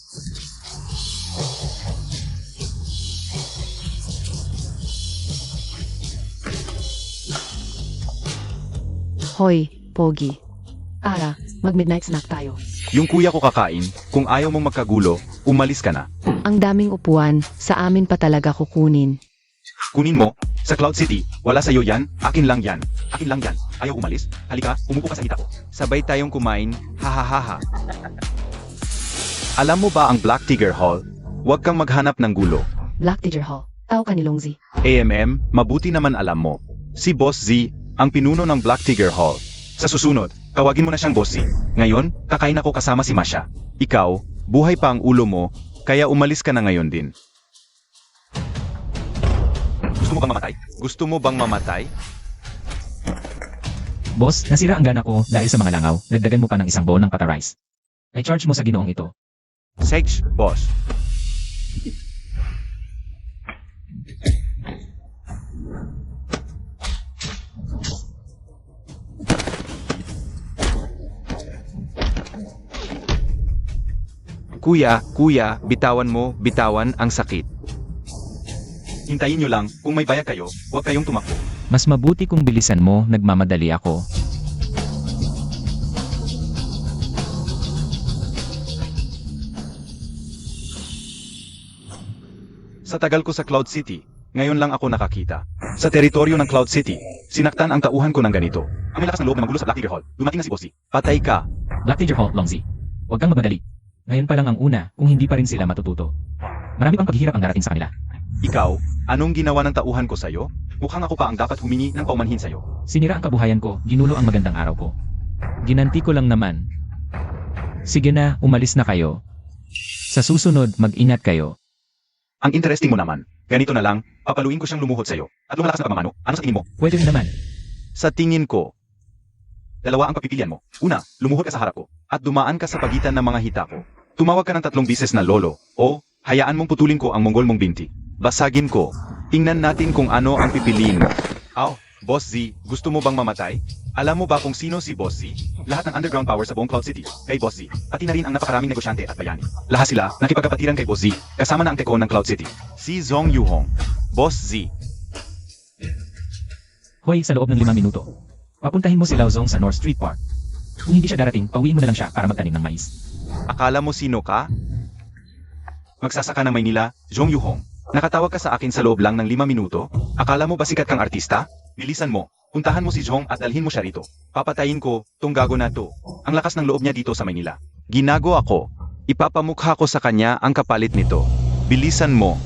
Hoy, Pogi. Ara, mag-midnight snack tayo. Yung kuya ko kakain, kung ayaw mong magkagulo, umalis ka na. Ang daming upuan, sa amin pa talaga kukunin. Kunin mo, sa Cloud City, wala sa'yo yan, akin lang yan. Akin lang yan. Ayaw umalis? Halika, umupo ka sa hita ko. Sabay tayong kumain, hahaha. Alam mo ba ang Black Tiger Hall? Huwag kang maghanap ng gulo. Black Tiger Hall. Tao ka ni Longzi. AMM, mabuti naman alam mo. Si Boss Z, ang pinuno ng Black Tiger Hall. Sa susunod, tawagin mo na siyang Boss Z. Ngayon, kakain ako kasama si Masha. Ikaw, buhay pa ang ulo mo, kaya umalis ka na ngayon din. Gusto mo bang mamatay? Gusto mo bang mamatay? Boss, nasira ang gana ko dahil sa mga langaw. Dagdagan mo pa ng isang bowl ng pata rice. Ay charge mo sa ginoong ito. Sage, boss. Kuya, bitawan ang sakit. Hintayin nyo lang, kung may bayad kayo, huwag kayong tumakbo. Mas mabuti kung bilisan mo, nagmamadali ako. Sa tagal ko sa Cloud City, ngayon lang ako nakakita. Sa teritoryo ng Cloud City, sinaktan ang tauhan ko ng ganito. Ang may lakas ng loob na magulo sa Black Tiger Hall. Dumating na si Bossy. Patay ka. Black Tiger Hall, Longzi. Huwag kang magmadali. Ngayon pa lang ang una, kung hindi pa rin sila matututo. Marami pang paghihirap ang darating sa kanila. Ikaw, anong ginawa ng tauhan ko sa'yo? Mukhang ako pa ang dapat humingi ng paumanhin sa'yo. Sinira ang kabuhayan ko, ginulo ang magandang araw ko. Ginanti ko lang naman. Sige na, umalis na kayo. Sa susunod, mag-ingat kayo. Ang interesting mo naman. Ganito na lang, papaluin ko siyang lumuhod sa'yo. At lumalakas na pamamano. Ano sa tingin mo? Pwede rin naman. Sa tingin ko, dalawa ang pagpipilian mo. Una, lumuhod ka sa harap ko. At dumaan ka sa pagitan ng mga hita ko. Tumawag ka ng 3 bises na lolo. O, hayaan mong putulin ko ang Mongol mong binti. Basagin ko. Tingnan natin kung ano ang pipiliin mo. Aw, Boss Z, gusto mo bang mamatay? Alam mo ba kung sino si Boss Z? Lahat ng underground power sa buong Cloud City, kay Boss Z. Pati na rin ang napakaraming negosyante at bayani. Lahat sila, nakipagkapatiran kay Boss Z, kasama na ang tekon ng Cloud City. Si Zhong Yuhong. Boss Z. Hoy, sa loob ng 5 minuto. Papuntahin mo si Lao Zong sa North Street Park. Kung hindi siya darating, pauwiin mo na lang siya para magtanim ng mais. Akala mo sino ka? Magsasaka ng Maynila, Zhong Yuhong. Nakatawag ka sa akin sa loob lang ng 5 minuto? Akala mo ba sikat kang artista? Bilisan mo. Puntahan mo si Zhong at dalhin mo siya rito. Papatayin ko, tong gago na to. Ang lakas ng loob niya dito sa Maynila. Ginago ako. Ipapamukha ko sa kanya ang kapalit nito. Bilisan mo.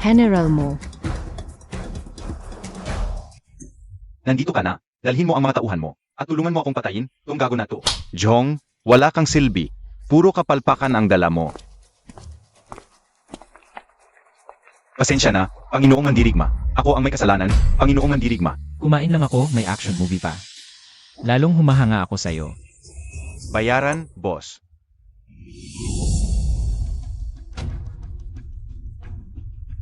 General mo. Nandito ka na. Dalhin mo ang mga tauhan mo. At tulungan mo akong patayin, tong gago na to. Zhong, wala kang silbi. Puro kapalpakan ang dala mo. Pasensya na, Panginoong Mandirigma. Ako ang may kasalanan, Panginoong Mandirigma. Kumain lang ako, may action movie pa. Lalong humahanga ako sa'yo. Bayaran, boss.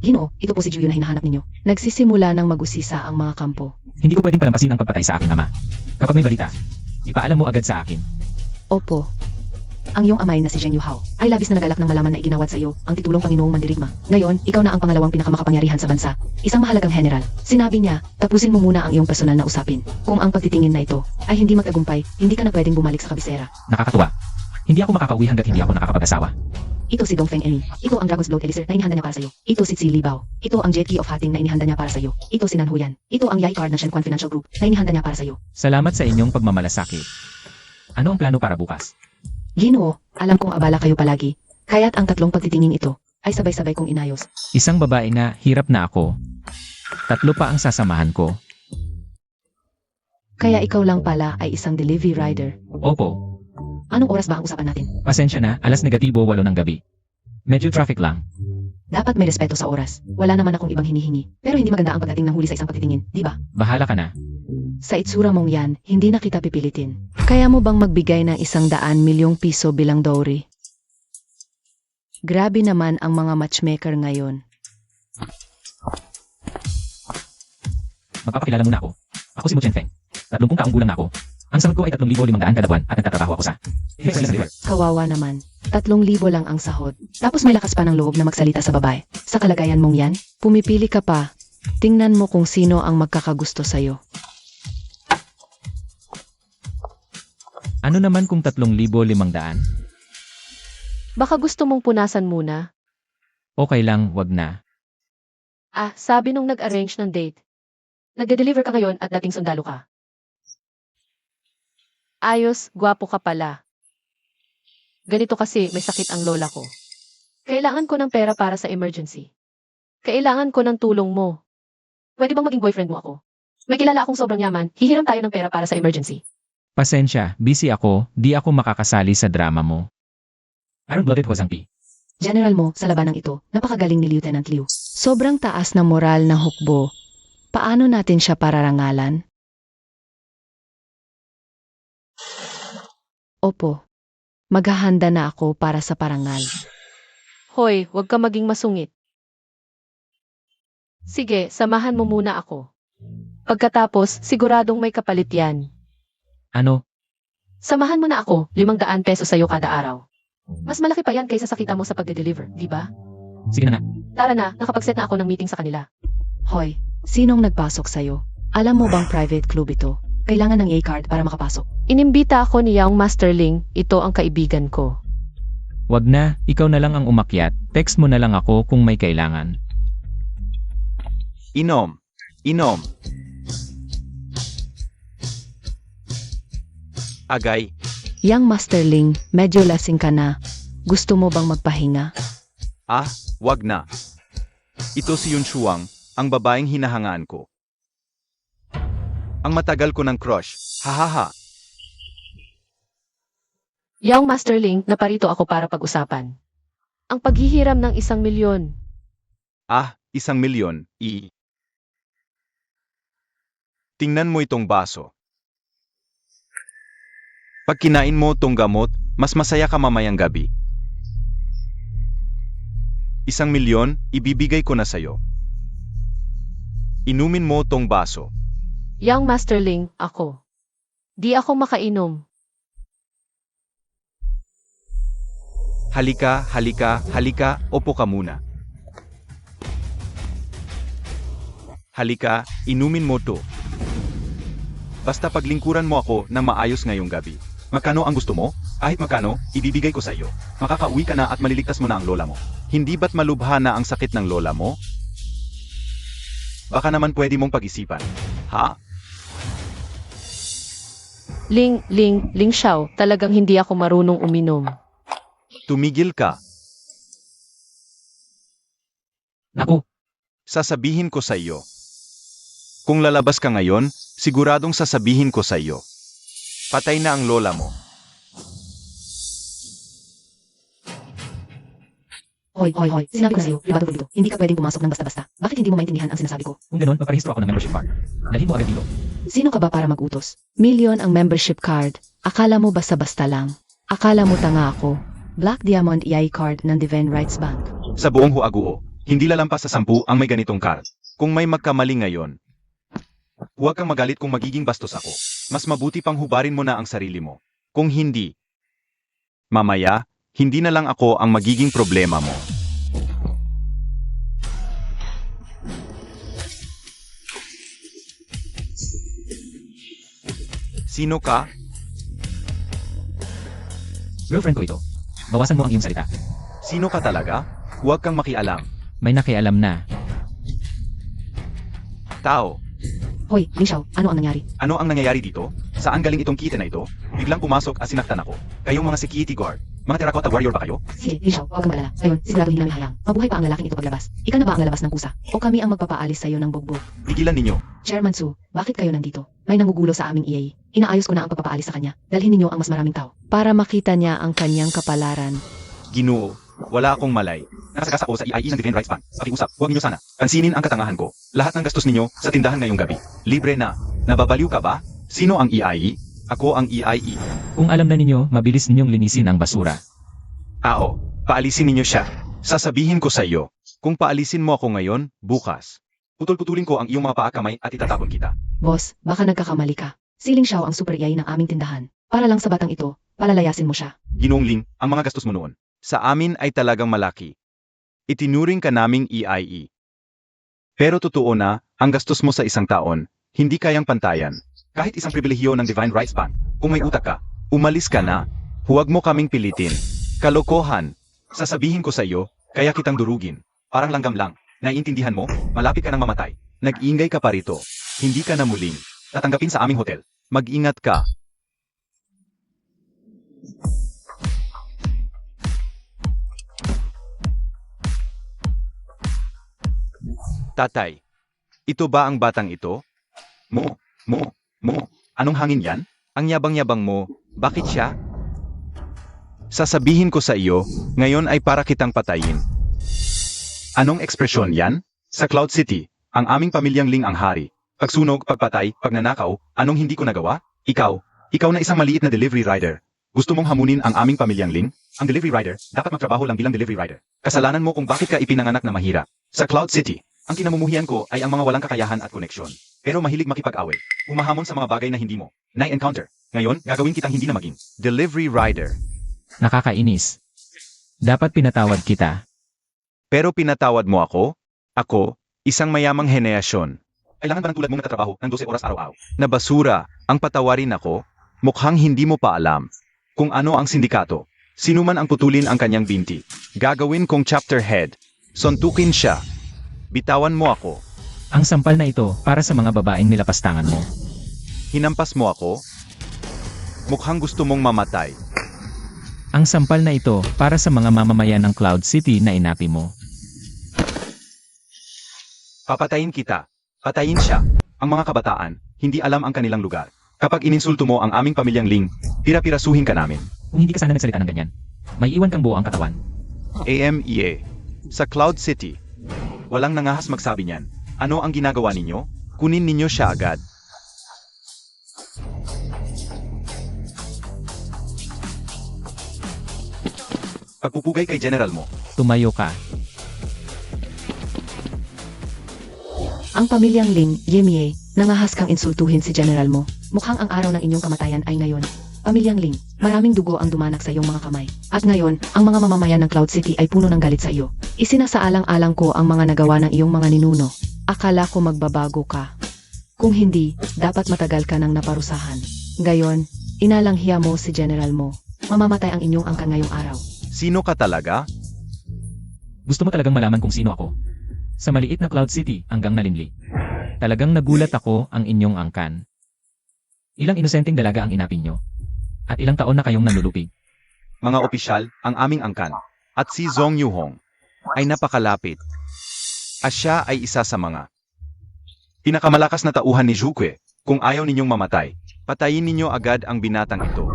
Ginoo, ito po si Julio na hinahanap ninyo. Nagsisimula ng mag-usisa ang mga kampo. Hindi ko pwedeng palampasin ang pagpatay sa aking ama. Kapag may balita, ipaalam mo agad sa akin. Opo. Ang iyong amay na si Zheng Yuhao ay labis na nagalak ng malaman na iginawad sa iyo ang titulong Panginoong Mandirigma. Ngayon, ikaw na ang pangalawang pinakamakapangyarihan sa bansa. Isang mahalagang general. Sinabi niya, tapusin mo muna ang iyong personal na usapin. Kung ang pagtitingin na ito ay hindi magtagumpay, hindi ka na pwedeng bumalik sa kabisera. Nakakatuwa. Hindi ako makakauwi hanggat hindi ako nakakapag-asawa. Ito si Dong Feng Eni. Ito ang Dragon's Blood Elixir na inihanda niya para sa iyo. Ito si Tsi Libao. Ito ang Jet Key of Hatting na inihanda niya para sa iyo. Ito si Nan Huyan. Ito ang Yai Card ng Shenquan Financial Group na inihanda niya para sa iyo. Salamat sa inyong pagmamalasakit. Ano ang plano para bukas? Ginoo, alam kong abala kayo palagi. Kaya't ang 3 pagtitingin ito ay sabay-sabay kong inayos. Isang babae na hirap na ako. 3 pa ang sasamahan ko. Kaya ikaw lang pala ay isang delivery rider. Opo. Anong oras ba ang usapan natin? Pasensya na, 8:8 ng gabi. Medyo traffic lang. Dapat may respeto sa oras. Wala naman akong ibang hinihingi. Pero hindi maganda ang pagdating ng huli sa isang pagtitingin, di ba? Bahala ka na. Sa itsura mong yan, hindi na kita pipilitin. Kaya mo bang magbigay ng 100 milyong piso bilang dowry? Grabe naman ang mga matchmaker ngayon. Magpapakilala muna ako. Ako si Mo Chen Feng. 30 taong gulang na ako. Ang sahod ko ay 3,500 kada buwan at nagtatrabaho ako sa Excellence River. Kawawa naman. 3,000 lang ang sahod. Tapos may lakas pa ng loob na magsalita sa babae. Sa kalagayan mong yan, pumipili ka pa. Tingnan mo kung sino ang magkakagusto sa'yo. Ano naman kung 3,500? Baka gusto mong punasan muna. Okay lang, wag na. Ah, sabi nung nag-arrange ng date. Nagde-deliver ka ngayon at dating sundalo ka. Ayos, gwapo ka pala. Ganito kasi may sakit ang lola ko. Kailangan ko ng pera para sa emergency. Kailangan ko ng tulong mo. Pwede bang maging boyfriend mo ako? May kilala akong sobrang yaman, hihiram tayo ng pera para sa emergency. Pasensya, busy ako, di ako makakasali sa drama mo. Iron-blooded Hwasang Pi. General mo, sa labanang ito, napakagaling ni Lieutenant Liu. Sobrang taas na moral na hukbo. Paano natin siya pararangalan? Opo. Maghahanda na ako para sa parangal. Hoy, huwag ka maging masungit. Sige, samahan mo muna ako. Pagkatapos, siguradong may kapalit yan. Ano? Samahan mo na ako, 500 pesos sa'yo kada araw. Mas malaki pa yan kaysa sa kita mo sa pagde-deliver, di ba? Sige na nga. Tara na, nakapag-set na ako ng meeting sa kanila. Hoy, sinong nagpasok sa'yo? Alam mo bang private club ito? Kailangan ng A-card para makapasok. Inimbita ako ni Yaong Masterling, ito ang kaibigan ko. Wag na, ikaw na lang ang umakyat. Text mo na lang ako kung may kailangan. Inom. Inom. Agay. Yang Masterling, medyo lasing ka na. Gusto mo bang magpahinga? Ah, wag na. Ito si Yun Shuang, ang babaeng hinahangaan ko. Ang matagal ko ng crush. Hahaha. Yaong Masterling, naparito ako para pag-usapan. Ang paghihiram ng 1,000,000. Ah, 1,000,000. Tingnan mo itong baso. Pag kinain mo tong gamot, mas masaya ka mamayang gabi. 1,000,000, ibibigay ko na sa'yo. Inumin mo tong baso. Yaong Masterling, ako. Di ako makainom. Halika, halika, halika, upo ka muna. Halika, inumin mo to. Basta paglingkuran mo ako ng maayos ngayong gabi. Magkano ang gusto mo? Kahit magkano, ibibigay ko sa iyo. Makakauwi ka na at maliligtas mo na ang lola mo. Hindi ba't malubha na ang sakit ng lola mo? Baka naman pwede mong pag-isipan. Ha? Ling Xiao, talagang hindi ako marunong uminom. Tumigil ka. Naku, Sasabihin ko sa iyo. Kung lalabas ka ngayon, siguradong sasabihin ko sa iyo. Patay na ang lola mo. Hoy, sinabi ko sa'yo, pribado dito. Hindi ka pwedeng pumasok ng basta-basta. Bakit hindi mo maintindihan ang sinasabi ko? kung ganun, magparehistro ako ng membership card. Dalhin mo agad dito. Sino ka ba para mag-utos? Million ang membership card. Akala mo basta-basta lang. Akala mo tanga ako. Black Diamond EI card ng Divine Rights Bank. Sa buong Huaguo, hindi lalampas sa 10 ang may ganitong card. Kung may magkamali ngayon, huwag kang magalit kung magiging bastos ako. Mas mabuti pang hubarin mo na ang sarili mo. Kung hindi, mamaya, hindi na lang ako ang magiging problema mo. Sino ka? Girlfriend ko ito. Bawasan mo ang iyong salita. Sino ka talaga? Huwag kang makialam. May nakialam na. Tao, Hoy, Ling Xiao, ano ang nangyari? ano ang nangyayari dito? Saan galing itong kite na ito? Biglang pumasok at sinaktan ako. Kayong mga security guard. Mga terracotta warrior ba kayo? Sige, Ling Xiao, huwag kang malala. Ngayon, sigurado hindi namin hayang. Mabuhay pa ang lalaking ito paglabas. Ikaw na ba ang lalabas ng kusa? O kami ang magpapaalis sa'yo ng bugbog? Tigilan ninyo. Chairman Su, bakit kayo nandito? May nangugulo sa aming EA. Inaayos ko na ang pagpapaalis sa kanya. Dalhin ninyo ang mas maraming tao. Para makita niya ang kanyang kapalaran. Ginoo, wala akong malay. Nakasakasa ako sa EIE ng Divine Rights Bank. Pakiusap, huwag ninyo sana. Pansinin ang katangahan ko. Lahat ng gastos ninyo sa tindahan ngayong gabi. Libre na. Nababaliw ka ba? Sino ang EIE? Ako ang EIE. Kung alam na ninyo, mabilis ninyong linisin ang basura. Tao, paalisin ninyo siya. Sasabihin ko sa iyo, kung paalisin mo ako ngayon, bukas. Putol-putulin ko ang iyong mga paa kamay at itatapon kita. Boss, baka nagkakamali ka. Si Ling Xiao ang super AI ng aming tindahan. Para lang sa batang ito, palalayasin mo siya. Ginoong Ling, ang mga gastos mo noon. Sa amin ay talagang malaki. Itinuring ka naming EIE. Pero totoo na, ang gastos mo sa isang taon, hindi kayang pantayan. Kahit isang pribilehiyo ng Divine Rights Bank, kung may utak ka, umalis ka na. Huwag mo kaming pilitin. Kalokohan. Sasabihin ko sa iyo, kaya kitang durugin. Parang langgam lang. Naiintindihan mo, malapit ka nang mamatay. Nag-ingay ka pa rito. Hindi ka na muling tatanggapin sa aming hotel. Mag-ingat ka. Tatay, ito ba ang batang ito? Mo. Anong hangin yan? Ang yabang-yabang mo, bakit siya? Sasabihin ko sa iyo, ngayon ay para kitang patayin. Anong ekspresyon yan? Sa Cloud City, ang aming pamilyang Ling ang hari. Pagsunog, pagpatay, pagnanakaw, anong hindi ko nagawa? Ikaw na isang maliit na delivery rider. Gusto mong hamunin ang aming pamilyang Ling? Ang delivery rider, dapat magtrabaho lang bilang delivery rider. Kasalanan mo kung bakit ka ipinanganak na mahirap. Sa Cloud City, ang kinamumuhian ko ay ang mga walang kakayahan at koneksyon. Pero mahilig makipag-away. Humahamon sa mga bagay na hindi mo. Na-encounter. Ngayon, gagawin kitang hindi na maging delivery rider. Nakakainis. Dapat pinatawad kita. Pero pinatawad mo ako? Ako, isang mayamang henerasyon. Kailangan ba ng tulad mong natatrabaho ng 12 oras araw-araw? Na basura, ang patawarin ako? Mukhang hindi mo pa alam kung ano ang sindikato. Sino man ang putulin ang kanyang binti. Gagawin kong chapter head. Sontukin siya. Bitawan mo ako. Ang sampal na ito para sa mga babaeng nilapastangan mo. Hinampas mo ako? Mukhang gusto mong mamatay. Ang sampal na ito para sa mga mamamayan ng Cloud City na inapi mo. Papatayin kita. Patayin siya. Ang mga kabataan, hindi alam ang kanilang lugar. Kapag ininsulto mo ang aming pamilyang Ling, pira-pirasuhin ka namin. Kung hindi ka sana nagsalita ng ganyan, may iwan kang buo ang katawan. AMEA. Sa Cloud City. Walang nangahas magsabi niyan. Ano ang ginagawa ninyo? Kunin ninyo siya agad. Pagpupugay kay General mo. Tumayo ka. Ang pamilyang Ling, Yemie, nangahas kang insultuhin si General mo. Mukhang ang araw ng inyong kamatayan ay ngayon. Pamilyang Ling, maraming dugo ang dumanak sa iyong mga kamay. At ngayon, ang mga mamamayan ng Cloud City ay puno ng galit sa iyo. Isinasaalang-alang ko ang mga nagawa ng iyong mga ninuno. Akala ko magbabago ka. Kung hindi, dapat matagal ka nang naparusahan. Ngayon, inalanghiya mo si General mo. Mamamatay ang inyong angkan ngayong araw. Sino ka talaga? Gusto mo talagang malaman kung sino ako? Sa maliit na Cloud City hanggang nalinli. Talagang nagulat ako ang inyong angkan. Ilang inosenteng dalaga ang inapin nyo. At ilang taon na kayong nanlulupig. Mga opisyal, ang aming angkan. At si Zhong Yuhong ay napakalapit. At siya ay isa sa mga pinakamalakas na tauhan ni Zhukue. Kung ayaw ninyong mamatay, patayin ninyo agad ang binatang ito.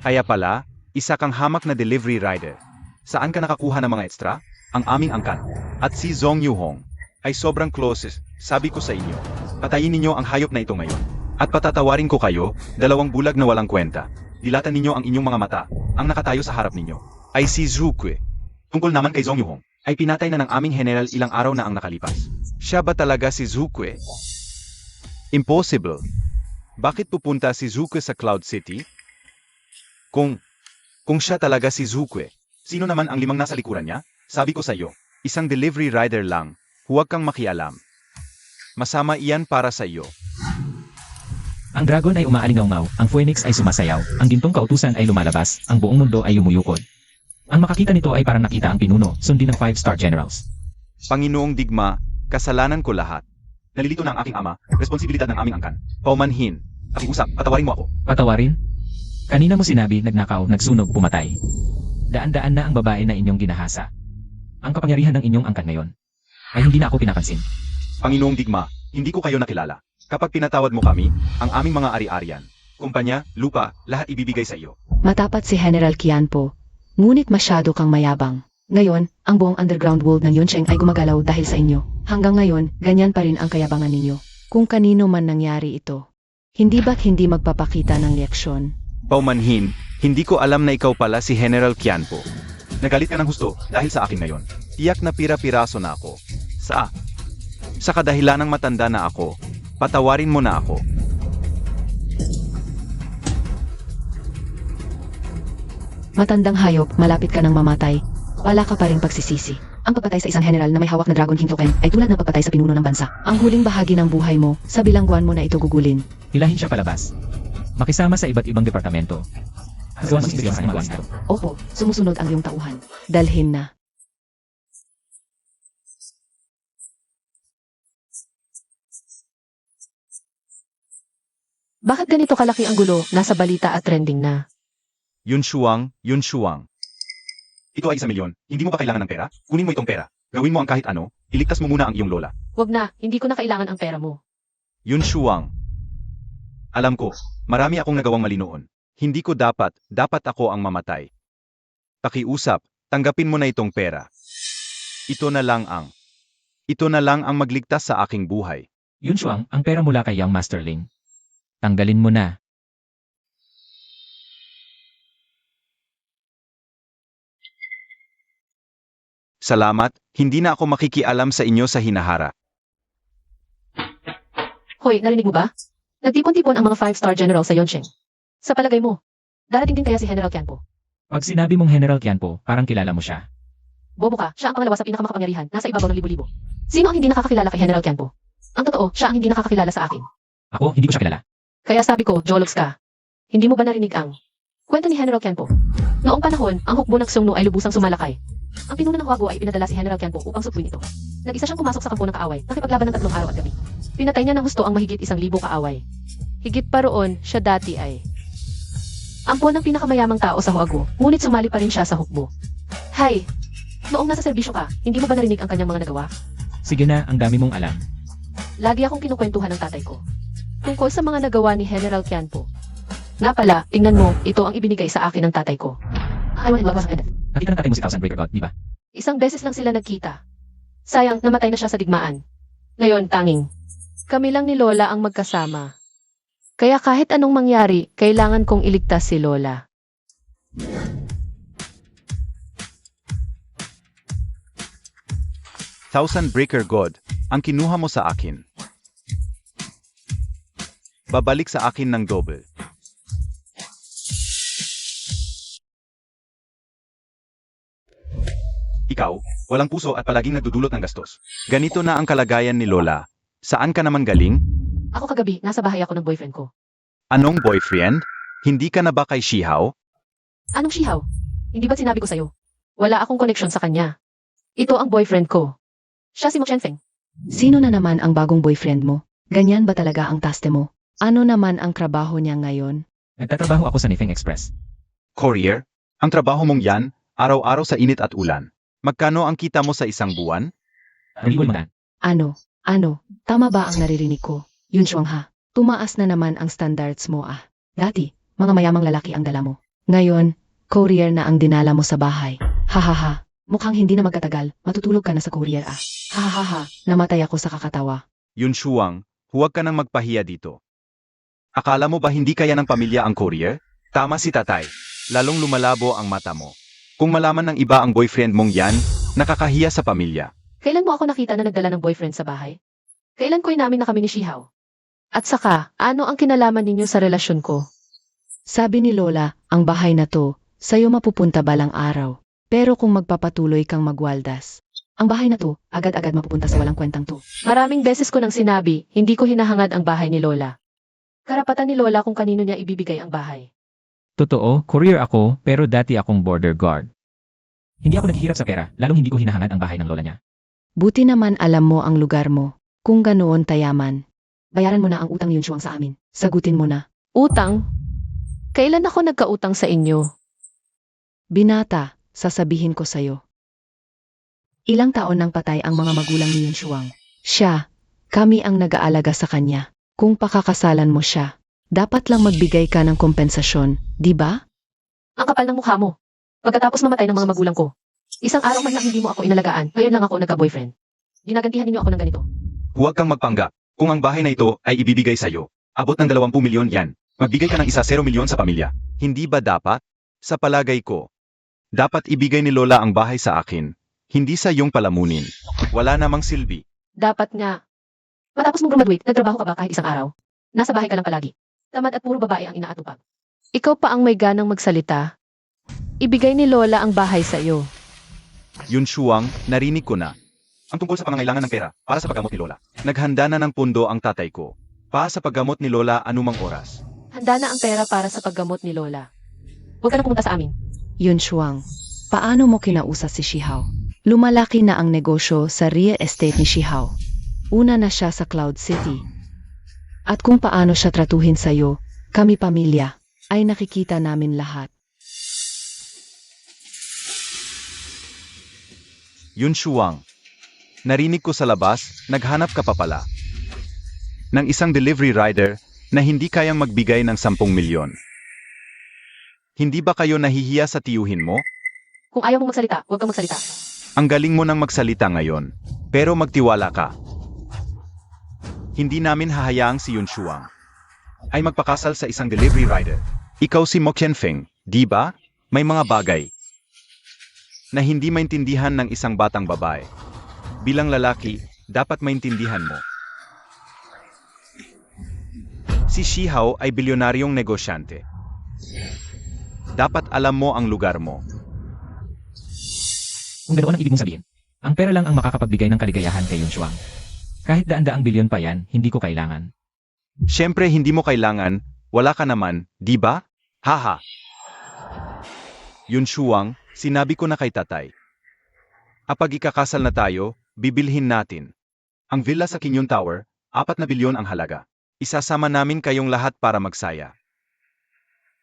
Kaya pala, isa kang hamak na delivery rider. Saan ka nakakuha ng mga extra? Ang aming angkan. At si Zhong Yuhong ay sobrang closest. Sabi ko sa inyo, patayin ninyo ang hayop na ito ngayon. At patatawarin ko kayo, dalawang bulag na walang kwenta. Dilatan ninyo ang inyong mga mata. Ang nakatayo sa harap ninyo ay si Zhukue. Tungkol naman kay Zhong Yuhong, ay pinatay na ng aming general ilang araw na ang nakalipas. Siya ba talaga si Zhukue? Impossible. Bakit pupunta si Zhukue sa Cloud City? Kung siya talaga si Zhukue, sino naman ang limang nasa likuran niya? Sabi ko sa iyo, isang delivery rider lang, huwag kang makialam. Masama iyan para sa iyo. Ang dragon ay umaalingaw-ngaw, ang phoenix ay sumasayaw, ang gintong kautusan ay lumalabas, ang buong mundo ay yumuyukod. Ang makakita nito ay parang nakita ang pinuno, sundin ng 5-star generals. Panginoong Digma, kasalanan ko lahat. Nalilito na ang aking ama, responsibilidad ng aming angkan. Paumanhin, pakiusap, patawarin mo ako. Patawarin? Kanina mo sinabi, nagnakaw, nagsunog, pumatay. Daan-daan na ang babae na inyong ginahasa. Ang kapangyarihan ng inyong angkan ngayon ay hindi na ako pinapansin. Panginoong Digma, hindi ko kayo nakilala. Kapag pinatawad mo kami, ang aming mga ari-arian, kumpanya, lupa, lahat ibibigay sa iyo. Matapat si General Qianpo. Ngunit masyado kang mayabang. Ngayon, ang buong underground world ng Yuncheng ay gumagalaw dahil sa inyo. Hanggang ngayon, ganyan pa rin ang kayabangan ninyo. Kung kanino man nangyari ito, hindi ba't hindi magpapakita ng leksyon? Paumanhin, hindi ko alam na ikaw pala si General Qianpo. Nagalit ka ng husto dahil sa akin ngayon. Tiyak na pira-piraso na ako. Sa kadahilanang matanda na ako, patawarin mo na ako. Matandang hayop, malapit ka ng mamatay. Wala ka pa rin pagsisisi. Ang pagpatay sa isang general na may hawak na dragon king token ay tulad ng pagpatay sa pinuno ng bansa. Ang huling bahagi ng buhay mo, sa bilangguan mo na ito gugulin. Hilahin siya palabas. Makisama sa iba't ibang departamento. Hanggang mag-isip sa kanyang gusto. Oho, sumusunod ang iyong tauhan. Dalhin na. Bakit ganito kalaki ang gulo? Nasa balita at trending na. Yun Shuang. Ito ay 1 milyon. Hindi mo ba kailangan ng pera? Kunin mo itong pera. Gawin mo ang kahit ano. Iligtas mo muna ang iyong lola. Wag na, hindi ko na kailangan ang pera mo. Yun Shuang. Alam ko, marami akong nagawang mali noon. Hindi ko dapat ako ang mamatay. Pakiusap, tanggapin mo na itong pera. Ito na lang ang magligtas sa aking buhay. Yun Shuang, ang pera mula kay Young Masterling. Tanggalin mo na. Salamat, hindi na ako makikialam sa inyo sa hinahara. Hoy, narinig mo ba? Nagtipon-tipon ang mga 5-star general sa Yonsheng. Sa palagay mo, darating din kaya si General Qianpo? Pag sinabi mong General Qianpo, parang kilala mo siya. Bobo ka, siya ang pangalawa sa pinakamakapangyarihan, nasa ibabaw ng libo-libo. Sino ang hindi nakakakilala kay General Qianpo? Ang totoo, siya ang hindi nakakakilala sa akin. Ako, hindi ko siya kilala. Kaya sabi ko, Jologs ka. Hindi mo ba narinig ang kwento ni General Qianpo? Noong panahon, ang hukbo ng Xiongnu ay lubusang sumalakay. Ang pinuno ng Huaguo ay pinadala si General Qianpo upang supluin ito. Nag-isa siyang pumasok sa kampo ng kaaway, nakipaglaban ng 3 araw at gabi. Pinatay niya ng husto ang mahigit 1,000 kaaway. Higit pa roon, siya dati ay ampon ng pinakamayamang tao sa Huaguo, ngunit sumali pa rin siya sa hukbo. Hay! Noong nasa serbisyo ka, hindi mo ba narinig ang kanyang mga nagawa? Sige na, ang dami mong alam. Lagi akong kinukwentuhan ng tatay ko. Tungkol sa mga nagawa ni General Qianpo. Nga pala, tingnan mo, ito ang ibinigay sa akin ng tatay ko. I want love and Nakita ng tatay mo si Thousand Breaker God, di ba? Isang beses lang sila nagkita. Sayang, namatay na siya sa digmaan. Ngayon, tanging. Kami lang ni Lola ang magkasama. Kaya kahit anong mangyari, kailangan kong iligtas si Lola. Thousand Breaker God, ang kinuha mo sa akin. Babalik sa akin ng double. Ikaw, walang puso at palaging nagdudulot ng gastos. Ganito na ang kalagayan ni Lola. Saan ka naman galing? Ako kagabi, nasa bahay ako ng boyfriend ko. Anong boyfriend? Hindi ka na ba kay Shihao? Anong Shihaw? Hindi ba sinabi ko sa'yo? Wala akong connection sa kanya. Ito ang boyfriend ko. Siya si Mo Chenfeng. Sino na naman ang bagong boyfriend mo? Ganyan ba talaga ang taste mo? Ano naman ang trabaho niya ngayon? Nagtatrabaho ako sa Nifeng Express. Courier? Ang trabaho mong yan, araw-araw sa init at ulan. Magkano ang kita mo sa isang buwan? 2,500. Ano, tama ba ang naririnig ko? Yun Shuang ha, tumaas na naman ang standards mo ah. Dati, mga mayamang lalaki ang dala mo. Ngayon, courier na ang dinala mo sa bahay. Hahaha, mukhang hindi na magkatagal, matutulog ka na sa courier ah. Hahaha, namatay ako sa kakatawa. Yun Shuang, huwag ka nang magpahiya dito. Akala mo ba hindi kaya ng pamilya ang courier? Tama si tatay, lalong lumalabo ang mata mo. Kung malaman ng iba ang boyfriend mong yan, nakakahiya sa pamilya. Kailan mo ako nakita na nagdala ng boyfriend sa bahay? Kailan ko inamin na kami ni Shihaw? At saka, ano ang kinalaman ninyo sa relasyon ko? Sabi ni Lola, ang bahay na to, sa'yo mapupunta balang araw. Pero kung magpapatuloy kang magwaldas, ang bahay na to, agad-agad mapupunta sa walang kwentang to. Maraming beses ko nang sinabi, hindi ko hinahangad ang bahay ni Lola. Karapatan ni Lola kung kanino niya ibibigay ang bahay. Totoo, courier ako, pero dati akong border guard. Hindi ako naghihirap sa pera, lalong hindi ko hinahangad ang bahay ng lola niya. Buti naman alam mo ang lugar mo. Kung ganoon tayaman, bayaran mo na ang utang Yun Shuang sa amin. Sagutin mo na. Utang? Kailan ako nagkautang sa inyo? Binata, sasabihin ko sa'yo. Ilang taon nang patay ang mga magulang ni Yun Shuang. Siya, kami ang nag-aalaga sa kanya. Kung pakakasalan mo siya, dapat lang magbigay ka ng kompensasyon, di ba? Ang kapal ng mukha mo. Pagkatapos mamatay ng mga magulang ko, isang araw man lang hindi mo ako inalagaan, ngayon lang ako nagka-boyfriend. Ginagantihan ninyo ako ng ganito. Huwag kang magpanggap. Kung ang bahay na ito ay ibibigay sa'yo, abot ng 20 milyon yan. Magbigay ka ng 0 milyon sa pamilya. Hindi ba dapat? Sa palagay ko, dapat ibigay ni Lola ang bahay sa akin, hindi sa iyong palamunin. Wala namang silbi. Dapat nga. Matapos mong graduate, nagtrabaho ka ba kahit isang araw? Nasa bahay ka lang palagi. Tamad at puro babae ang inaatupag. Ikaw pa ang may ganang magsalita. Ibigay ni Lola ang bahay sa iyo. Yun Shuang, narinig ko na. Ang tungkol sa pangangailangan ng pera para sa paggamot ni Lola. Naghanda na ng pondo ang tatay ko. Para sa paggamot ni Lola anumang oras. Handa na ang pera para sa paggamot ni Lola. Huwag ka na pumunta sa amin. Yun Shuang, paano mo kinausap si Shihao? Lumalaki na ang negosyo sa real estate ni Shihao. Una na siya sa Cloud City. At kung paano siya tratuhin sa'yo, kami pamilya, ay nakikita namin lahat. Yun Shuang. Narinig ko sa labas, naghanap ka pa pala. Ng isang delivery rider na hindi kayang magbigay ng 10 milyon. Hindi ba kayo nahihiya sa tiyuhin mo? Kung ayaw mong magsalita, huwag kang magsalita. Ang galing mo nang magsalita ngayon. Pero magtiwala ka. Hindi namin hahayaang si Yun Shuang ay magpakasal sa isang delivery rider. Ikaw si Mo Qianfeng, di ba? May mga bagay na hindi maintindihan ng isang batang babae. Bilang lalaki, dapat maintindihan mo. Si Shihao ay bilyonaryong negosyante. Dapat alam mo ang lugar mo. Kung ganoon ang ibig mong sabihin, ang pera lang ang makakapagbigay ng kaligayahan kay Yun Shuang. Kahit daan-daang bilyon pa yan, hindi ko kailangan. Siyempre hindi mo kailangan, wala ka naman, di ba? Haha. Yun Shuang, sinabi ko na kay tatay. Kapag ikakasal na tayo, bibilhin natin ang villa sa Kinyon Tower, 4 na bilyon ang halaga. Isasama namin kayong lahat para magsaya.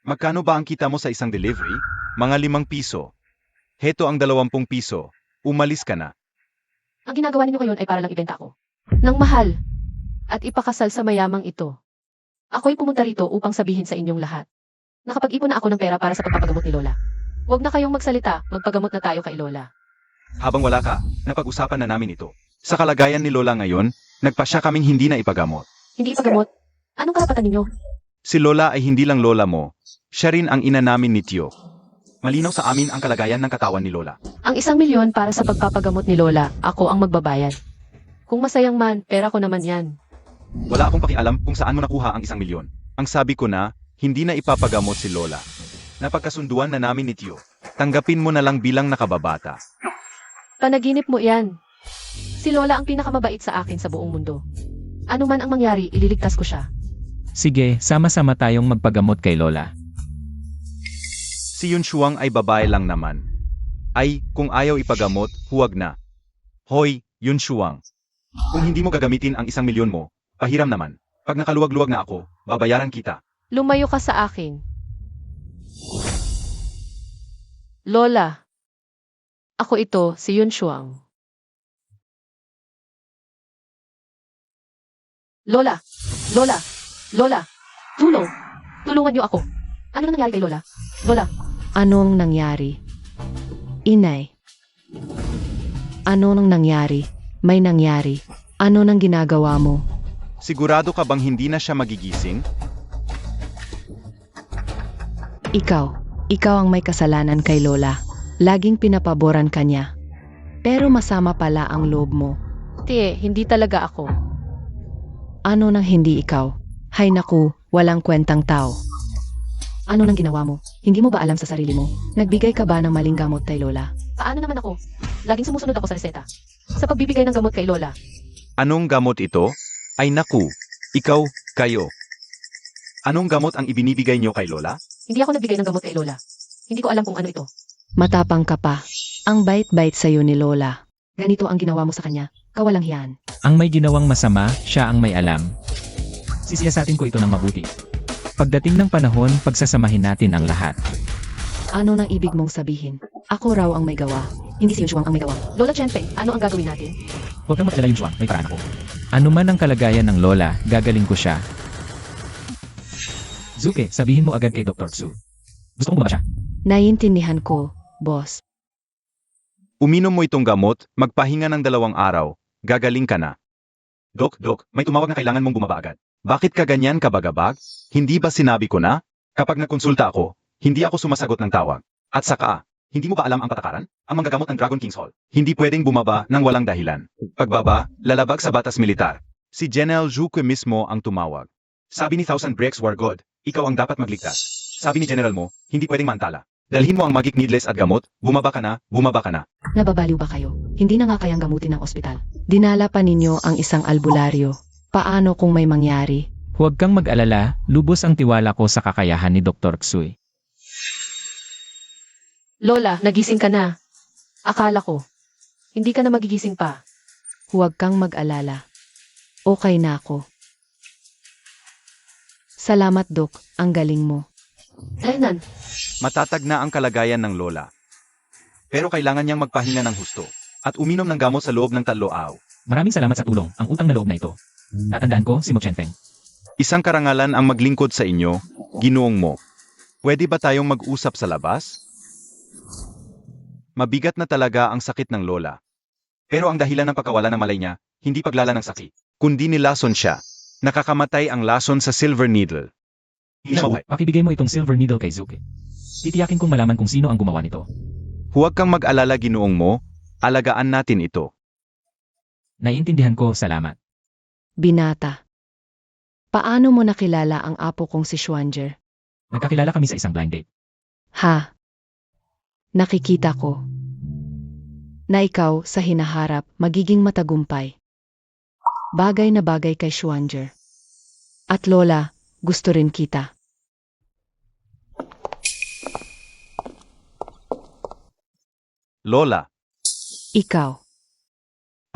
Magkano ba ang kita mo sa isang delivery? Mga 5 piso. Heto ang 20 piso. Umalis ka na. Ang ginagawa ninyo ngayon ay para lang ibenta ko. Nang mahal. At ipakasal sa mayamang ito. Ako'y pumunta rito upang sabihin sa inyong lahat. Nakapag-ipon na ako ng pera para sa pagpapagamot ni Lola. Huwag na kayong magsalita, magpagamot na tayo kay Lola. Habang wala ka, napag-usapan na namin ito. Sa kalagayan ni Lola ngayon, nagpasya kaming hindi na ipagamot. Hindi ipagamot? Anong karapatan ninyo? Si Lola ay hindi lang Lola mo. Siya rin ang ina namin ni Tio. Malinaw sa amin ang kalagayan ng katawan ni Lola. Ang 1 milyon para sa pagpapagamot ni Lola, ako ang magbabayad. Kung masayang man, pera ko naman yan. Wala akong pakialam kung saan mo nakuha ang 1 milyon. Ang sabi ko na, hindi na ipapagamot si Lola. Napagkasunduan na namin ni Tio. Tanggapin mo na lang bilang nakababata. Panaginip mo yan. Si Lola ang pinakamabait sa akin sa buong mundo. Ano man ang mangyari, ililigtas ko siya. Sige, sama-sama tayong magpagamot kay Lola. Si Yun Shuang ay babae lang naman. Ay, kung ayaw ipagamot, huwag na. Hoy, Yun Shuang. Kung hindi mo gagamitin ang 1 milyon mo, pahiram naman. Pag nakaluwag-luwag na ako, babayaran kita. Lumayo ka sa akin. Lola. Ako ito, si Yun Shuang. Lola! Lola! Lola! Tulong! Tulungan niyo ako. Ano na nangyari kay Lola? Lola! Anong nangyari? Inay. Ano nang nangyari? May nangyari. Ano nang ginagawa mo? Sigurado ka bang hindi na siya magigising? Ikaw ang may kasalanan kay Lola. Laging pinapaboran ka niya. Pero masama pala ang loob mo. Tie, hindi talaga ako. Ano nang hindi ikaw? Hay naku, walang kwentang tao. Ano nang ginawa mo? Hindi mo ba alam sa sarili mo? Nagbigay ka ba ng maling gamot kay Lola? Paano naman ako? Laging sumusunod ako sa reseta. Sa pagbibigay ng gamot kay Lola. Anong gamot ito? Ay naku, ikaw, kayo. Anong gamot ang ibinibigay niyo kay Lola? Hindi ako nagbigay ng gamot kay Lola. Hindi ko alam kung ano ito. Matapang ka pa. Ang bait-bait sa'yo ni Lola. Ganito ang ginawa mo sa kanya. Kawalang hiyan. Ang may ginawang masama, siya ang may alam. Sisiyasatin ko ito ng mabuti. Pagdating ng panahon, pagsasamahin natin ang lahat. Ano nang ibig mong sabihin? Ako raw ang may gawa. Hindi si Yun Shuang ang may gawa. Lola Qianfeng, ano ang gagawin natin? Huwag kang mag-alala Yun Shuang, may paraan ako. Ano man ang kalagayan ng Lola, gagaling ko siya. Zuke, sabihin mo agad kay Dr. Tsu. Gusto mo ba siya? Naiintindihan ko, boss. Uminom mo itong gamot, magpahinga ng 2 araw, gagaling ka na. Dok, may tumawag na kailangan mong bumaba agad. Bakit ka ganyan kabagabag? Hindi ba sinabi ko na? Kapag nagkonsulta ako, hindi ako sumasagot ng tawag. At saka, Hindi mo ba alam ang patakaran? Ang manggagamot ng Dragon King's Hall. Hindi pwedeng bumaba ng walang dahilan. Pagbaba, lalabag sa batas militar. Si General Zhuque mismo ang tumawag. Sabi ni Thousand Bricks War God, ikaw ang dapat magligtas. Sabi ni General mo, hindi pwedeng mantala. Dalhin mo ang magic needles at gamot, bumaba ka na, bumaba ka na. Nababaliw ba kayo? Hindi na nga kayang gamutin ng ospital. Dinala pa ninyo ang isang albularyo. Paano kung may mangyari? Huwag kang mag-alala, lubos ang tiwala ko sa kakayahan ni Dr. Xui. Lola, nagising ka na. Akala ko. Hindi ka na magigising pa. Huwag kang mag-alala. Okay na ako. Salamat, Dok. Ang galing mo. Dahilan, Matatag na ang kalagayan ng lola. Pero kailangan niyang magpahinga ng husto at uminom ng gamot sa loob ng 3 araw. Maraming salamat sa tulong, ang utang na loob na ito. Tatandaan ko si Mo Chenfeng. Isang karangalan ang maglingkod sa inyo, Ginoong Mo. Pwede ba tayong mag-usap sa labas? Mabigat na talaga ang sakit ng lola. Pero ang dahilan ng pagkawala ng malay niya, hindi paglala ng sakit, kundi nilason siya. Nakakamatay ang lason sa silver needle. Hindi siya mabuhay. Pakibigay mo itong silver needle kay Zuki. Titiyakin kong malaman kung sino ang gumawa nito. Huwag kang mag-alala, Ginoong Mo. Alagaan natin ito. Naiintindihan ko, salamat. Binata. Paano mo nakilala ang apo kong si Schwanger? Nagkakilala kami sa isang blind date. Ha? Nakikita ko na ikaw sa hinaharap magiging matagumpay. Bagay na bagay kay Schwanger. At Lola, gusto rin kita. Lola, Ikaw.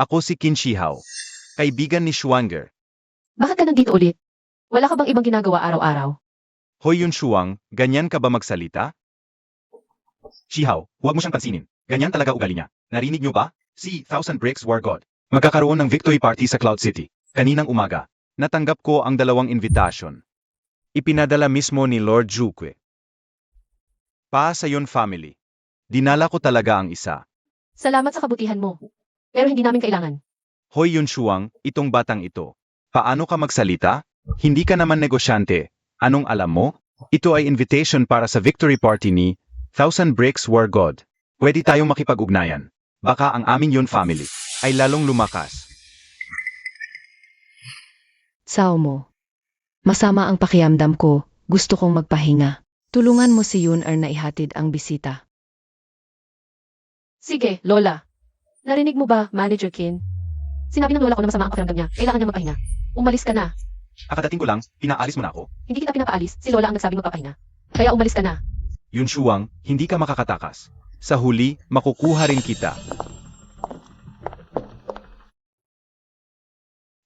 ako si Qin Shihao, kaibigan ni Schwanger. bakit ka nandito ulit? Wala ka bang ibang ginagawa araw-araw? Hoy Yun Shuang, ganyan ka ba magsalita? Shihao, huwag mo siyang pansinin. Ganyan talaga ugali niya. Narinig niyo ba? Si Thousand Bricks War God. Magkakaroon ng victory party sa Cloud City. Kaninang umaga, natanggap ko ang 2 invitation. Ipinadala mismo ni Lord Zhuque. Pa sa Yun family. Dinala ko talaga ang isa. Salamat sa kabutihan mo. Pero hindi namin kailangan. Hoy Yun Shuang, itong batang ito. Paano ka magsalita? Hindi ka naman negosyante. Anong alam mo? Ito ay invitation para sa victory party ni Thousand Bricks War God. Pwede tayong makipag-ugnayan. Baka ang aming Yun family ay lalong lumakas. Sao mo. Masama ang pakiamdam ko. Gusto kong magpahinga. Tulungan mo si Yun na ihatid ang bisita. Sige, Lola. Narinig mo ba, Manager Kin? Sinabi ng lola ko na masama ang pakiramdam niya. Kailangan niya magpahinga. Umalis ka na. Akadating ko lang, pinaalis mo na ako. Hindi kita pinapaalis. Si Lola ang nagsabing magpapahinga. Kaya umalis ka na. Yun Shuang, hindi ka makakatakas. Sa huli, makukuha rin kita.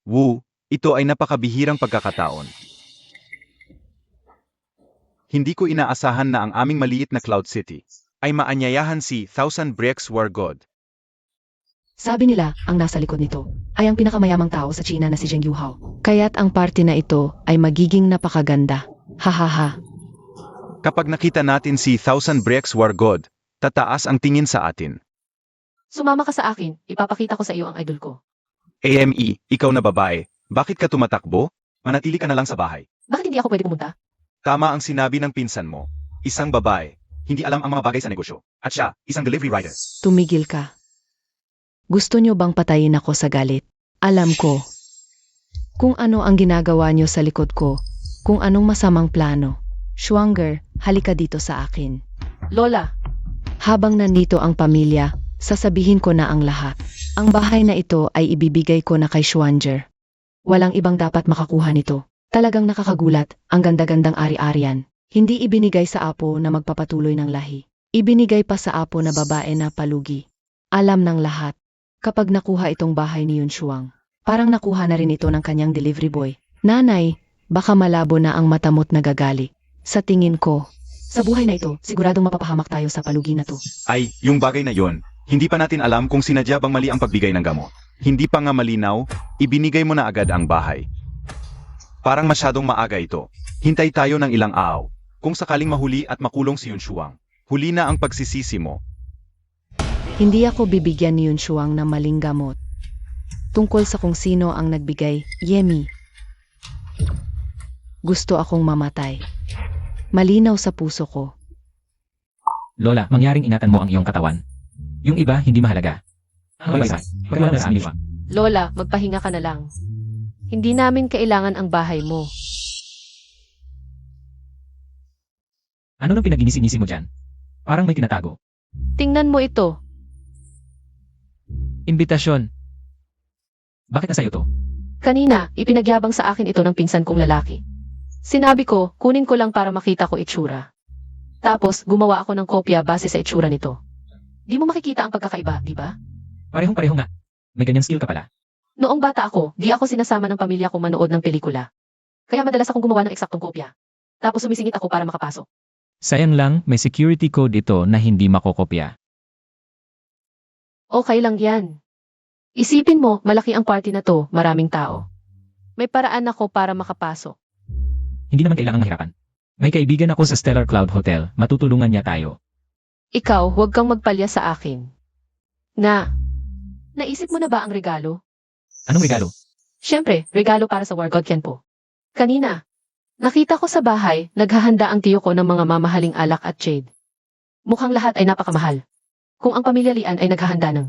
Wu, ito ay napakabihirang pagkakataon. Hindi ko inaasahan na ang aming maliit na Cloud City ay maanyayahan si Thousand Bricks War God. Sabi nila, ang nasa likod nito ay ang pinakamayamang tao sa China na si Zheng Yuhao. Kaya't ang party na ito ay magiging napakaganda. Hahaha. Kapag nakita natin si Thousand Bricks War God, tataas ang tingin sa atin. Sumama ka sa akin. Ipapakita ko sa iyo ang idol ko. AME, ikaw na babae, bakit ka tumatakbo? Manatili ka na lang sa bahay. Bakit hindi ako pwede pumunta? Tama ang sinabi ng pinsan mo. Isang babae, hindi alam ang mga bagay sa negosyo. At siya, isang delivery rider. Tumigil ka. Gusto nyo bang patayin ako sa galit? Alam ko kung ano ang ginagawa nyo sa likod ko, kung anong masamang plano. Schwanger, halika dito sa akin. Lola, Habang nandito ang pamilya, sasabihin ko na ang lahat. Ang bahay na ito ay ibibigay ko na kay Schwanger. Walang ibang dapat makakuha nito. Talagang nakakagulat, ang ganda-gandang ari-arian. Hindi ibinigay sa apo na magpapatuloy ng lahi. Ibinigay pa sa apo na babae na palugi. Alam ng lahat. Kapag nakuha itong bahay ni Yun Shuang, parang nakuha na rin ito ng kanyang delivery boy. Nanay, baka malabo na ang matamot na gagali. Sa tingin ko, sa buhay na ito, siguradong mapapahamak tayo sa palugi na to. Ay, yung bagay na yon, hindi pa natin alam kung sinadya bang mali ang pagbigay ng gamot. Hindi pa nga malinaw, ibinigay mo na agad ang bahay. Parang masyadong maaga ito. Hintay tayo ng ilang araw. Kung sakaling mahuli at makulong si Yun Shuang, huli na ang pagsisisi mo. Hindi ako bibigyan ni Yun Shuang ng maling gamot. Tungkol sa kung sino ang nagbigay, Yemi. Gusto akong mamatay. Malinaw sa puso ko. Lola, mangyaring ingatan mo ang iyong katawan. Yung iba, hindi mahalaga. Ang isa, pagkakala sa amin siya. Lola, magpahinga ka na lang. Hindi namin kailangan ang bahay mo. Ano nang pinaginisi-nisi mo dyan? Parang may tinatago. Tingnan mo ito. Imbitasyon. Bakit nasa iyo to? Kanina, ipinagyabang sa akin ito ng pinsan kong lalaki. Sinabi ko, kunin ko lang para makita ko itsura. Tapos, gumawa ako ng kopya base sa itsura nito. Di mo makikita ang pagkakaiba, di ba? Parehong-pareho nga. May ganyan skill ka pala. Noong bata ako, di ako sinasama ng pamilya ko manood ng pelikula. Kaya madalas akong gumawa ng eksaktong kopya. Tapos sumisingit ako para makapasok. Sayang lang, may security code ito na hindi makokopya. Okay lang yan. Isipin mo, malaki ang party na to, maraming tao. May paraan ako para makapasok. Hindi naman kailangang mahirapan. May kaibigan ako sa Stellar Cloud Hotel, matutulungan niya tayo. Ikaw, huwag kang magpalya sa akin. Naisip mo na ba ang regalo? Anong regalo? Siyempre, regalo para sa War God Kenpo. Kanina, nakita ko sa bahay, naghahanda ang tiyo ko ng mga mamahaling alak at jade. Mukhang lahat ay napakamahal. Kung ang pamilya Lian ay naghahanda ng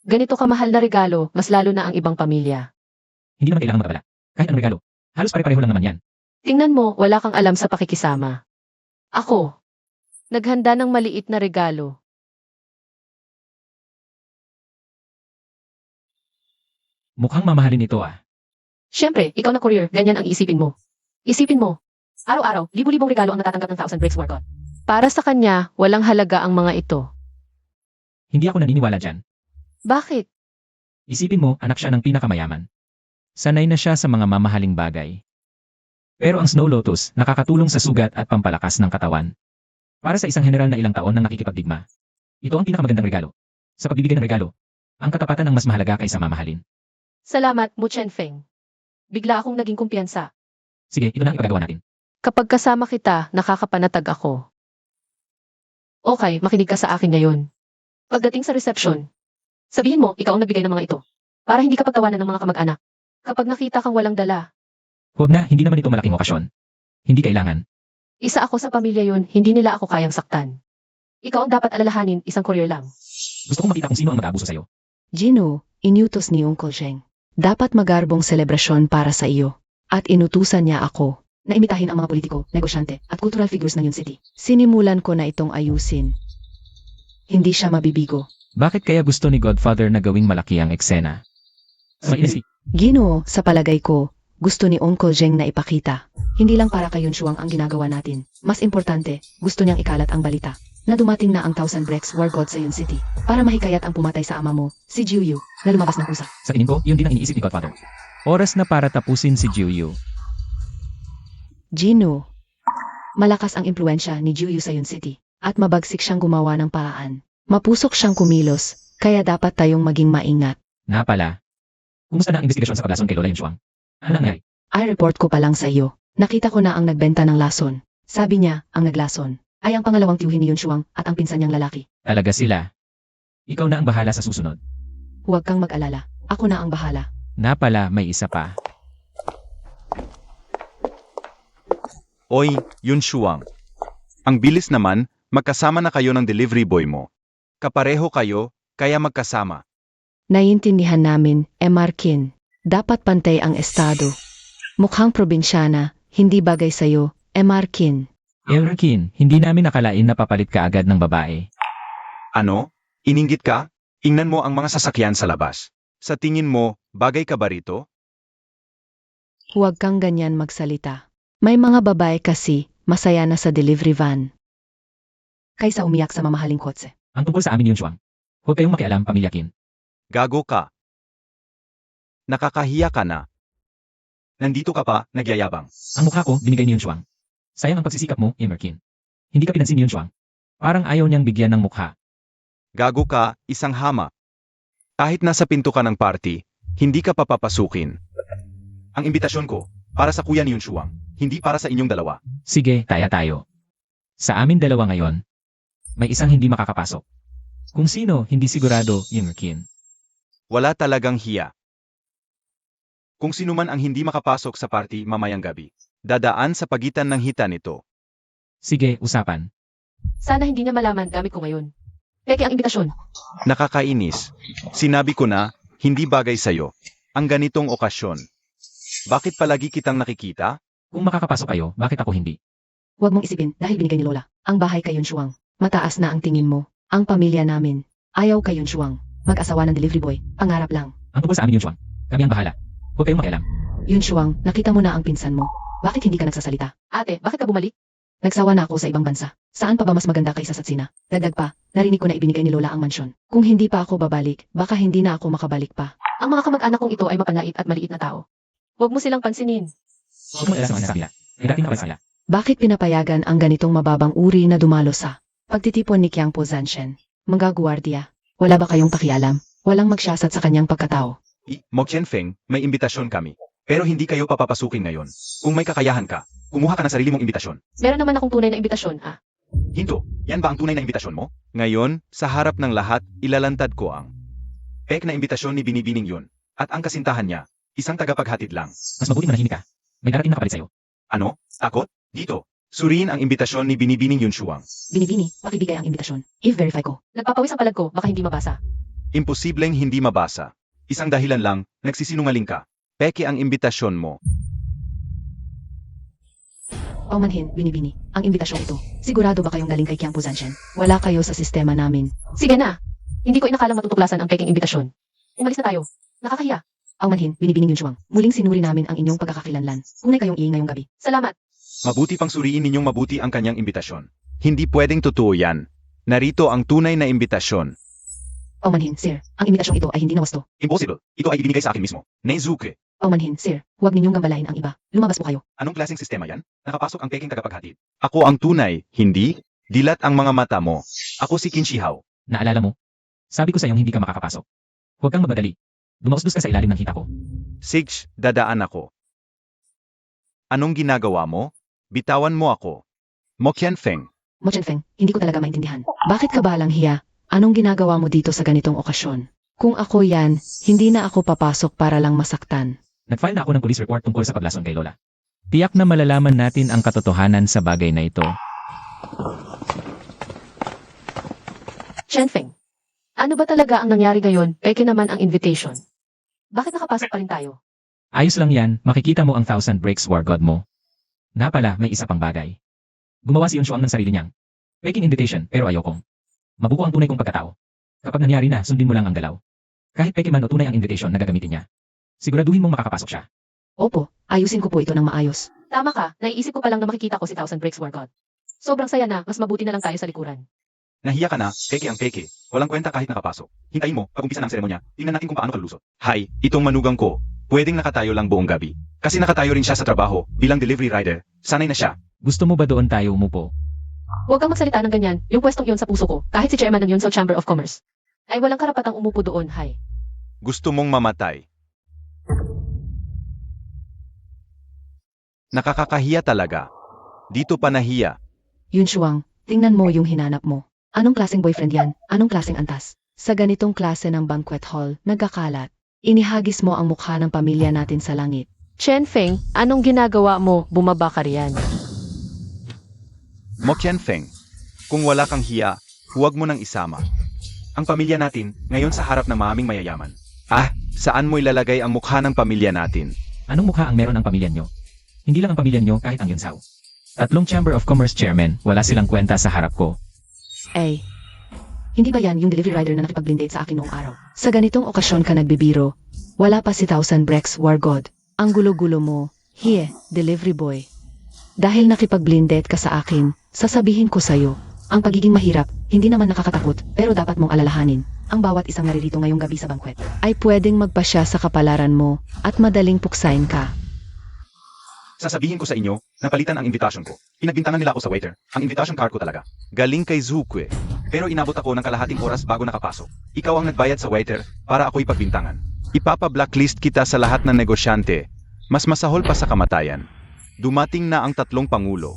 ganito kamahal na regalo, mas lalo na ang ibang pamilya. Hindi naman kailangang mag-alala. Kahit anong regalo. Halos pare-pareho lang naman yan. Tingnan mo, wala kang alam sa pakikisama. Ako, naghanda ng maliit na regalo. Mukhang mamahalin ito ah. Siyempre, ikaw na courier, ganyan ang iisipin mo. Isipin mo, araw-araw, libu-libong regalo ang natatanggap ng 1,000 bricks War God. Para sa kanya, walang halaga ang mga ito. Hindi ako naniniwala dyan. Bakit? Isipin mo, anak siya ng pinakamayaman. Sanay na siya sa mga mamahaling bagay. Pero ang Snow Lotus, nakakatulong sa sugat at pampalakas ng katawan. Para sa isang general na ilang taon nang nakikipagdigma. Ito ang pinakamagandang regalo. Sa pagbibigay ng regalo, ang katapatan ang mas mahalaga kaysa mamahalin. Salamat, Mu Chenfeng. Bigla akong naging kumpiyansa. Sige, ito na ang ipagagawa natin. Kapag kasama kita, nakakapanatag ako. Okay, makinig ka sa akin ngayon. Pagdating sa reception, sabihin mo, ikaw ang nagbigay ng mga ito. Para hindi ka pagtawanan ng mga kamag-anak. Kapag nakita kang walang dala, Huwag na, hindi naman ito malaking okasyon. Hindi kailangan. isa ako sa pamilya yun, hindi nila ako kayang saktan. Ikaw ang dapat alalahanin, isang courier lang. Gusto kong makita kung sino ang mag-aabuso sa'yo. Gino, inutos ni Uncle Zheng. Dapat magarbong selebrasyon para sa iyo. At inutusan niya ako na imitahin ang mga politiko, negosyante, at cultural figures ng Yun City. Sinimulan ko na itong ayusin. Hindi siya mabibigo. Bakit kaya gusto ni Godfather na gawing malaki ang eksena? Mainisi. Gino, sa palagay ko, gusto ni Uncle Zheng na ipakita. Hindi lang para kay Yun Shuang ang ginagawa natin. Mas importante, gusto niyang ikalat ang balita na dumating na ang 1,000 bricks War God sa Yun City para mahikayat ang pumatay sa ama mo, si Jiu Yu, na lumabas ng kusa. Sa tingin ko, yun din ang iniisip ni Godfather. Oras na para tapusin si Jiuyu. Gino, malakas ang impluensya ni Jiu Yu sa Yun City at mabagsik siyang gumawa ng paraan. Mapusok siyang kumilos, kaya dapat tayong maging maingat. Nga pala. Kumusta na ang investigasyon sa paglason kay Lola Yun Shuang? Ano nangyari? Ay report ko pa lang sa iyo. Nakita ko na ang nagbenta ng lason. Sabi niya, ang naglason ay ang pangalawang tiyuhin ni Yun Shuang at ang pinsan niyang lalaki. Talaga sila. Ikaw na ang bahala sa susunod. Huwag kang mag-alala. Ako na ang bahala. Na pala, may isa pa. Oy, Yun Shuang. Ang bilis naman, magkasama na kayo ng delivery boy mo. Kapareho kayo, kaya magkasama. Naiintindihan namin, Markin. Dapat pantay ang estado. Mukhang probinsyana, hindi bagay sa'yo, Markin. Elrakin, hindi namin nakalain na papalit ka agad ng babae. Ano? Ininggit ka? Ingnan mo ang mga sasakyan sa labas. Sa tingin mo, bagay ka ba rito? Huwag kang ganyan magsalita. May mga babae kasi, masaya na sa delivery van. Kaysa umiyak sa mamahaling kotse. Ang tungkol sa amin Yun Shuang. Huwag kayong makialam, Pamilya Qin. Gago ka. Nakakahiya ka na. Nandito ka pa, nagyayabang. Ang mukha ko, binigay ni Yun Shuang. Sayang ang pagsisikap mo, Emerkin. Hindi ka pinansin ni Yun Shuang. Parang ayaw niyang bigyan ng mukha. Gago ka, isang hama. Kahit nasa pinto ka ng party, hindi ka papapasukin. Ang imbitasyon ko, para sa kuya ni Yun Shuang, hindi para sa inyong dalawa. Sige, taya tayo. Sa amin dalawa ngayon, may isang hindi makakapasok. Kung sino, hindi sigurado, Emerkin. Wala talagang hiya. Kung sino man ang hindi makapasok sa party mamayang gabi, dadaan sa pagitan ng hita nito. Sige, usapan. Sana hindi niya malaman gamit ko ngayon. Peke ang imbitasyon. Nakakainis. Sinabi ko na, hindi bagay sa'yo. Ang ganitong okasyon. Bakit palagi kitang nakikita? Kung makakapasok kayo, bakit ako hindi? Huwag mong isipin dahil binigay ni Lola. Ang bahay kay Yunshuang. Mataas na ang tingin mo. Ang pamilya namin. Ayaw kay Yunshuang. Mag-asawa ng delivery boy. Pangarap lang. Ang tungkol sa amin yun, Shuang. Kami ang bahala. Huwag kayong makialam. Yunshuang, nakita mo na ang pinsan mo. Bakit hindi ka nagsasalita? Ate, bakit ka bumalik? Nagsawa na ako sa ibang bansa. Saan pa ba mas maganda kaysa sa Tsina? Dagdag pa, narinig ko na ibinigay ni Lola ang mansyon. Kung hindi pa ako babalik, baka hindi na ako makabalik pa. Ang mga kamag-anak kong ito ay mapanlait at maliit na tao. Huwag mo silang pansinin. Huwag mo ilalang sa kanila. May dating na sa kanila. Bakit pinapayagan ang ganitong mababang uri na dumalo sa pagtitipon ni Qiang Po Zanshen? Mga guwardiya, wala ba kayong pakialam? Walang magsiyasat sa kanyang pagkatao. Mo Qianfeng, may imbitasyon kami. Pero hindi kayo papapasukin ngayon. Kung may kakayahan ka, kumuha ka ng sarili mong imbitasyon. Meron naman akong tunay na imbitasyon, ah. Hinto, yan ba ang tunay na imbitasyon mo? Ngayon, sa harap ng lahat, ilalantad ko ang pek na imbitasyon ni Binibining yun. At ang kasintahan niya, isang tagapaghatid lang. Mas mabuti manahimik ka. May darating na kapalit sa'yo. Ano? Takot? Dito. Suriin ang imbitasyon ni Binibining Yunshuang. Binibini, pakibigay ang imbitasyon. I-verify ko. Nagpapawis ang palag ko, baka hindi mabasa. Imposibleng hindi mabasa. Isang dahilan lang, nagsisinungaling ka. Peke ang imbitasyon mo. Paumanhin, Binibini, ang imbitasyon ito. Sigurado ba kayong galing kay Qiang Po Zanshen? Wala kayo sa sistema namin. Sige na. Hindi ko inakalang matutuklasan ang peking imbitasyon. Umalis na tayo. Nakakahiya. Paumanhin, Binibining Yunshuang. Muling sinuri namin ang inyong pagkakakilanlan. Tunay kayong ngayong gabi. Salamat. Mabuti pang suriin ninyong mabuti ang kanyang imbitasyon. Hindi pwedeng totoo yan. Narito ang tunay na imbitasyon. Paumanhin, sir, ang imbitasyon ito ay hindi nawasto. Impossible. Ito ay ibinigay sa akin mismo. Neizuke. Paumanhin, sir, huwag ninyong gambalain ang iba. Lumabas po kayo. Anong klaseng sistema yan? Nakapasok ang peking tagapaghatid. Ako ang tunay, hindi? Dilat ang mga mata mo. Ako si Qin Shihao. Naalala mo? Sabi ko sa'yong hindi ka makakapasok. Huwag kang magmadali. Dumausdos ka sa ilalim ng hita ko. Sige, dadaan ako. Anong ginagawa mo? Bitawan mo ako. Mo Qianfeng. Mo Chenfeng, hindi ko talaga maintindihan. Bakit ka balang hiya? Anong ginagawa mo dito sa ganitong okasyon? Kung ako yan, hindi na ako papasok para lang masaktan. Nag-file na ako ng police report tungkol sa paglason kay Lola. Tiyak na malalaman natin ang katotohanan sa bagay na ito. Shenfeng. Ano ba talaga ang nangyari ngayon? Peke naman ang invitation. Bakit nakapasok pa rin tayo? Ayos lang yan, makikita mo ang Thousand Breaks War God mo. Na pala, may isa pang bagay. Gumawa si Yunshuang ng sarili niyang peking invitation, pero ayokong. Mabuko ang tunay kong pagkatao. Kapag nangyari na, sundin mo lang ang galaw. Kahit peke man o tunay ang invitation na gagamitin niya. Siguraduhin mong makakapasok siya. Opo, ayusin ko po ito ng maayos. Tama ka, naiisip ko pa lang na makikita ko si Thousand Breaks War God. Sobrang saya na, mas mabuti na lang tayo sa likuran. Nahiya ka na, peke ang peke. Walang kwenta kahit nakapasok. Hintayin mo, pag-umpisa ng seremonya, tingnan natin kung paano kalusot. Hay, itong manugang ko, pwedeng nakatayo lang buong gabi. Kasi nakatayo rin siya sa trabaho, bilang delivery rider, sanay na siya. Gusto mo ba doon tayo umupo? Huwag kang magsalita ng ganyan, yung pwestong iyon sa puso ko, kahit si chairman ng Yunsao Chamber of Commerce. Ay walang karapatang umupo doon, hay. Gusto mong mamatay. Nakakakahiya talaga. Dito pa nahiya. Yunshuang, tingnan mo yung hinanap mo. Anong klaseng boyfriend yan? Anong klaseng antas? Sa ganitong klase ng banquet hall, nagkakalat. Inihagis mo ang mukha ng pamilya natin sa langit. Shenfeng, anong ginagawa mo? Bumaba ka riyan. Mo Qianfeng, kung wala kang hiya, huwag mo nang isama. Ang pamilya natin, ngayon sa harap ng maaming mayayaman. Ah, saan mo ilalagay ang mukha ng pamilya natin? Anong mukha ang meron ang pamilya nyo? Hindi lang ang pamilya nyo, kahit ang Yunsao. 3 Chamber of Commerce chairman, wala silang kwenta sa harap ko. Eh, hindi ba yan yung delivery rider na nakipag-blindate sa akin noong araw? Sa ganitong okasyon ka nagbibiro, wala pa si Thousand Breaks War God. Ang gulo-gulo mo, delivery boy. Dahil nakipag-blindate ka sa akin, sasabihin ko sa'yo, ang pagiging mahirap, hindi naman nakakatakot, pero dapat mong alalahanin. Ang bawat isang naririto ngayong gabi sa banquet ay pwedeng magpasya sa kapalaran mo at madaling puksain ka. Sasabihin ko sa inyo, napalitan ang invitation ko. Pinagbintangan nila ako sa waiter. Ang invitation card ko talaga. Galing kay Zukwe. Pero inabot ako ng kalahating oras bago nakapasok. Ikaw ang nagbayad sa waiter para ako ipagbintangan. Ipapa-blacklist kita sa lahat ng negosyante. Mas masahol pa sa kamatayan. Dumating na ang 3 pangulo.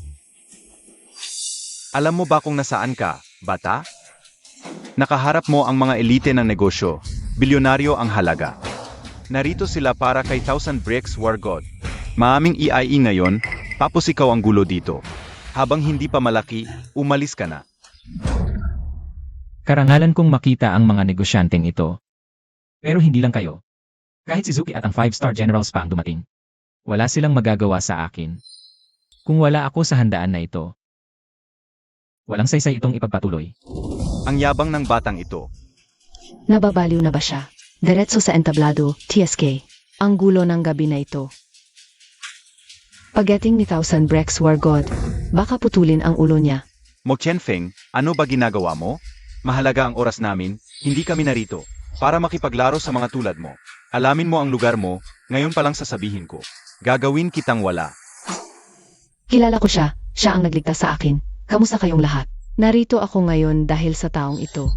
Alam mo ba kung nasaan ka, bata? Nakaharap mo ang mga elite ng negosyo. Bilyonaryo ang halaga. Narito sila para kay Thousand Breaks War God. Maaming EIE ngayon, tapos ikaw ang gulo dito. Habang hindi pa malaki, umalis ka na. Karangalan kong makita ang mga negosyanteng ito. Pero hindi lang kayo. Kahit si Zuki at ang 5-star generals pa ang dumating. Wala silang magagawa sa akin. Kung wala ako sa handaan na ito, walang saysay itong ipagpatuloy. Ang yabang ng batang ito. Nababaliw na ba siya? Diretso sa entablado, TSK. Ang gulo ng gabi na ito. Pagdating ni Thousand Brex War God, baka putulin ang ulo niya. Mo Qianfeng, ano ba ginagawa mo? Mahalaga ang oras namin, hindi kami narito, para makipaglaro sa mga tulad mo. Alamin mo ang lugar mo, ngayon pa lang sasabihin ko. Gagawin kitang wala. Kilala ko siya, siya ang nagligtas sa akin. Kamusta kayong lahat? Narito ako ngayon dahil sa taong ito.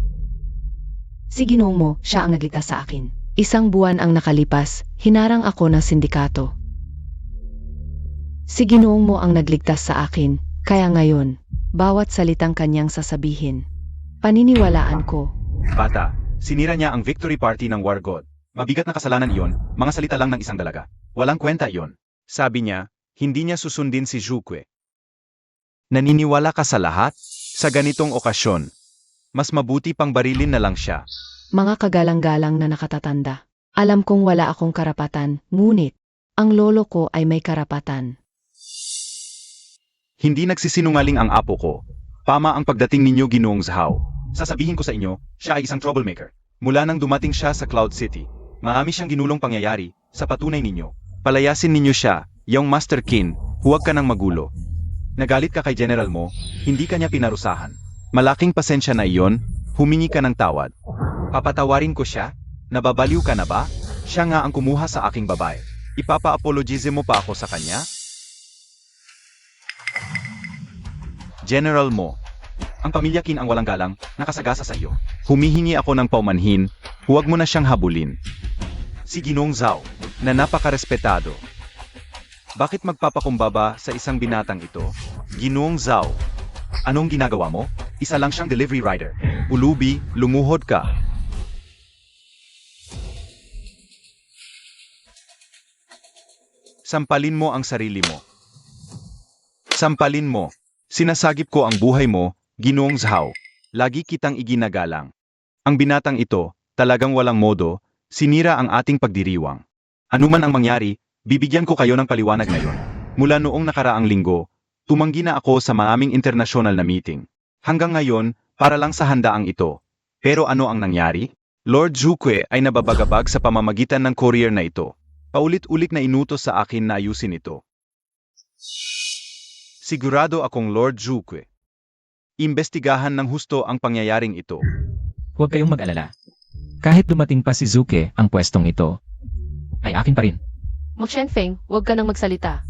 Si Ginoong mo, siya ang nagligtas sa akin. Isang buwan ang nakalipas, hinarang ako ng sindikato. Si Ginoong mo ang nagligtas sa akin, kaya ngayon, bawat salitang kanyang sasabihin, paniniwalaan ko. Bata, sinira niya ang victory party ng War God. Mabigat na kasalanan iyon, mga salita lang ng isang dalaga. Walang kwenta iyon. Sabi niya, hindi niya susundin si Zhukue. Naniniwala ka sa lahat? Sa ganitong okasyon, mas mabuti pang barilin na lang siya. Mga kagalang-galang na nakatatanda. Alam kong wala akong karapatan, ngunit, ang lolo ko ay may karapatan. Hindi nagsisinungaling ang apo ko. Pama ang pagdating ninyo Ginoong Zhao. Sasabihin ko sa inyo, siya ay isang troublemaker. Mula nang dumating siya sa Cloud City, marami siyang ginulong pangyayari sa patunay ninyo. Palayasin ninyo siya, yung Master Qin, huwag ka nang magulo. Nagalit ka kay General mo, hindi ka niya pinarusahan. Malaking pasensya na iyon, humingi ka ng tawad. Papatawarin ko siya? Nababaliw ka na ba? Siya nga ang kumuha sa aking babae. Ipapa-apologize mo pa ako sa kanya? General mo, ang pamilya Qin ang walang galang, nakasagasa sa iyo. Humihingi ako ng paumanhin, huwag mo na siyang habulin. Si Ginoong Zhao, na napakarespetado. Bakit magpapakumbaba sa isang binatang ito? Ginoong Zhao, anong ginagawa mo? Isa lang siyang delivery rider. Ulubi, lumuhod ka. Sampalin mo ang sarili mo. Sampalin mo. Sinasagip ko ang buhay mo, Ginoong Zhao. Lagi kitang iginagalang. Ang binatang ito, talagang walang modo, sinira ang ating pagdiriwang. Anuman ang mangyari, bibigyan ko kayo ng paliwanag ngayon. Mula noong nakaraang linggo, tumanggi na ako sa maraming internasyonal na meeting. Hanggang ngayon, para lang sa handaang ito. Pero ano ang nangyari? Lord Zhukue ay nababagabag sa pamamagitan ng courier na ito. Paulit-ulit na inutos sa akin na ayusin ito. Sigurado akong Lord Zhukue. Imbestigahan ng husto ang pangyayaring ito. Huwag kayong mag-alala. Kahit dumating pa si Zuki ang pwestong ito, ay akin pa rin. Mo Qianfeng, huwag ka nang magsalita.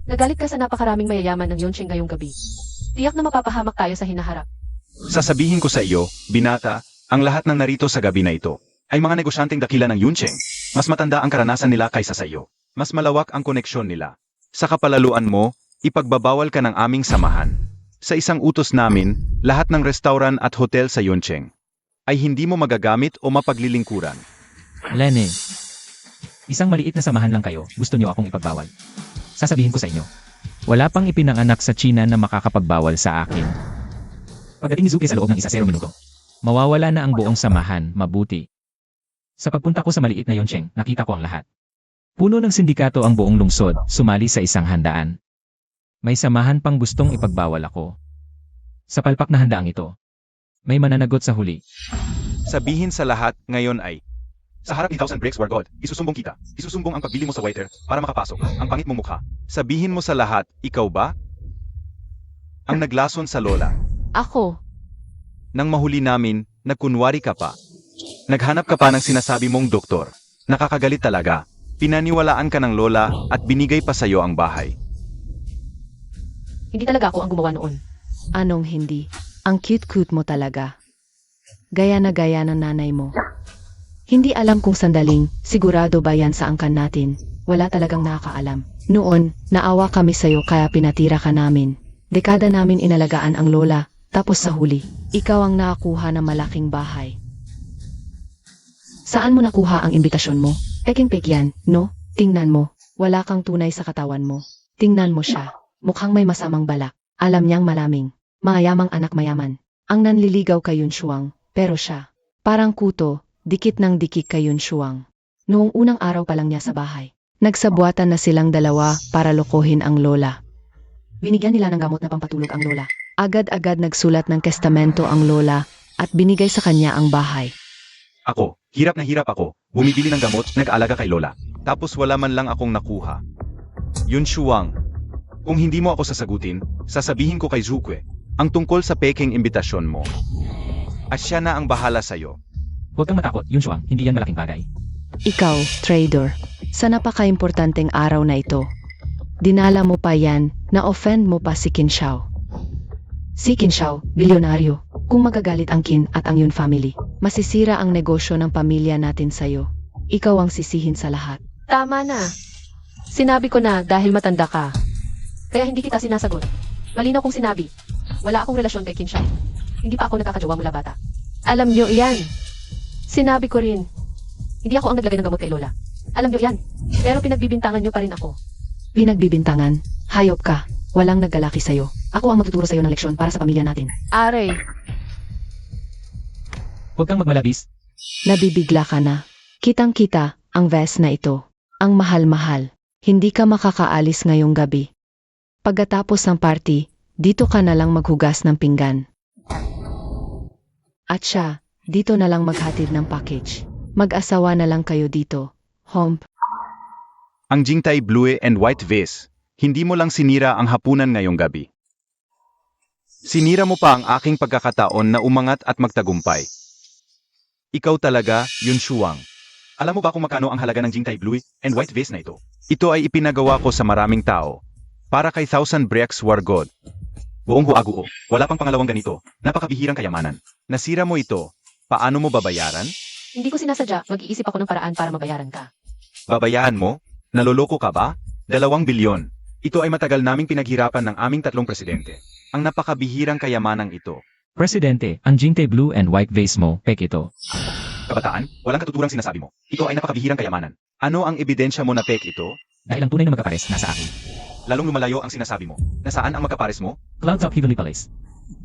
Nagalit ka sa napakaraming mayayaman ng Yunqing ngayong gabi. Tiyak na mapapahamak tayo sa hinaharap. Sasabihin ko sa iyo, binata, ang lahat ng narito sa gabi na ito ay mga negosyanteng dakila ng Yunqing. Mas matanda ang karanasan nila kaysa sa iyo. Mas malawak ang koneksyon nila. Sa kapalaluan mo, ipagbabawal ka ng aming samahan. Sa isang utos namin, lahat ng restaurant at hotel sa Yunqing ay hindi mo magagamit o mapaglilingkuran. Lene, isang maliit na samahan lang kayo, gusto niyo akong ipagbawal. Sasabihin ko sa inyo, wala pang ipinanganak sa China na makakapagbawal sa akin. Pagdating ni Zuki sa loob ng 0 minuto, mawawala na ang buong samahan, mabuti. Sa pagpunta ko sa maliit na Yunqing, nakita ko ang lahat. Puno ng sindikato ang buong lungsod, sumali sa isang handaan. May samahan pang gustong ipagbawal ako. Sa palpak na handaang ito, may mananagot sa huli. Sabihin sa lahat ngayon ay, sa harap ni Thousand Breaks War God, isusumbong kita. Isusumbong ang pagbili mo sa waiter para makapasok, ang pangit mong mukha. Sabihin mo sa lahat, ikaw ba? Ang naglason sa lola. Ako, Nang mahuli namin, nagkunwari ka pa. Naghanap ka pa ng sinasabi mong doktor. Nakakagalit talaga. Pinaniwalaan ka ng lola at binigay pa sa'yo ang bahay. hindi talaga ako ang gumawa noon. Anong hindi? Ang cute-cute mo talaga. Gaya na gaya ng nanay mo. Hindi alam kung sandaling, sigurado ba yan sa angkan natin. Wala talagang nakakaalam. Noon, naawa kami sa'yo kaya pinatira ka namin. Dekada namin inalagaan ang lola, tapos sa huli, ikaw ang nakakuha ng malaking bahay. Saan mo nakuha ang imbitasyon mo? Peking-pek yan, no? Tingnan mo, wala kang tunay sa katawan mo. Tingnan mo siya, mukhang may masamang balak. Alam niyang malaming, mayamang anak mayaman. Ang nanliligaw kay Yun Shuang, Pero siya, parang kuto, dikit ng dikit kay Yun Shuang. Noong unang araw pa lang niya sa bahay, nagsabuatan na silang dalawa para lokohin ang lola. Binigyan nila ng gamot na pampatulog ang lola. Agad-agad nagsulat ng testamento ang lola at binigay sa kanya ang bahay. Ako, hirap na hirap ako, bumibili ng gamot, nag-aalaga kay Lola. Tapos wala man lang akong nakuha. Yun Shuang, kung hindi mo ako sasagutin, sasabihin ko kay Zukwe, ang tungkol sa peking imbitasyon mo. At siya na ang bahala sa'yo. Huwag kang matakot, Yun Shuang, hindi yan malaking bagay. Ikaw, trader, sa napaka-importanteng araw na ito, dinala mo pa yan, na-offend mo pa si Qin Shao. Si Qin Shao, bilyonaryo. Kung magagalit ang Qin at ang Yun family, masisira ang negosyo ng pamilya natin sa'yo. Ikaw ang sisihin sa lahat. Tama na. Sinabi ko na dahil matanda ka. Kaya hindi kita sinasagot. Malinaw kong sinabi. Wala akong relasyon kay Qin Shao. Hindi pa ako nagkakajowa mula bata. Alam niyo yan. Sinabi ko rin. Hindi ako ang naglagay ng gamot kay Lola. Alam niyo yan. Pero pinagbibintangan niyo pa rin ako. Pinagbibintangan, hayop ka, walang naggalaki sa'yo. Ako ang magtuturo sa'yo ng leksyon para sa pamilya natin. Aray, Huwag kang magmalabis. Nabibigla ka na. Kitang-kita ang vest na ito. Ang mahal-mahal. Hindi ka makakaalis ngayong gabi. Pagkatapos ng party, dito ka na lang maghugas ng pinggan. At siya, dito na lang maghatid ng package. Mag-asawa na lang kayo dito. Homp. Ang Jingtai Blue and White Vase, hindi mo lang sinira ang hapunan ngayong gabi. Sinira mo pa ang aking pagkakataon na umangat at magtagumpay. Ikaw talaga, Yun Shuang. Alam mo ba kung magkano ang halaga ng Jingtai Blue and White Vase na ito? Ito ay ipinagawa ko sa maraming tao. Para kay Thousand Bricks War God. Buong huaguo, wala pang pangalawang ganito. Napakabihirang kayamanan. Nasira mo ito. Paano mo babayaran? hindi ko sinasadya. Mag-iisip ako ng paraan para mabayaran ka. Babayaran mo? Naloloko ka ba? 2 bilyon. Ito ay matagal naming pinaghirapan ng aming 3 presidente. Ang napakabihirang kayamanang ito. Presidente, ang Jingtai Blue and White Vase mo, pek ito. Kabataan, walang katuturang sinasabi mo. Ito ay napakabihirang kayamanan. Ano ang ebidensya mo na pek ito? Dahil ang tunay na magkapares nasa akin. Lalong lumalayo ang sinasabi mo. Nasaan ang magkapares mo? Clouds of Heavenly Palace.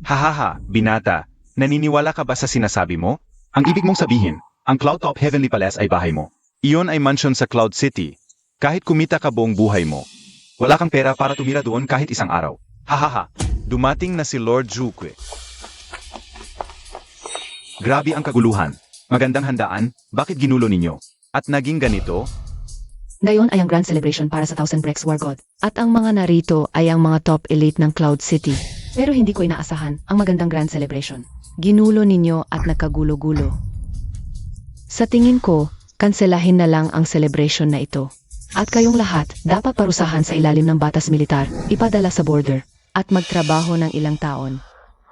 Hahaha, binata. Naniniwala ka ba sa sinasabi mo? Ang ibig mong sabihin, ang Cloud Top Heavenly Palace ay bahay mo. Iyon ay mansion sa Cloud City. Kahit kumita ka buong buhay mo. Wala kang pera para tumira doon kahit isang araw. Hahaha, dumating na si Lord Zukwe. Grabe ang kaguluhan. Magandang handaan, bakit ginulo ninyo? At naging ganito? Ngayon ay ang grand celebration para sa Thousand Bricks War God. At ang mga narito ay ang mga top elite ng Cloud City. Pero hindi ko inaasahan ang magandang grand celebration. Ginulo ninyo at nagkagulo-gulo. Sa tingin ko, kanselahin na lang ang celebration na ito. At kayong lahat, dapat parusahan sa ilalim ng batas militar, ipadala sa border, at magtrabaho ng ilang taon.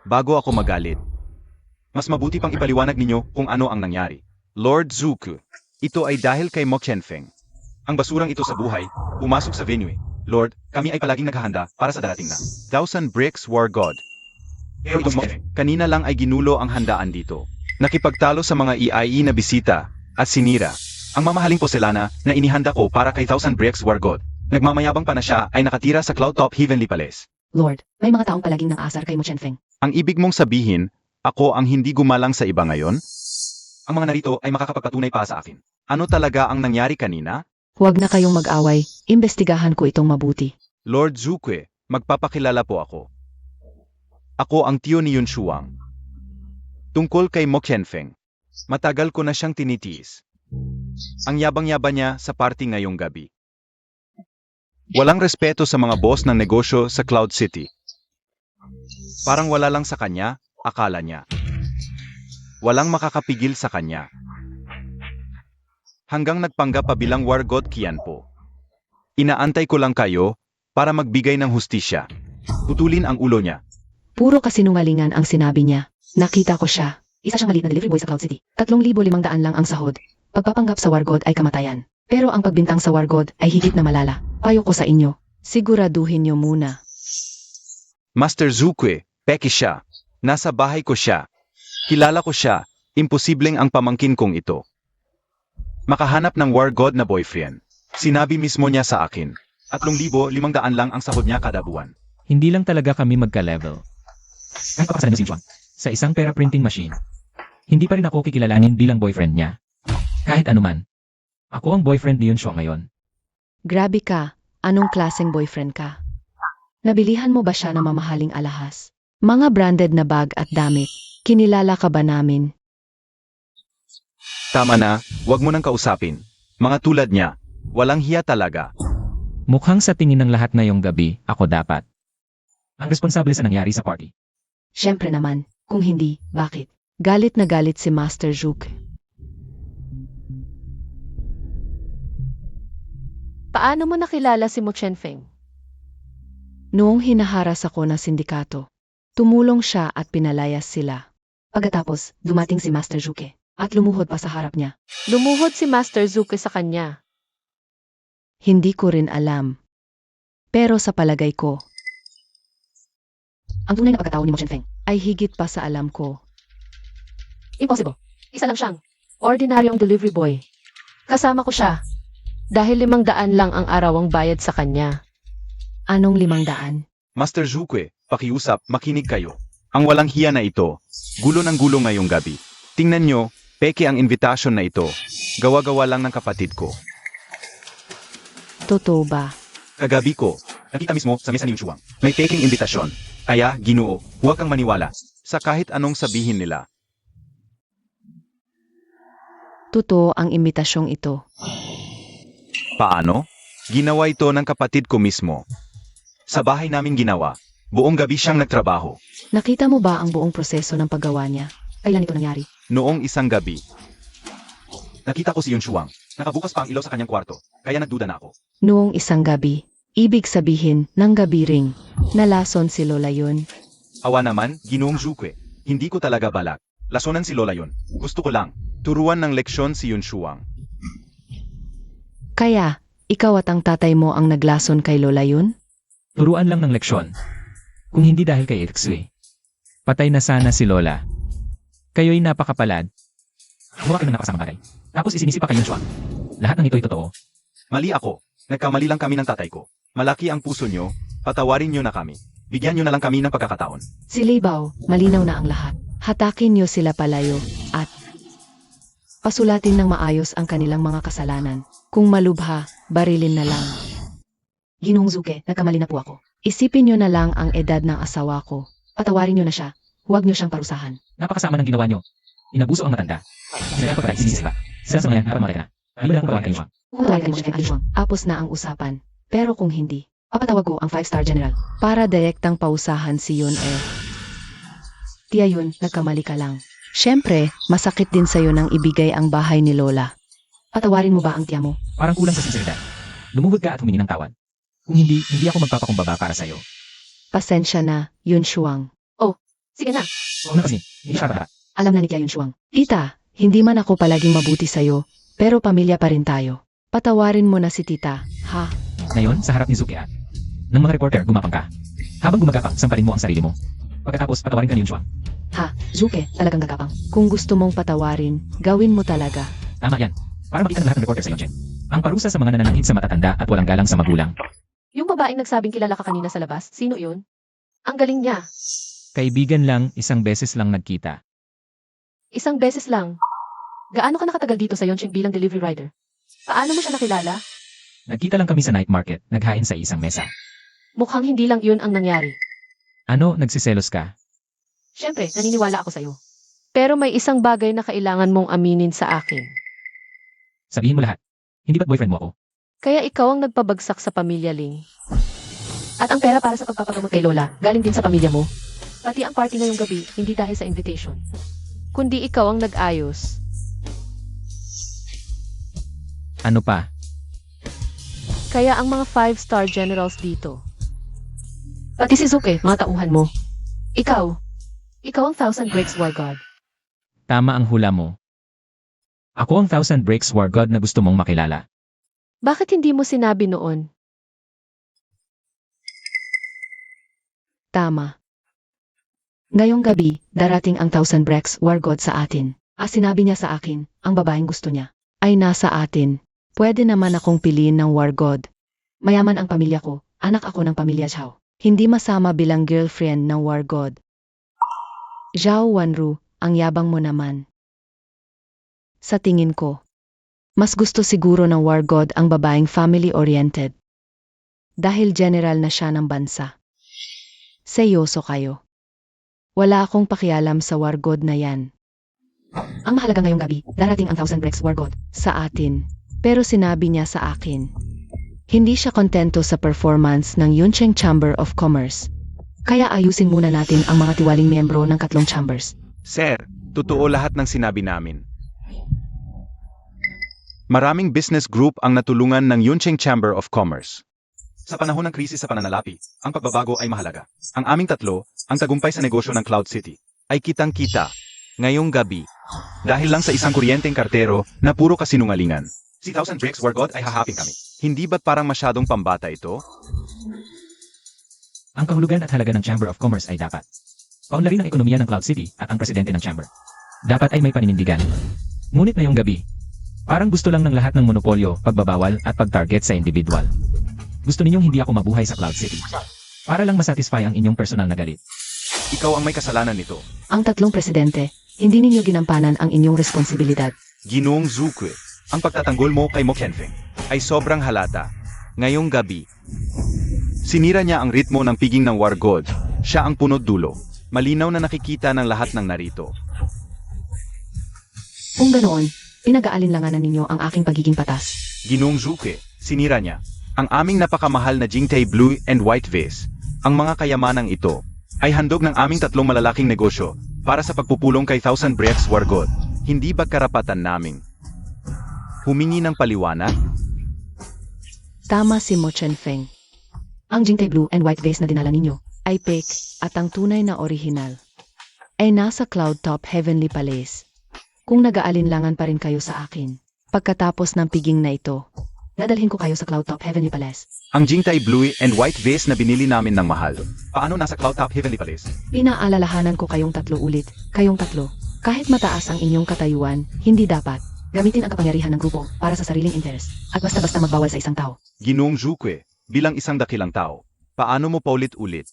Bago ako magalit. Mas mabuti pang ipaliwanag ninyo kung ano ang nangyari. Lord Zuku, ito ay dahil kay Mo Qianfeng. Ang basurang ito sa buhay, pumasok sa venue. Lord, kami ay palaging naghahanda para sa darating na Thousand Bricks War God. Pero ito mo, kanina lang ay ginulo ang handaan dito. Nakipagtalo sa mga EIE na bisita at sinira ang mamahaling porselana na inihanda ko para kay Thousand Bricks War God. Nagmamayabang pa na siya ay nakatira sa Cloud Top Heavenly Palace. Lord, may mga taong palaging nang-asar kay Mo Qianfeng. Ang ibig mong sabihin, ako ang hindi gumalang sa iba ngayon? Ang mga narito ay makakapagpatunay pa sa akin. Ano talaga ang nangyari kanina? Huwag na kayong mag-away, imbestigahan ko itong mabuti. Lord Zukwe, magpapakilala po ako. Ako ang tiyo ni Yun Shuang. Tungkol kay Mo Qianfeng, matagal ko na siyang tinitiis. Ang yabang-yaba niya sa party ngayong gabi. Walang respeto sa mga boss ng negosyo sa Cloud City. Parang wala lang sa kanya, akala niya. Walang makakapigil sa kanya. Hanggang nagpanggap pa bilang War God Qianpo. Inaantay ko lang kayo para magbigay ng hustisya. Putulin ang ulo niya. Puro kasinungalingan ang sinabi niya. Nakita ko siya. Isa siyang maliit na delivery boy sa Cloud City. 3,500 lang ang sahod. Pagpapanggap sa War God ay kamatayan. Pero ang pagbintang sa War God ay higit na malala. Payo ko sa inyo, siguraduhin niyo muna. Master Zukwe, peki siya. Nasa bahay ko siya. Kilala ko siya. Imposibleng ang pamangkin kong ito. Makahanap ng War God na boyfriend. Sinabi mismo niya sa akin. 3,500 lang ang sahod niya kada buwan. Hindi lang talaga kami magka-level. Ang papasalan mo si Chuang. Sa isang pera printing machine. Hindi pa rin ako kikilalanin bilang boyfriend niya. Kahit anuman. Ako ang boyfriend ni Yunshuang ngayon. Grabe ka, anong klaseng boyfriend ka? Nabilihan mo ba siya ng mamahaling alahas? Mga branded na bag at damit, kinilala ka ba namin? Tama na, wag mo nang kausapin. Mga tulad niya, walang hiya talaga. Mukhang sa tingin ng lahat ngayong gabi, ako dapat ang responsable sa nangyari sa party. Siyempre naman, kung hindi, bakit? Galit na galit si Master Zhuke. Paano mo nakilala si Mo Chenfeng? Noong hinaharas ako ng sindikato, tumulong siya at pinalayas sila. Pagkatapos, dumating si Master Zhuke at lumuhod pa sa harap niya. Lumuhod si Master Zhuke sa kanya. Hindi ko rin alam. Pero sa palagay ko, ang tunay na pagkatao ni Mo Chenfeng ay higit pa sa alam ko. Impossible. Isa lang siyang ordinaryong delivery boy. Kasama ko siya. Dahil 500 lang ang arawang bayad sa kanya. Anong 500? Master Zhuke, pakiusap, makinig kayo. Ang walang hiya na ito, gulo ng gulo ngayong gabi. Tingnan nyo, peke ang invitation na ito. Gawa-gawa lang ng kapatid ko. Totoo ba? Kagabi ko, nakita mismo sa mesa ni Yunshuang. May peking imbitasyon. Kaya, Ginoo, huwag kang maniwala sa kahit anong sabihin nila. Totoo ang imitasyong ito. Paano? Ginawa ito ng kapatid ko mismo. Sa bahay namin ginawa. Buong gabi siyang nagtrabaho. Nakita mo ba ang buong proseso ng paggawa niya? Kailan ito nangyari? Noong isang gabi. Nakita ko si Yunshuang. Nakabukas pa ang ilaw sa kanyang kwarto. Kaya nagduda na ako. Noong isang gabi. Ibig sabihin, ng gabi ring. Nalason si Lola yun. Awa naman, Ginoong Zhuke. Hindi ko talaga balak. Lasonan si Lola yun. Gusto ko lang. Turuan ng leksyon si Yunshuang. Kaya, ikaw at ang tatay mo ang naglason kay Lola yun? Turuan lang ng leksyon. Kung hindi dahil kay Xue. Patay na sana si Lola. Kayo'y napakapalad. Mukha kayo ng nakasama bagay. Tapos isinisi pa kay Yunshuang. Lahat ng ito'y totoo. Mali ako. Nagkamali lang kami ng tatay ko. Malaki ang puso nyo. Patawarin nyo na kami. Bigyan nyo na lang kami ng pagkakataon. Si Leibaw, malinaw na ang lahat. Hatakin niyo sila palayo at pasulatin ng maayos ang kanilang mga kasalanan. Kung malubha, barilin na lang. Ginoong Zhuke, nagkamali na po ako. Isipin niyo na lang ang edad ng asawa ko. Patawarin niyo na siya. Huwag niyo siyang parusahan. Napakasama ng ginawa nyo. Inabuso ang matanda. Sinagay pagkatay, sinisisi pa. Sila sa mga yan, napamatay na. Hindi mo lang kung kayo. Kung tawagan mo siya kay apos na ang usapan. Pero kung hindi, papatawag ko ang 5-star general para direktang pausahan si Yun Tiya Yun, nagkamali ka lang. Siyempre, masakit din sa'yo nang ibigay ang bahay ni Lola. Patawarin mo ba ang tiya mo? Parang kulang sa sinseridad. Lumuhod ka at humingi ng tawad. Kung hindi, hindi ako magpapakumbaba para sa'yo. Pasensya na, Yun Shuang. Sige na. Oo na kasi, hindi siya bata. Alam na ni Tia Yun Shuang. Tita, hindi man ako palaging mabuti sa'yo, pero pamilya pa rin tayo. Patawarin mo na si Tita, ha? Ngayon, sa harap ni Zuki ng mga reporter, gumapang ka. Habang gumagapang, sampalin mo ang sarili mo. Pagkatapos, patawarin ka ni Yunshuang. Ha, Zuke, talagang gagapang. Kung gusto mong patawarin, gawin mo talaga. Tama yan. Para makita ng lahat ng reporter sa Yonchen. Ang parusa sa mga nananahid sa matatanda at walang galang sa magulang. Yung babaeng nagsabing kilala ka kanina sa labas, sino yun? Ang galing niya. Kaibigan lang, isang beses lang nagkita. Isang beses lang. Gaano ka nakatagal dito sa Yoncheng bilang delivery rider? Paano mo siya nakilala? Nagkita lang kami sa night market, naghain sa isang mesa. Mukhang hindi lang yun ang nangyari. Ano, nagsiselos ka? Siyempre, naniniwala ako sa'yo. Pero may isang bagay na kailangan mong aminin sa akin. Sabihin mo lahat. Hindi ba't boyfriend mo ako? Kaya ikaw ang nagpabagsak sa pamilya Ling. At ang pera para sa pagpapagamot kay Lola, galing din sa pamilya mo. Pati ang party ngayong gabi, hindi dahil sa invitation. Kundi ikaw ang nag-ayos. Ano pa? Kaya ang mga 5-star generals dito. Pati si Zuke, mga tauhan mo. Ikaw ang 1,000 Breaks War God. Tama ang hula mo. Ako ang 1,000 Breaks War God na gusto mong makilala. Bakit hindi mo sinabi noon? Tama. Ngayong gabi, darating ang 1,000 Breaks War God sa atin. Sinabi niya sa akin, ang babaeng gusto niya ay nasa atin. Pwede naman akong piliin ng War God. Mayaman ang pamilya ko, anak ako ng pamilya Zhao. Hindi masama bilang girlfriend ng War God. Zhao Wanru, ang yabang mo naman. Sa tingin ko, mas gusto siguro ng War God ang babaeng family-oriented. Dahil general na siya ng bansa. Seryoso kayo. Wala akong pakialam sa War God na yan. Ang mahalaga ngayong gabi, darating ang 1,000 Brex War God. Sa atin. Pero sinabi niya sa akin. Hindi siya kontento sa performance ng Yuncheng Chamber of Commerce. Kaya ayusin muna natin ang mga tiwaling miyembro ng 3 chambers. Sir, totoo lahat ng sinabi namin. Maraming business group ang natulungan ng Yuncheng Chamber of Commerce. Sa panahon ng krisis sa pananalapi, ang pagbabago ay mahalaga. Ang aming tatlo, ang tagumpay sa negosyo ng Cloud City, ay kitang-kita ngayong gabi. Dahil lang sa isang kuryenteng kartero na puro kasinungalingan. Si 1,000 Brex War God ay hahapin kami. Hindi ba't parang masyadong pambata ito? Ang kahulugan at halaga ng Chamber of Commerce ay dapat paunlarin ang ekonomiya ng Cloud City at ang presidente ng Chamber. Dapat ay may paninindigan. Ngunit ngayong gabi, parang gusto lang ng lahat ng monopolyo, pagbabawal at pag-target sa individual. Gusto ninyong hindi ako mabuhay sa Cloud City. Para lang masatisfy ang inyong personal na galit. Ikaw ang may kasalanan nito. Ang 3 presidente, hindi ninyo ginampanan ang inyong responsibilidad. Ginoong Zukwe, ang pagtatanggol mo kay Mo Kenfeng ay sobrang halata. Ngayong gabi, sinira niya ang ritmo ng piging ng War God. Siya ang punot dulo. Malinaw na nakikita ng lahat ng narito. Kung ganoon, pinag-aalinlanganan ninyo ang aking pagiging patas. Ginoong Zukwe, sinira niya ang aming napakamahal na Jingtai Blue and White Vase. Ang mga kayamanang ito ay handog ng aming 3 malalaking negosyo para sa pagpupulong kay 1,000 Brex War God. Hindi ba karapatan naming humingi ng paliwanag? Tama si Mo Chenfeng. Ang Jingtai Blue and White Vase na dinala ninyo. Ay fake at ang tunay na orihinal ay nasa Cloud Top Heavenly Palace. Kung nag-aalinlangan pa rin kayo sa akin, pagkatapos ng piging na ito, Dadalhin ko kayo sa Cloud Top Heavenly Palace. Ang Jingtai Blue and White Vase na binili namin ng mahal. Paano nasa Cloud Top Heavenly Palace? Pinaalalahanan ko kayong 3 ulit. Kayong 3. Kahit mataas ang inyong katayuan, hindi dapat gamitin ang kapangyarihan ng grupo para sa sariling interes at basta-basta magbawal sa isang tao. Ginoong Zukwe, bilang isang dakilang tao, paano mo paulit-ulit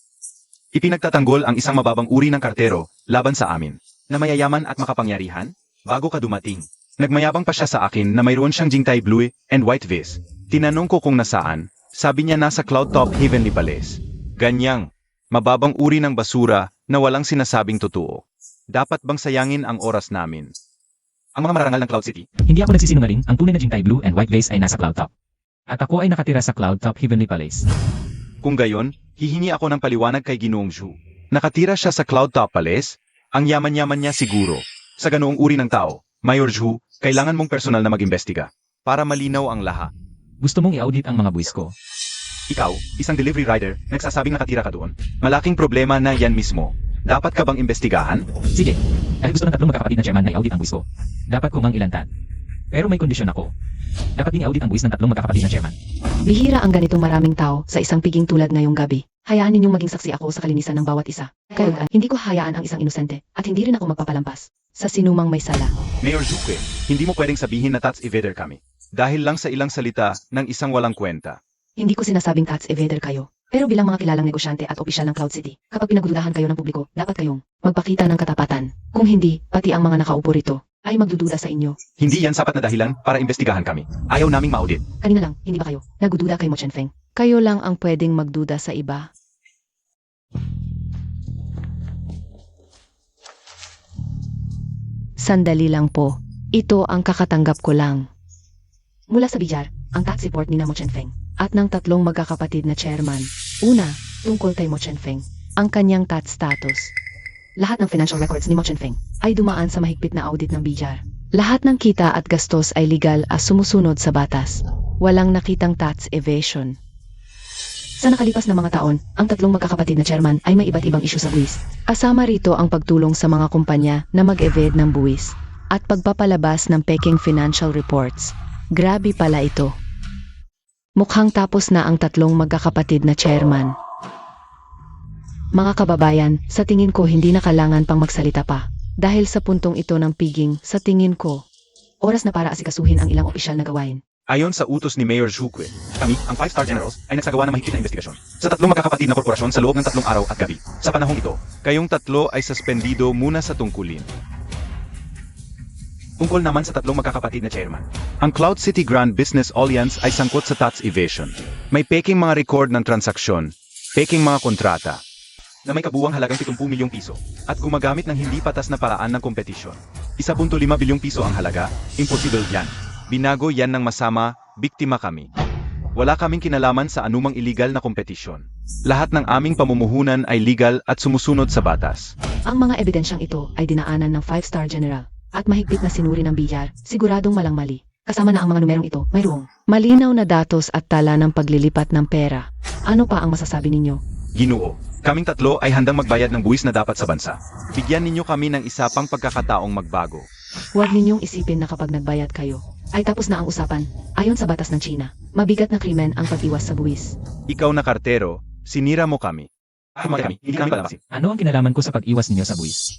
ipinagtatanggol ang isang mababang uri ng kartero laban sa amin, na mayayaman at makapangyarihan? Bago ka dumating, nagmayabang pa siya sa akin na mayroon siyang Jingtai Blue and White Vase. Tinanong ko kung nasaan, sabi niya nasa Cloud Top Heavenly Palace. Ganyang, mababang uri ng basura na walang sinasabing totoo. Dapat bang sayangin ang oras namin? Ang mga marangal ng Cloud City. Hindi ako nagsisinungaling, ang tunay na Jingtai Blue and White Vase ay nasa Cloud Top. At ako ay nakatira sa Cloud Top Heavenly Palace. Kung gayon, hihingi ako ng paliwanag kay Ginoong Zhu. Nakatira siya sa Cloud Top Palace? Ang yaman-yaman niya siguro. Sa ganoong uri ng tao, Mayor Zhu, kailangan mong personal na mag-imbestiga. Para malinaw ang lahat. Gusto mong i-audit ang mga buwis ko. Ikaw, isang delivery rider, nagsasabing nakatira ka doon. Malaking problema na yan mismo. Dapat ka bang imbestigahan? Sige, dahil gusto ng 3 magkakapatid na chairman na i-audit ang buwis ko. Dapat ko ngang ilantad. Pero may kondisyon ako. Dapat din i-audit ang buwis ng 3 magkakapatid na chairman. Bihira ang ganitong maraming tao sa isang piging tulad ngayong gabi. Hayaan ninyong maging saksi ako sa kalinisan ng bawat isa. Kaya hindi ko hayaan ang isang inosente at hindi rin ako magpapalampas sa sinumang may sala. Mayor Zukwe, hindi mo pwedeng sabihin na tax evader kami. Dahil lang sa ilang salita ng isang walang kwenta. Hindi ko sinasabing tax evader kayo. Pero bilang mga kilalang negosyante at opisyal ng Cloud City, kapag pinagdudahan kayo ng publiko, dapat kayong magpakita ng katapatan. Kung hindi, pati ang mga nakaupo rito ay magdududa sa inyo. Hindi yan sapat na dahilan para imbestigahan kami. Ayaw naming ma-audit. Kanina lang, hindi ba kayo nagdududa kay Mo Chenfeng? Kayo lang ang pwedeng magduda sa iba. Sandali lang po. Ito ang kakatanggap ko lang. Mula sa Bijar, ang tax report ni na Mo Chenfeng At ng 3 magkakapatid na chairman. Una, tungkol kay Mo Chenfeng. Ang kanyang tax status. Lahat ng financial records ni Mo Chenfeng ay dumaan sa mahigpit na audit ng Bijar. Lahat ng kita at gastos ay legal at sumusunod sa batas. Walang nakitang tax evasion. Sa nakalipas na mga taon, ang 3 magkakapatid na chairman ay may iba't ibang isyu sa buwis. Kasama rito ang pagtulong sa mga kumpanya na mag-evade ng buwis at pagpapalabas ng peking financial reports. Grabe pala ito. Mukhang tapos na ang 3 magkakapatid na chairman. Mga kababayan, sa tingin ko hindi na kailangan pang magsalita pa. Dahil sa puntong ito ng piging, sa tingin ko, oras na para asikasuhin ang ilang opisyal na gawain. Ayon sa utos ni Mayor Zukwe, kami, ang 5-star generals, ay nagsagawa ng mahigpit na investigasyon sa 3 magkakapatid na korporasyon sa loob ng 3 araw at gabi. Sa panahong ito, kayong 3 ay suspendido muna sa tungkulin. Tungkol naman sa tatlong magkakapatid na chairman. Ang Cloud City Grand Business Alliance ay sangkot sa tax evasion. May peking mga record ng transaksyon, peking mga kontrata, na may kabuwang halagang 70 milyong piso, at gumagamit ng hindi patas na paraan ng kompetisyon. 1.5 bilyong piso ang halaga, imposible yan. Binago yan ng masama, biktima kami. Wala kaming kinalaman sa anumang illegal na kompetisyon. Lahat ng aming pamumuhunan ay legal at sumusunod sa batas. Ang mga ebidensyang ito ay dinaanan ng 5-star general at mahigpit na sinuri ng bilyar, siguradong malang mali. Kasama na ang mga numerong ito, mayroong malinaw na datos at tala ng paglilipat ng pera. Ano pa ang masasabi ninyo? Ginoo, kaming tatlo ay handang magbayad ng buwis na dapat sa bansa. Bigyan ninyo kami ng isa pang pagkakataong magbago. Huwag ninyong isipin na kapag nagbayad kayo, ay tapos na ang usapan. Ayon sa batas ng China, mabigat na krimen ang pag-iwas sa buwis. Ikaw na kartero, sinira mo kami. Hindi kami palabasin. Ano ang kinalaman ko sa pag-iwas ninyo sa buwis?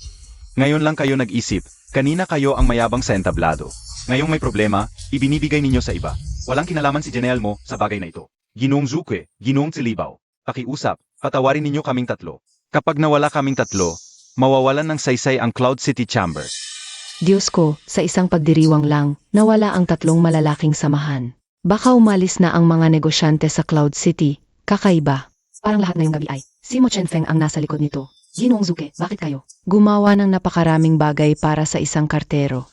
Ngayon lang kayo nag-isip, kanina kayo ang mayabang sa entablado. Ngayong may problema, ibinibigay ninyo sa iba. Walang kinalaman si General mo sa bagay na ito. Ginoong Zuke, Ginoong Silibaw, pakiusap, patawarin ninyo kaming tatlo. Kapag nawala kaming tatlo, mawawalan ng saysay ang Cloud City Chamber. Diyos ko, sa isang pagdiriwang lang, nawala ang tatlong malalaking samahan. Baka umalis na ang mga negosyante sa Cloud City, kakaiba. Parang lahat ngayong gabi ay, si Mo Chenfeng ang nasa likod nito. Ginoong Zuke, bakit kayo? Gumawa ng napakaraming bagay para sa isang kartero.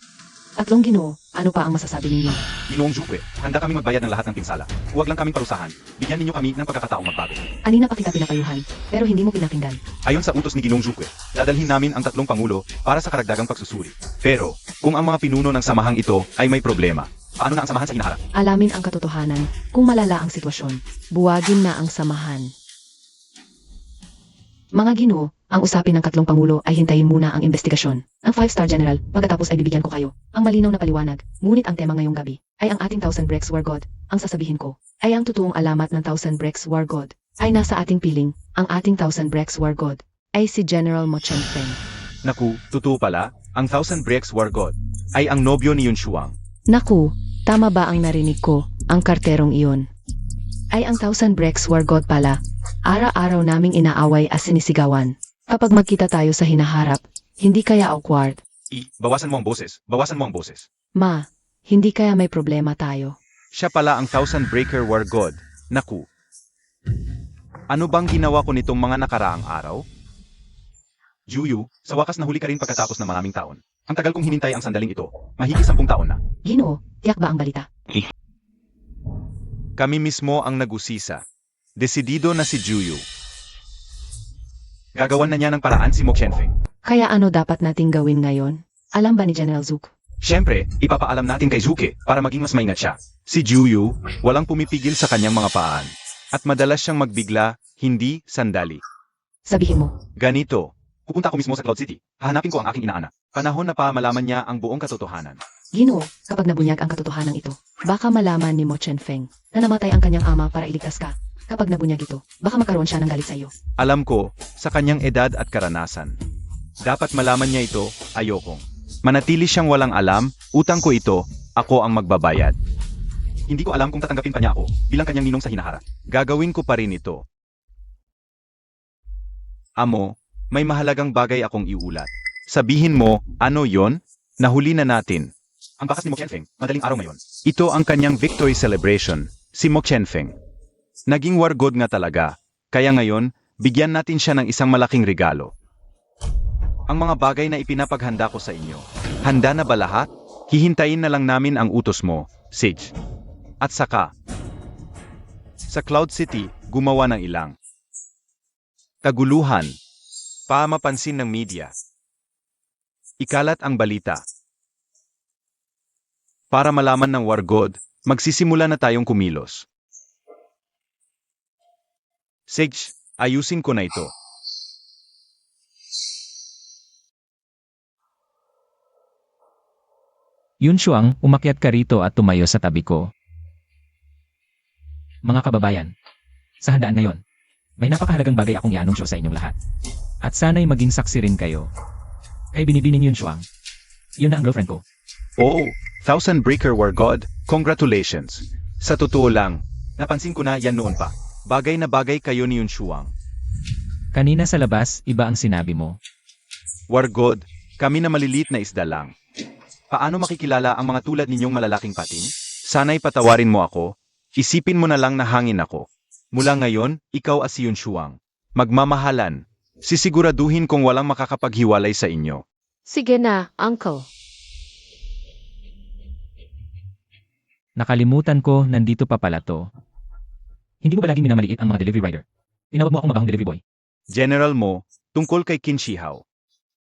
Tatlong Ginoo, ano pa ang masasabi ninyo? Ginoong Zuke, handa kaming magbayad ng lahat ng pinsala. Huwag lang kaming parusahan. Bigyan ninyo kami ng pagkakataong magbago. Anina pa kita pinapayuhan, pero hindi mo pinakinggan. Ayon sa utos ni Ginoong Zuke, dadalhin namin ang tatlong pangulo para sa karagdagang pagsusuri. Pero, kung ang mga pinuno ng samahang ito ay may problema, paano na ang samahan sa hinaharap? Alamin ang katotohanan, kung malala ang sitwasyon, buwagin na ang samahan. Mga Ginoo, ang usapin ng tatlong pangulo ay hintayin muna ang investigasyon. Ang 5-star general, pagkatapos ay bibigyan ko kayo ang malinaw na paliwanag. Ngunit ang tema ngayong gabi ay ang ating Thousand Bricks War God. Ang sasabihin ko ay ang totoong alamat ng Thousand Bricks War God ay nasa ating piling. Ang ating Thousand Bricks War God ay si General Mo Chenfeng. Naku, totoo pala, ang Thousand Bricks War God ay ang nobyo ni Yun Shuang. Naku, tama ba ang narinig ko? Ang karterong iyon ay ang Thousand Bricks War God pala. Araw-araw naming inaaway at sinisigawan. Kapag magkita tayo sa hinaharap, hindi kaya awkward. Bawasan mo ang boses, bawasan mo ang boses. Ma, hindi kaya may problema tayo. Siya pala ang Thousand Breaker War God. Naku. Ano bang ginawa ko nitong mga nakaraang araw? Juyu, sa wakas nahuli ka rin pagkatapos ng maraming taon. Ang tagal kong hinintay ang sandaling ito. Mahigit 10 taon na. Ginoo, tiyak ba ang balita? Kami mismo ang nagusisa. Desidido na si Juyu. Gagawan na niya ng paraan si Mo Chenfeng. Kaya ano dapat nating gawin ngayon? Alam ba ni General Zook? Siyempre, ipapaalam natin kay Zuke para maging mas maingat siya. Si Juyu, walang pumipigil sa kanyang mga paan. At madalas siyang magbigla, hindi sandali. Sabihin mo, Ganito, pupunta ako mismo sa Cloud City. Hahanapin ko ang aking inaanak. Panahon na pa malaman niya ang buong katotohanan. Ginoo, kapag nabunyag ang katotohanan ito, baka malaman ni Mo Chenfeng na namatay ang kanyang ama para iligtas ka. Kapag nabunyag ito, baka magkaroon siya ng galit sa iyo. Alam ko, sa kanyang edad at karanasan. Dapat malaman niya ito, ayokong. Manatili siyang walang alam, utang ko ito, ako ang magbabayad. Hindi ko alam kung tatanggapin pa niya ako, bilang kanyang ninong sa hinaharap. Gagawin ko pa rin ito. Amo, may mahalagang bagay akong iulat. Sabihin mo, ano yon? Nahuli na natin. Ang bakas ni Mo Chenfeng, madaling araw ngayon. Ito ang kanyang victory celebration, si Mo Chenfeng. Naging war god nga talaga, kaya ngayon, bigyan natin siya ng isang malaking regalo. Ang mga bagay na ipinapaghanda ko sa inyo, handa na ba lahat? Hihintayin na lang namin ang utos mo, Sage. At saka, sa Cloud City, gumawa ng ilang kaguluhan, mapansin ng media. Ikalat ang balita. Para malaman ng war god, magsisimula na tayong kumilos. Sage, ayusin ko na ito. Yun Shuang, umakyat ka rito at tumayo sa tabi ko. Mga kababayan, sa handaan ngayon, may napakahalagang bagay akong i-anunsyo sa inyong lahat. At sana'y maging saksi rin kayo. Kay binibining Yun Shuang, yun na ang girlfriend ko. Oh, Thousand Breaker War God, congratulations. Sa totoo lang, napansin ko na yan noon pa. Bagay na bagay kayo ni Yun Shuang. Kanina sa labas, iba ang sinabi mo. War God, kami na maliliit na isda lang. Paano makikilala ang mga tulad ninyong malalaking pating? Sana'y patawarin mo ako. Isipin mo na lang na hangin ako. Mula ngayon, ikaw at si Yunshuang. Magmamahalan. Sisiguraduhin kong walang makakapaghiwalay sa inyo. Sige na, Uncle. Nakalimutan ko, nandito pa pala to. Hindi mo ba laging minamaliit ang mga delivery rider? Tinawag mo akong mabahong delivery boy. General mo, tungkol kay Qin Shihao.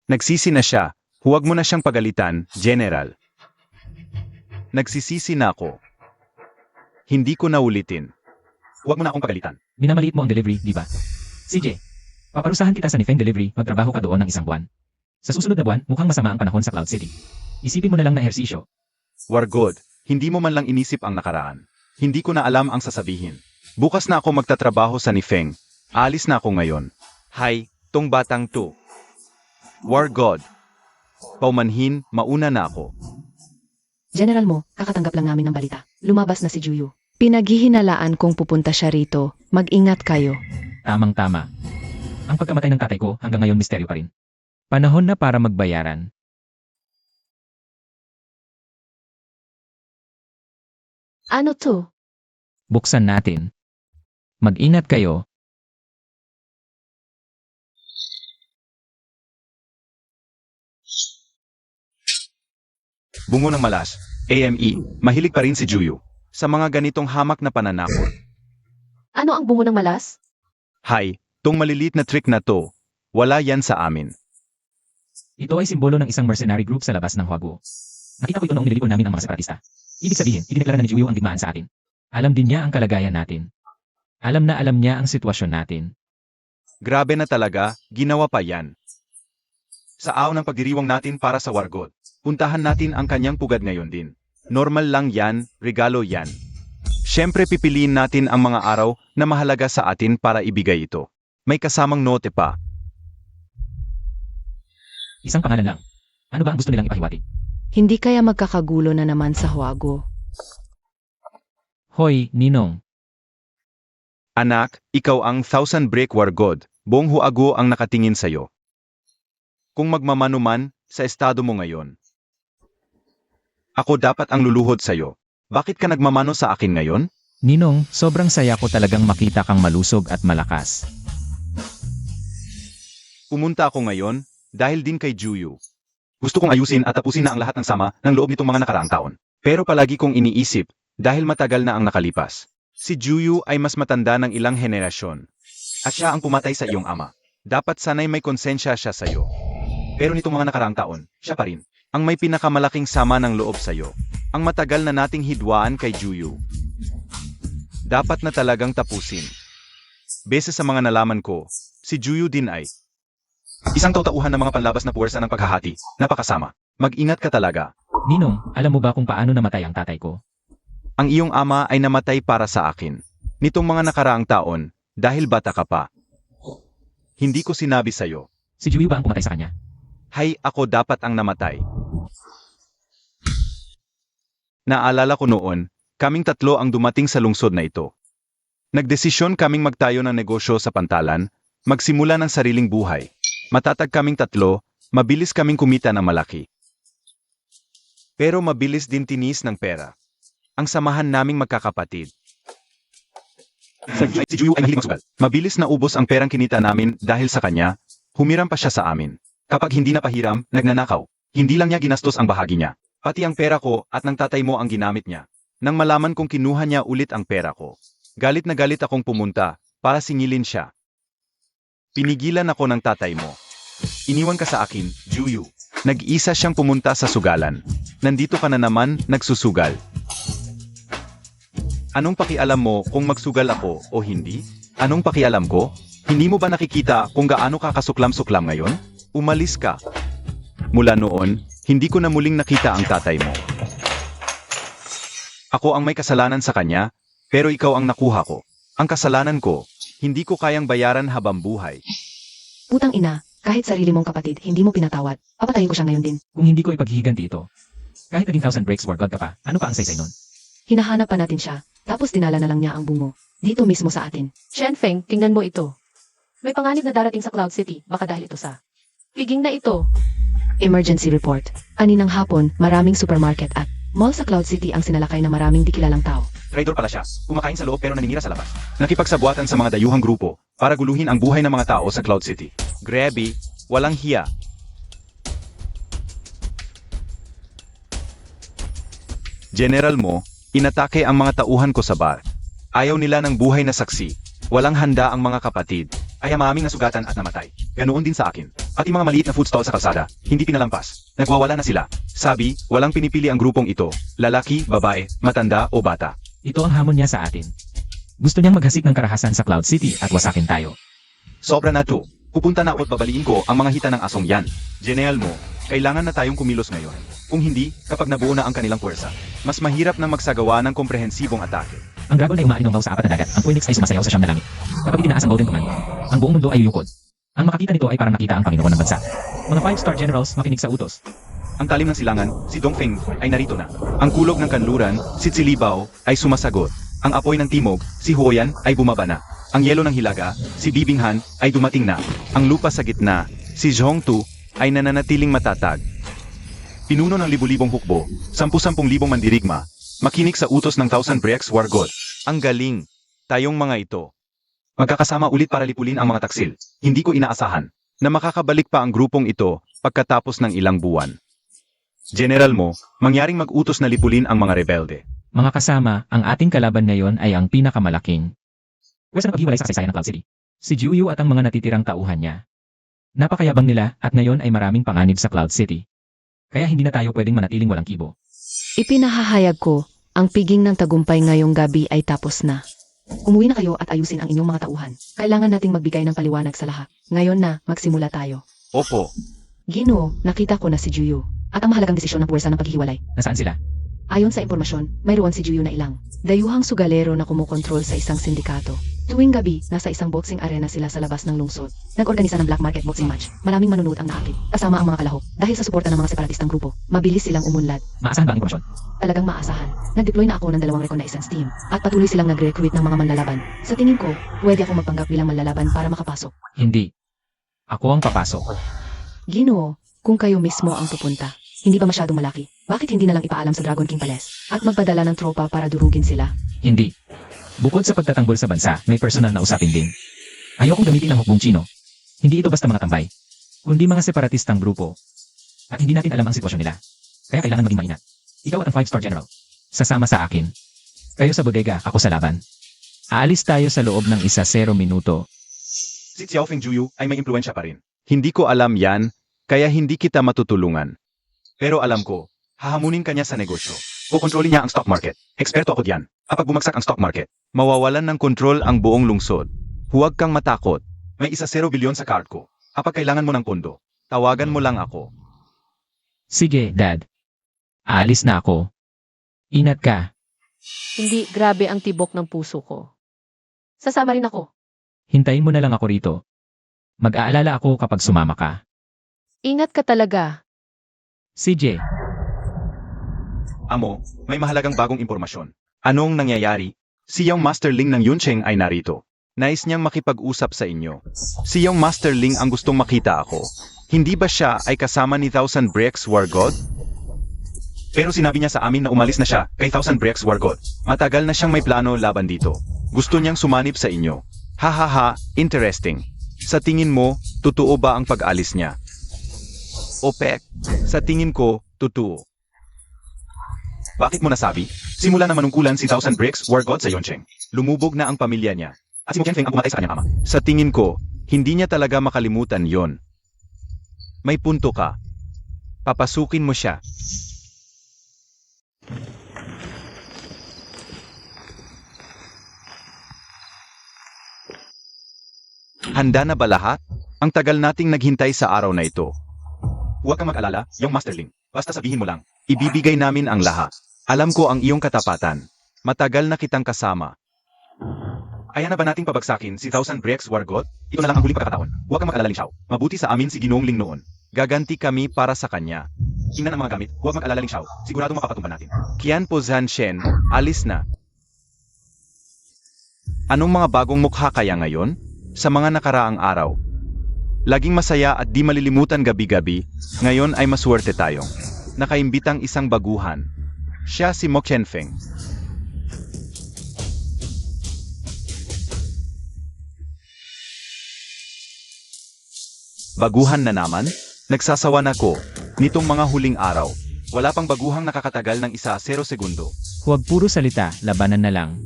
Nagsisi na siya. Huwag mo na siyang pagalitan, General. Nagsisisi na ako. Hindi ko na ulitin. Huwag mo na akong pagalitan. Minamaliit mo ang delivery, di ba? CJ, paparusahan kita sa Nifeng Delivery, magtrabaho ka doon ng 1 buwan. Sa susunod na buwan, mukhang masama ang panahon sa Cloud City. Isipin mo na lang na ehersisyo. Wargod, hindi mo man lang inisip ang nakaraan. Hindi ko na alam ang sasabihin. Bukas na ako magtatrabaho sa Nifeng. Alis na ako ngayon. Hay, tong batang to. Wargod. Paumanhin, mauna na ako. General mo, kakatanggap lang namin ng balita. Lumabas na si Juyu. Pinaghihinalaan kong pupunta siya rito. Mag-ingat kayo. Tamang-tama. Ang pagkamatay ng tatay ko hanggang ngayon misteryo pa rin. Panahon na para magbayaran. Ano to? Buksan natin. Mag-ingat kayo. Bungo ng malas. AME, mahilig pa rin si Juyu. Sa mga ganitong hamak na pananakot. Ano ang bungo ng malas? Hay, tong maliliit na trick na to. Wala yan sa amin. Ito ay simbolo ng isang mercenary group sa labas ng Huaguo. Nakita ko ito noong nililipon namin ang mga separatista. Ibig sabihin, idineklara na ni Juyu ang digmaan sa atin. Alam din niya ang kalagayan natin. Alam na alam niya ang sitwasyon natin. Grabe na talaga, ginawa pa yan. Sa araw ng pagdiriwang natin para sa Wargod, puntahan natin ang kanyang pugad ngayon din. Normal lang yan, regalo yan. Siyempre pipiliin natin ang mga araw na mahalaga sa atin para ibigay ito. May kasamang note pa. Isang pangalan lang. Ano ba ang gusto nilang ipahiwatig? Hindi kaya magkakagulo na naman sa Huago. Hoy, Ninong. Anak, ikaw ang 1,000 break Wargod, buong Huago ang nakatingin sa'yo. Kung magmamanuman sa estado mo ngayon. Ako dapat ang luluhod sa'yo. Bakit ka nagmamano sa akin ngayon? Ninong, sobrang saya ko talagang makita kang malusog at malakas. Pumunta ako ngayon dahil din kay Juyu. Gusto kong ayusin at tapusin na ang lahat ng sama ng loob nitong mga nakaraang taon. Pero palagi kong iniisip dahil matagal na ang nakalipas. Si Juyu ay mas matanda ng ilang henerasyon. At siya ang pumatay sa iyong ama. Dapat sana'y may konsensya siya sa'yo. Pero nitong mga nakaraang taon, siya pa rin ang may pinakamalaking sama ng loob sa'yo. Ang matagal na nating hidwaan kay Juyu. Dapat na talagang tapusin. Base sa mga nalaman ko, si Juyu din ay isang tautauhan ng mga panlabas na puwersa ng paghahati, napakasama. Mag-ingat ka talaga. Ninong, alam mo ba kung paano namatay ang tatay ko? Ang iyong ama ay namatay para sa akin. Nitong mga nakaraang taon, dahil bata ka pa. Hindi ko sinabi sa'yo. Si Juyu ba ang pumatay sa kanya? Hay, ako dapat ang namatay. Naalala ko noon, kaming tatlo ang dumating sa lungsod na ito. Nagdesisyon kaming magtayo ng negosyo sa pantalan, magsimula ng sariling buhay. Matatag kaming tatlo, mabilis kaming kumita ng malaki. Pero mabilis din tinis ng pera. Ang samahan naming magkakapatid. Si Juyu ay mahilig magsugal. Mabilis na ubos ang perang kinita namin dahil sa kanya, humiram pa siya sa amin. Kapag hindi na pahiram, nagnanakaw. Hindi lang niya ginastos ang bahagi niya. Pati ang pera ko at ng tatay mo ang ginamit niya. Nang malaman kong kinuha niya ulit ang pera ko. Galit na galit akong pumunta para singilin siya. Pinigilan ako ng tatay mo. Iniwan ka sa akin, Juyu. Nag-isa siyang pumunta sa sugalan. Nandito ka na naman, nagsusugal. Anong pakialam mo kung magsugal ako o hindi? Anong pakialam ko? Hindi mo ba nakikita kung gaano ka kasuklam-suklam ngayon? Umalis ka. Mula noon, hindi ko na muling nakita ang tatay mo. Ako ang may kasalanan sa kanya, pero ikaw ang nakuha ko. Ang kasalanan ko, hindi ko kayang bayaran habang buhay. Putang ina, kahit sarili mong kapatid, hindi mo pinatawad. Papatayin ko siya ngayon din. Kung hindi ko ipaghihiganti ito. Kahit naging 1,000 breaks Wargod ka pa, ano pa ang saysay nun? Hinahanap pa natin siya, tapos dinala na lang niya ang bungo. Dito mismo sa atin. Shenfeng, tingnan mo ito. May panganib na darating sa Cloud City, baka dahil ito sa piging na ito. Emergency report. Kaninang hapon, maraming supermarket at mall sa Cloud City ang sinalakay na maraming di kilalang tao. Traitor pala siya. Kumakain sa loob pero naninira sa labas. Nakipagsabuatan sa mga dayuhang grupo para guluhin ang buhay ng mga tao sa Cloud City. Grabe, walang hiya. General mo, inatake ang mga tauhan ko sa bar. Ayaw nila ng buhay na saksi. Walang handa ang mga kapatid. Ay maraming nasugatan at namatay. Ganoon din sa akin. Pati mga maliit na food stall sa kalsada, hindi pinalampas. Nagwawala na sila. Sabi, walang pinipili ang grupong ito. Lalaki, babae, matanda o bata. Ito ang hamon niya sa atin. Gusto niyang maghasik ng karahasan sa Cloud City at wasakin tayo. Sobra na to. Pupunta na at babaliin ko ang mga hita ng asong yan. General mo, kailangan na tayong kumilos ngayon. Kung hindi, kapag nabuo na ang kanilang puwersa, mas mahirap na magsagawa ng komprehensibong atake. Ang dragon ay umaalingaw sa apat na dagat. Ang phoenix ay sumasayaw sa siyam na langit. Kapag itinaas ang golden command, ang buong mundo ay yuyukod. Ang makakita nito ay parang nakita ang Panginoon ng bansa. Mga 5-star generals makinig sa utos. Ang talim ng silangan, si Dongfeng, ay narito na. Ang kulog ng kanluran, si Tsilibao, ay sumasagot. Ang apoy ng timog, si Huoyan, ay bumaba na. Ang yelo ng hilaga, si Bibinghan, ay dumating na. Ang lupa sa gitna, si Zhongtu, ay nananatiling matatag. Pinuno ng libu-libong hukbo, 10,000 mandirigma, makinig sa utos ng 1,000 Brex Wargot. Ang galing. Tayong mga ito. Magkakasama ulit para lipulin ang mga taksil. Hindi ko inaasahan na makakabalik pa ang grupong ito pagkatapos ng ilang buwan. General mo, mangyaring mag-utos na lipulin ang mga rebelde. Mga kasama, ang ating kalaban ngayon ay ang pinakamalaking pwersa na paghiwalay sa kasaysayan ng Cloud City. Si Juyu at ang mga natitirang tauhan niya. Napakayabang nila at ngayon ay maraming panganib sa Cloud City. Kaya hindi na tayo pwedeng manatiling walang kibo. Ipinahahayag ko, ang piging ng tagumpay ngayong gabi ay tapos na. Umuwi na kayo at ayusin ang inyong mga tauhan. Kailangan nating magbigay ng paliwanag sa lahat. Ngayon na, magsimula tayo. Opo. Ginoo, nakita ko na si Juyu. At ang mahalagang desisyon ng puwersa ng paghihiwalay. Nasaan sila? Ayon sa impormasyon, mayroon si Juyu na ilang dayuhang sugalero na kumukontrol sa isang sindikato. Tuwing gabi, nasa isang boxing arena sila sa labas ng lungsod. Nag-organisa ng black market boxing match. Maraming manunood ang naakit, kasama ang mga kalahok. Dahil sa suporta ng mga separatistang grupo, mabilis silang umunlad. Maasahan ba ang impormasyon? Talagang maasahan. Nag-deploy na ako ng 2 reconnaissance team at patuloy silang nag-recruit ng mga manlalaban. Sa tingin ko, pwede ako magpanggap bilang manlalaban para makapasok. Hindi. Ako ang papasok. Ginoo, kung kayo mismo ang pupunta, hindi ba masyadong malaki? Bakit hindi na lang ipaalam sa Dragon King Palace at magpadala ng tropa para durugin sila? Hindi. Bukod sa pagtatanggol sa bansa, may personal na usapin din. Ayokong gamitin ang hukbong Chino. Hindi ito basta mga tambay, kundi mga separatistang grupo. At hindi natin alam ang sitwasyon nila. Kaya kailangan maging maingat. Ikaw at ang 5-star general. Sasama sa akin. Kayo sa bodega, ako sa laban. Aalis tayo sa loob ng 1-0 minuto. Si Xiaofeng Juyu ay may impluensya pa rin. Hindi ko alam yan, kaya hindi kita matutulungan. Pero alam ko, hahamunin ka niya sa negosyo. Kukontrolin niya ang stock market. Eksperto ako diyan. Kapag bumagsak ang stock market, mawawalan ng kontrol ang buong lungsod. Huwag kang matakot. May 1 bilyon sa card ko. Kapag kailangan mo ng pondo, tawagan mo lang ako. Sige, Dad. Aalis na ako. Ingat ka. Hindi, grabe ang tibok ng puso ko. Sasama rin ako. Hintayin mo na lang ako rito. Mag-aalala ako kapag sumama ka. Ingat ka talaga. CJ, Amo, may mahalagang bagong impormasyon. Anong nangyayari? Si Yang Master Ling ng Yuncheng ay narito. Nais niyang makipag-usap sa inyo. Si Yang Master Ling ang gustong makita ako. Hindi ba siya ay kasama ni 1,000 Brex Wargod? Pero sinabi niya sa amin na umalis na siya kay 1,000 Brex Wargod. Matagal na siyang may plano laban dito. Gusto niyang sumanib sa inyo. Hahaha, interesting. Sa tingin mo, totoo ba ang pag-alis niya? Opek, sa tingin ko, totoo. Bakit mo nasabi? Simula na manungkulan si 1,000 Brex Wargod sa Yuncheng. Lumubog na ang pamilya niya. At si Mo Qianfeng ang pumatay sa kanyang ama. Sa tingin ko, hindi niya talaga makalimutan yon. May punto ka. Papasukin mo siya. Handa na ba lahat? Ang tagal nating naghintay sa araw na ito. Huwag kang mag-alala, yung Master Ling. Basta sabihin mo lang, ibibigay namin ang lahat. Alam ko ang iyong katapatan. Matagal na kitang kasama. Ayaw na ba nating pabagsakin si 1,000 Brex Wargod? Ito na lang ang huling pagkakataon. Huwag kang mag-alala, Ling Xiao. Mabuti sa amin si Ginoong Ling noon. Gaganti kami para sa kanya. Tingnan ang mga gamit. Huwag mag-alala, Ling Xiao. Sigurado mapapatumba natin. Qian Po Zhan Shen, alis na. Anong mga bagong mukha kaya ngayon? Sa mga nakaraang araw, Laging masaya at di malilimutan gabi-gabi, ngayon ay maswerte tayong nakaimbitang isang baguhan. Siya si Mo Qianfeng. Baguhan na naman? Nagsasawa na ko. Nitong mga huling araw, wala pang baguhang nakakatagal ng 1-0 segundo. Huwag puro salita, labanan na lang.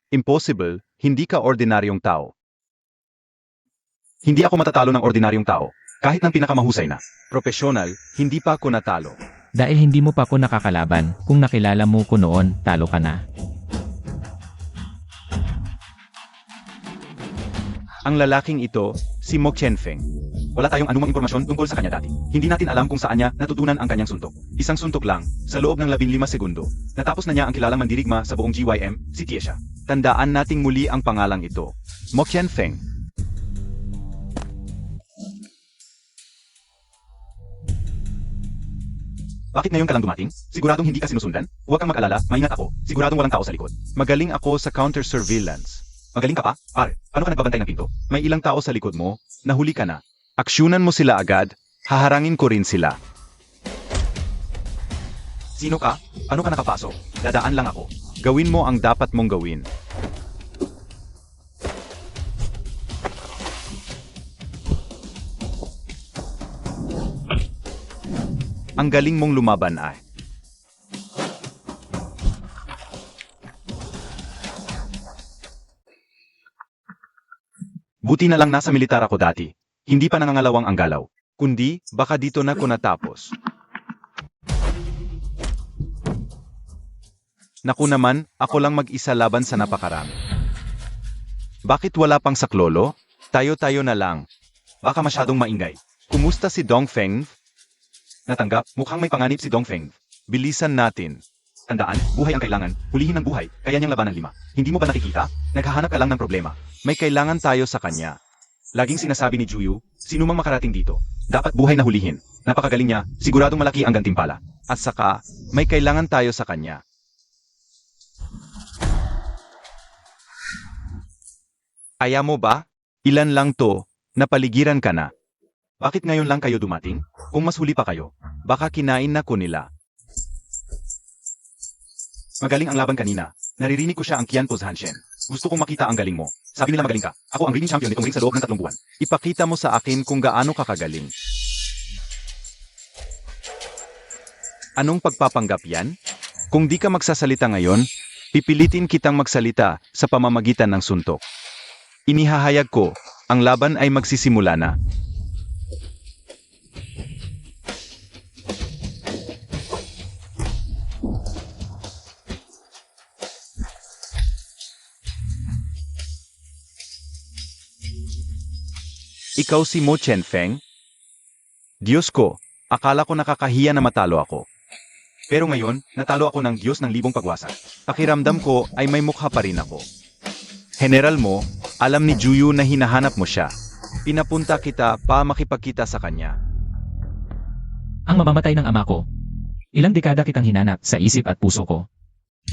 Impossible, hindi ka ordinaryong tao. Hindi ako matatalo ng ordinaryong tao, kahit ng pinakamahusay na profesional, hindi pa ako natalo. Dahil hindi mo pa ako nakakalaban, kung nakilala mo ko noon, talo ka na. Ang lalaking ito, si Mo Qianfeng. Wala tayong anumang impormasyon tungkol sa kanya dati. Hindi natin alam kung saan niya natutunan ang kanyang suntok. Isang suntok lang, sa loob ng 15 segundo. Natapos na niya ang kilalang mandirigma sa buong GYM, si Tiesha. Tandaan nating muli ang pangalang ito. Mo Qianfeng. Bakit ngayon ka lang dumating? Siguradong hindi ka sinusundan? Huwag kang mag-alala, maingat ako. Siguradong walang tao sa likod. Magaling ako sa counter-surveillance. Magaling ka pa? Pare, paano ka nagbabantay ng pinto? May ilang tao sa likod mo, nahuli ka na. Aksyonan mo sila agad, haharangin ko rin sila. Sino ka? Ano ka nakapasok? Dadaan lang ako. Gawin mo ang dapat mong gawin. Ang galing mong lumaban ay. Buti na lang nasa militar ako dati. Hindi pa nangangalawang ang galaw. Kundi, baka dito na ko natapos. Naku naman, ako lang mag-isa laban sa napakarami. Bakit wala pang saklolo? Tayo-tayo na lang. Baka masyadong maingay. Kumusta si Dongfeng? Natanggap, mukhang may panganib si Dongfeng. Bilisan natin. Tandaan, buhay ang kailangan, hulihin ang buhay, kaya niyang labanan 5. Hindi mo ba nakikita? Naghahanap ka lang ng problema. May kailangan tayo sa kanya. Laging sinasabi ni Juyu, sino mang makarating dito, dapat buhay na hulihin. Napakagaling niya, siguradong malaki ang gantimpala. At saka, may kailangan tayo sa kanya. Kaya mo ba? Ilan lang to, napaligiran ka na. Bakit ngayon lang kayo dumating? Kung mas huli pa kayo, baka kinain na ko nila. Magaling ang laban kanina. Naririnig ko siya ang Qian Po Hanshen. Gusto kong makita ang galing mo. Sabi nila magaling ka. Ako ang reigning champion nitong ring sa loob ng 3 buwan. Ipakita mo sa akin kung gaano ka kagaling. Anong pagpapanggap yan? Kung di ka magsasalita ngayon, pipilitin kitang magsalita sa pamamagitan ng suntok. Inihahayag ko, ang laban ay magsisimula na. Ikaw si Mo Qianfeng? Diyos ko, akala ko nakakahiya na matalo ako. Pero ngayon, natalo ako ng Diyos ng libong pagwasak. Pakiramdam ko ay may mukha pa rin ako. General mo, alam ni Juyu na hinahanap mo siya. Pinapunta kita pa makipagkita sa kanya. Ang mamamatay ng ama ko. Ilang dekada kitang hinanap sa isip at puso ko.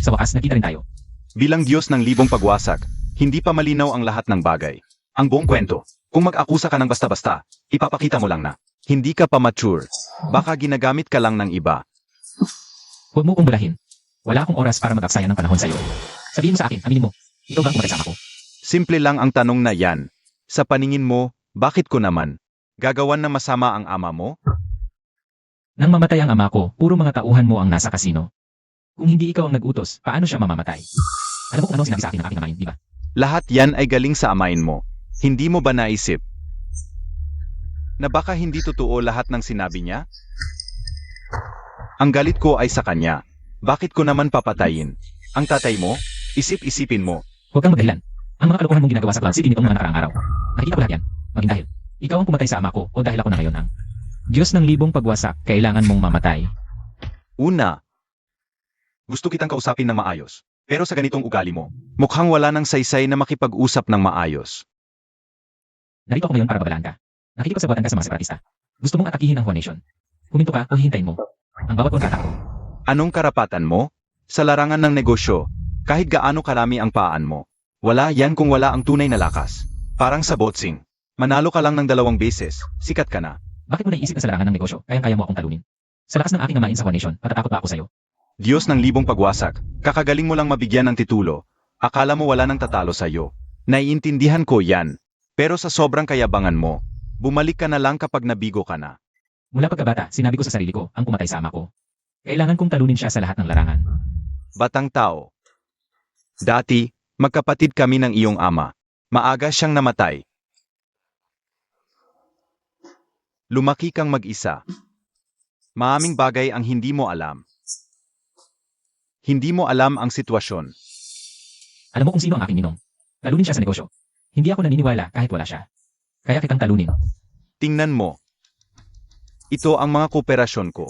Sa wakas nakita rin tayo. Bilang Diyos ng libong pagwasak, hindi pa malinaw ang lahat ng bagay. Ang buong kwento. Kung mag-akusa ka ng basta-basta, ipapakita mo lang na hindi ka pa mature. Baka ginagamit ka lang ng iba. Huwag mo kong bulahin. Wala akong oras para mag-aksaya ng panahon sa'yo. Sabihin mo sa akin, aminin mo. Ikaw ba ang umatay sa ama ko? Simple lang ang tanong na yan. Sa paningin mo, bakit ko naman? Gagawan na masama ang ama mo? Nang mamatay ang ama ko, puro mga tauhan mo ang nasa kasino. Kung hindi ikaw ang nag-utos, paano siya mamamatay? Alam mo kung ano sinabi sa akin ng aking amain, di ba? Lahat yan ay galing sa amain mo. Hindi mo ba naisip na baka hindi totoo lahat ng sinabi niya? Ang galit ko ay sa kanya. Bakit ko naman papatayin? Ang tatay mo? Isip-isipin mo. Huwag kang magdahilan. Ang mga kalokohan mong ginagawa sa Cloud City nitong mga nakaraang araw. Nakita ko lahat yan. Maging dahil. Ikaw ang pumatay sa ama ko o dahil ako na ngayon ang Diyos ng libong pagwasak, kailangan mong mamatay. Una, gusto kitang kausapin ng maayos. Pero sa ganitong ugali mo, mukhang wala nang saysay na makipag-usap ng maayos. Narito ako ngayon para babalaan ka. Nakikipagsabuatan ka sa mga separatista. Gusto mong atakihin ang Juan Nation. Huminto ka o hihintayin mo. Ang bawat kontrata ko. Anong karapatan mo? Sa larangan ng negosyo, Kahit gaano karami ang paan mo. Wala yan kung wala ang tunay na lakas. Parang sa boxing. Manalo ka lang ng 2 beses, sikat ka na. Bakit mo naiisip na sa larangan ng negosyo, kayang-kaya mo akong talunin? Sa lakas ng aking amain sa One Nation, matatakot pa ako sa'yo. Diyos ng libong pagwasak, kakagaling mo lang mabigyan ng titulo. Akala mo wala nang tatalo sa'yo. Naiintindihan ko yan. Pero sa sobrang kayabangan mo, bumalik ka na lang kapag nabigo ka na. Mula pagkabata, sinabi ko sa sarili ko, ang pumatay sa ama ko. Kailangan kong talunin siya sa lahat ng larangan. Batang tao. Dati, magkapatid kami ng iyong ama. Maaga siyang namatay. Lumaki kang mag-isa. Maaming bagay ang hindi mo alam. Hindi mo alam ang sitwasyon. Alam mo kung sino ang aking ninong. Talunin siya sa negosyo. Hindi ako naniniwala kahit wala siya. Kaya kitang talunin. Tingnan mo. Ito ang mga kooperasyon ko.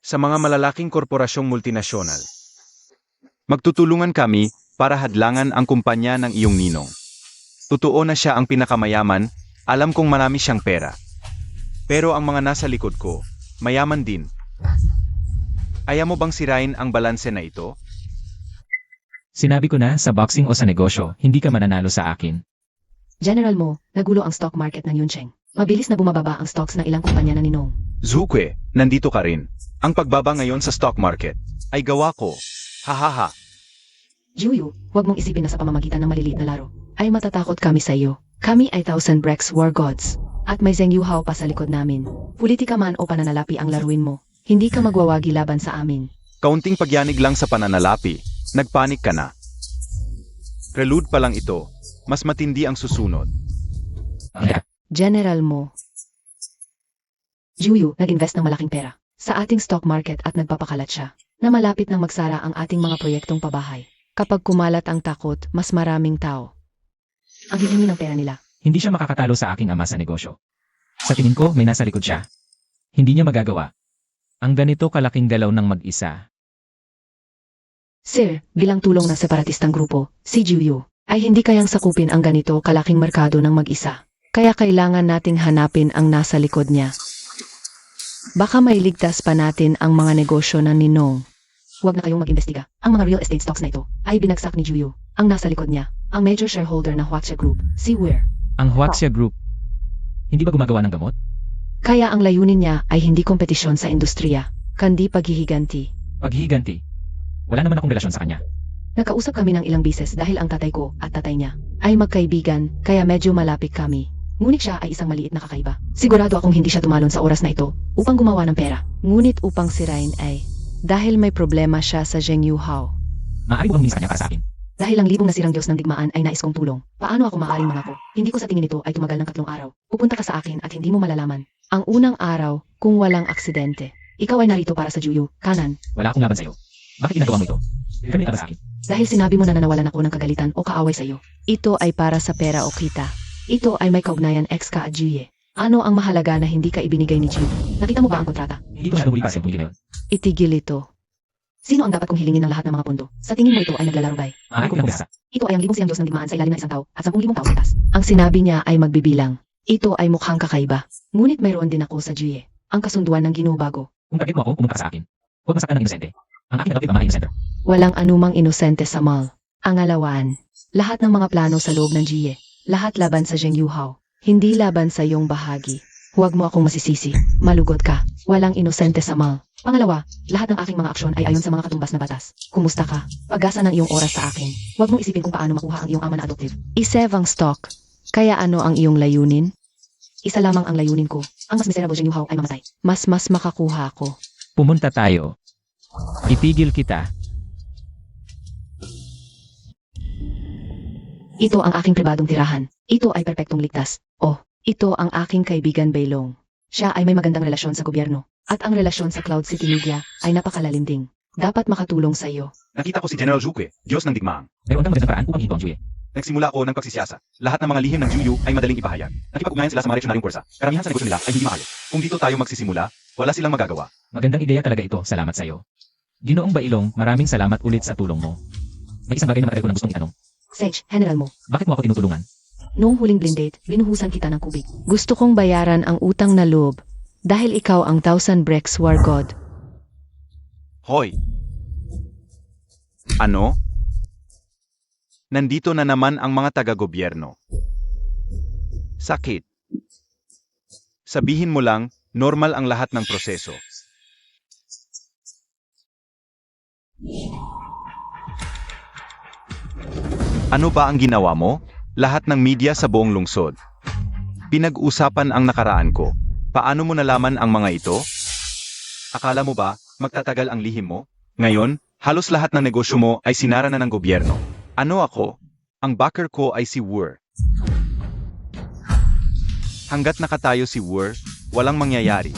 Sa mga malalaking korporasyong multinasyonal. Magtutulungan kami para hadlangan ang kumpanya ng iyong ninong. Totoo na siya ang pinakamayaman, alam kong marami siyang pera. Pero ang mga nasa likod ko, mayaman din. Ayaw mo bang sirain ang balanse na ito? Sinabi ko na sa boxing o sa negosyo, hindi ka mananalo sa akin. General Mo, nagulo ang stock market ng Yuncheng. Mabilis na bumababa ang stocks ng ilang kumpanya na Ninong. Zukwe, nandito ka rin. Ang pagbaba ngayon sa stock market ay gawa ko. Hahaha. Juyu, huwag mong isipin na sa pamamagitan ng maliliit na laro. Ay matatakot kami sa iyo. Kami ay 1,000 Brex War Gods. At may Zheng Yuhao pa sa likod namin. Politika man o pananalapi ang laruin mo. Hindi ka magwawagi laban sa amin. Kaunting pagyanig lang sa pananalapi, nagpanik ka na. Prelude pa lang ito, mas matindi ang susunod. General Mo, Juyu, nag-invest ng malaking pera sa ating stock market at nagpapakalat siya na malapit nang magsara ang ating mga proyektong pabahay. kapag kumalat ang takot, mas maraming tao. Ang hihingi ng pera nila. Hindi siya makakatalo sa aking ama sa negosyo. Sa tingin ko, may nasa likod siya. Hindi niya magagawa. Ang ganito kalaking galaw ng mag-isa. Sir, bilang tulong ng separatistang grupo, si Juyu, ay hindi kayang sakupin ang ganito kalaking merkado ng mag-isa. Kaya kailangan nating hanapin ang nasa likod niya. Baka mailigtas pa natin ang mga negosyo ng Ninong. Huwag na kayong mag-imbestiga. Ang mga real estate stocks na ito ay binagsak ni Juyu. Ang nasa likod niya, ang major shareholder ng Huaxia Group, si Weir. Ang Huaxia Group. Hindi ba gumagawa ng gamot? Kaya ang layunin niya ay hindi kompetisyon sa industriya. Kandi paghihiganti. Paghihiganti. Wala naman akong relasyon sa kanya. Nakausap kami ng ilang bises dahil ang tatay ko at tatay niya Ay magkaibigan, kaya medyo malapit kami. ngunit siya ay isang maliit na kakaiba. Sigurado akong hindi siya tumalon sa oras na ito upang gumawa ng pera. Ngunit upang sirain ay, dahil may problema siya sa Zheng Yuhao. Maaari mo bang humingi sa kanya para sa akin? Dahil ang libong nasirang Diyos ng digmaan ay nais kong tulong. Paano ako maaaring mangako? Hindi ko sa tingin ito ay tumagal ng 3 araw. Pupunta ka sa akin at hindi mo malalaman. Ang unang araw, kung walang aksidente. Ikaw ay narito para sa Juyu, kanan. Wala akong laban sa iyo. Bakit ginagawa mo ito? Kami ka ba sa akin? Dahil sinabi mo na nanawalan ako ng kagalitan o kaaway sa iyo. Ito ay para sa pera o kita. Ito ay may kaugnayan ex ka at Juye. Ano ang mahalaga na hindi ka ibinigay ni Juyu? Nakita mo ba ang kontrata? Hindi ko masyadong huli para sa iyong ngayon. Itigil ito. Sino ang dapat kong hilingin ng lahat ng mga pundo? Sa tingin mo ito ay naglalarubay? Maaari ko pinabasa. Ito ay ang libong siyang Diyos ng digmaan sa ilalim ng isang tao at 10,000 tao sa taas. Ang sinabi niya ay magbibilang. Ito ay mukhang kakaiba. Ngunit mayroon din ako sa Juye. Ang kasunduan ng ginubago. Kung target mo ako, pumunta ka sa akin. Huwag masaktan ng inosente. Ang aking adoptive ama ay inosente. Walang anumang inosente sa mall. Ang alawaan. Lahat ng mga plano sa loob ng Juye. Lahat laban sa Zheng Yuhao. Hindi laban sa iyong bahagi. Huwag mo akong masisisi. Malugod ka. Walang inosente sa mall. Pangalawa, lahat ng aking mga aksyon ay ayon sa mga katumbas na batas. Kumusta ka? Pag-asa ng iyong oras sa akin. Huwag mong isipin kung paano makuha ang iyong ama na adoptive. Isevang stock. Kaya ano ang iyong layunin? Isa lamang ang layunin ko. Ang mas miserable Zheng Yuhao ay mamatay. Mas makakuha ko. Pumunta tayo. Itigil kita. Ito ang aking pribadong tirahan. Ito ay perpektong ligtas. Oh, Ito ang aking kaibigan Bailong. siya ay may magandang relasyon sa gobyerno. At ang relasyon sa Cloud City Media ay napakalalim ding. Dapat makatulong sa iyo. Nakita ko si General Zukwe, Diyos ng digmaan. Mayroon kang magandang paraan upang ihinto ang Juye. Nagsimula ako ng pagsisiyasa. Lahat ng mga lihim ng Juyu ay madaling ipahayag. Nakipag-ugnayan sila sa mga reaksyonaryong pwersa. Karamihan sa negosyo nila ay hindi maayos. Kung dito tayo magsisimula, wala silang magagawa. Magandang ideya talaga ito. Salamat sa iyo. Ginoong Bailong, maraming salamat ulit sa tulong mo. May isang bagay na matagal ko nang gustong itanong. Sage, General Mo. Bakit mo ako tinutulungan? Noong huling blind date, binuhusan kita ng kubik. Gusto kong bayaran ang utang na loob. Dahil ikaw ang 1,000 Brex War God. Hoy! Ano? Nandito na naman ang mga taga-gobyerno. Sakit. Sabihin mo lang, normal ang lahat ng proseso. Ano ba ang ginawa mo? Lahat ng media sa buong lungsod. Pinag-usapan ang nakaraan ko. Paano mo nalaman ang mga ito? Akala mo ba, magtatagal ang lihim mo? Ngayon, halos lahat ng negosyo mo ay sinara na ng gobyerno. Ano ako? Ang backer ko ay si Wer. Hanggat nakatayo si Wer, walang mangyayari.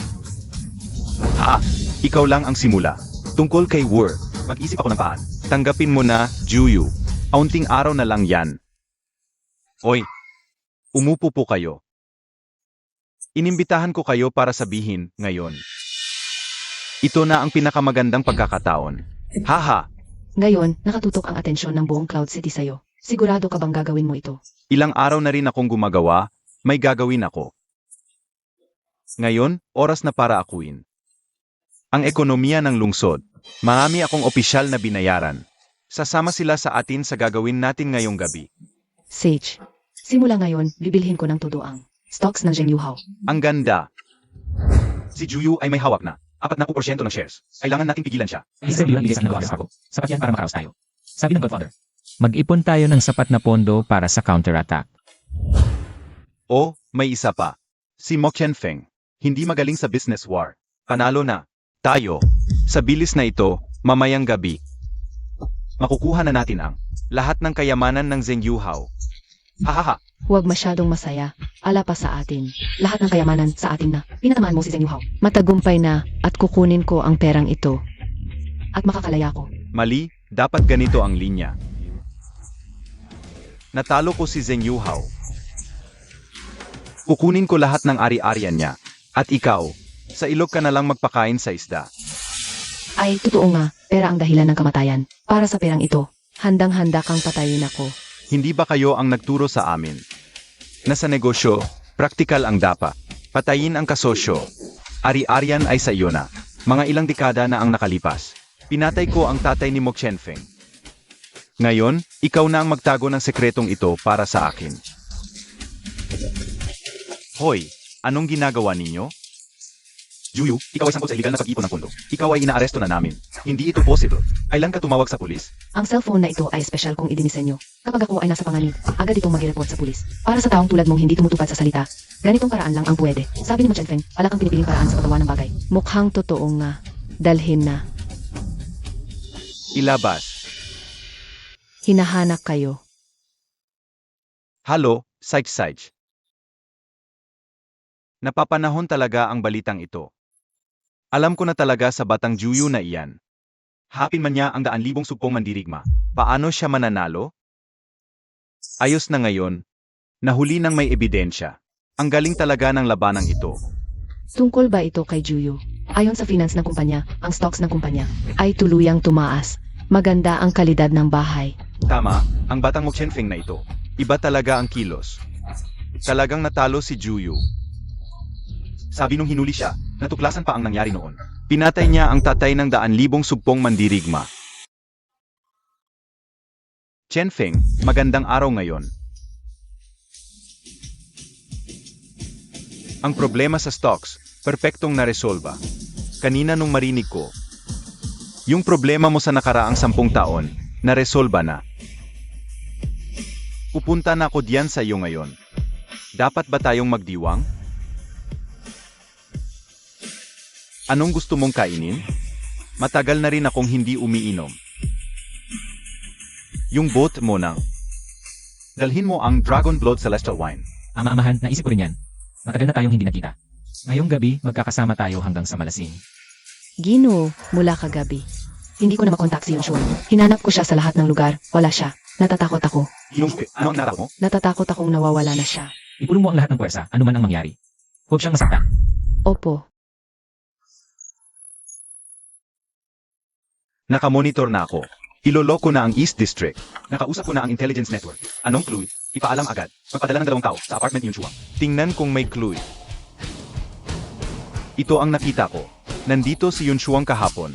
Ikaw lang ang simula. Tungkol kay Wer, mag-isip ako ng paan. Tanggapin mo na, Juyu. Aunting araw na lang yan. Oy, umupo po kayo. Inimbitahan ko kayo para sabihin, ngayon. Ito na ang pinakamagandang pagkakataon. Haha, Ngayon, nakatutok ang atensyon ng buong Cloud City sa'yo. Sigurado ka bang gagawin mo ito? ilang araw na rin akong gumagawa, may gagawin ako. Ngayon, oras na para akuin. Ang ekonomiya ng lungsod, marami akong opisyal na binayaran. Sasama sila sa atin sa gagawin natin ngayong gabi. Sage, simula ngayon, bibilhin ko ng todo ang stocks ng Zheng Yuhao. Ang ganda. Si Juyu ay may hawak na 40% ng shares. Kailangan nating pigilan siya. Isang bilang bilis ang nagawa sa ako. Sapat yan para makaraos tayo. Sabi ng Godfather. Mag-ipon tayo ng sapat na pondo para sa counterattack. O, may isa pa. Si Mo Qianfeng. Hindi magaling sa business war. Panalo na. Tayo. Sa bilis na ito, mamayang gabi. Makukuha na natin ang lahat ng kayamanan ng Zheng Yuhao. Hahaha. Huwag masyadong masaya. Ala pa sa atin. Lahat ng kayamanan sa atin na. Pinatamaan mo si Zheng Yuhao. Matagumpay na at kukunin ko ang perang ito. At makakalaya ko. Mali, dapat ganito ang linya. Natalo ko si Zheng Yuhao. Kukunin ko lahat ng ari-arian niya. At ikaw, sa ilog ka na lang magpakain sa isda. Ay, totoo nga. Pera ang dahilan ng kamatayan. Para sa perang ito. Handang-handa kang patayin ako. Hindi ba kayo ang nagturo sa amin? Na sa negosyo, praktikal ang dapat. Patayin ang kasosyo. Ari-arian ay sa iyo na. Mga ilang dekada na ang nakalipas. Pinatay ko ang tatay ni Mo Qianfeng. Ngayon, ikaw na ang magtago ng sekretong ito para sa akin. Hoy, anong ginagawa ninyo? Juyu, ikaw ay sangkot sa iligal na pag-ipon ng pondo. Ikaw ay inaaresto na namin. Hindi ito possible. Kailan ka tumawag sa pulis? Ang cellphone na ito ay special kung idinisenyo. Kapag ako ay nasa panganib, agad itong mag-report sa pulis. Para sa taong tulad mong hindi tumutupad sa salita, ganitong paraan lang ang pwede. Sabi ni Mo Qianfeng, wala kang pinipiling paraan sa paggawa ng bagay. Mukhang totoo nga. Dalhin na. Ilabas. Hinahanap kayo. Halo, Saich. Napapanahon talaga ang balitang ito. Alam ko na talaga sa batang Juyu na iyan. Hapin man niya ang 100,000 supong mandirigma. Paano siya mananalo? Ayos na ngayon. Nahuli ng may ebidensya. Ang galing talaga ng labanang ito. Tungkol ba ito kay Juyu? Ayon sa finance ng kumpanya, ang stocks ng kumpanya. Ay tuluyang tumaas. Maganda ang kalidad ng bahay. Tama, ang batang Mo Qianfeng na ito. Iba talaga ang kilos. Talagang natalo si Juyu. Sabi nung hinuli siya, natuklasan pa ang nangyari noon. Pinatay niya ang tatay ng 100,000 supong mandirigma. Qianfeng, magandang araw ngayon. Ang problema sa stocks, perpektong naresolba. Kanina nung marinig ko, yung problema mo sa nakaraang 10 taon, naresolba na. Pupunta na ako diyan sa iyo ngayon. Dapat ba tayong magdiwang? Anong gusto mong kainin? Matagal na rin akong hindi umiinom. Yung boat mo nang. Dalhin mo ang Dragon Blood Celestial Wine. Ama-amahan, naisip ko rin yan. Matagal na tayong hindi nakita. Ngayong gabi, magkakasama tayo hanggang sa malasing. Gino, mula kagabi. Hindi ko na makontak si Yunshuan. Hinanap ko siya sa lahat ng lugar. Wala siya. Natatakot ako. Hinungsuke, ano ang natakot mo? Natatakot akong nawawala na siya. Ipulong mo ang lahat ng puwersa, ano man ang mangyari. Huwag siyang masaktan. Opo. Nakamonitor na ako. Iloloko na ang East District. Nakausap ko na ang Intelligence Network. Anong clue? Ipaalam agad. Magpadala ng 2 tao sa apartment ni Yunshuang. Tingnan kung may clue. Ito ang nakita ko. Nandito si Yunshuang kahapon.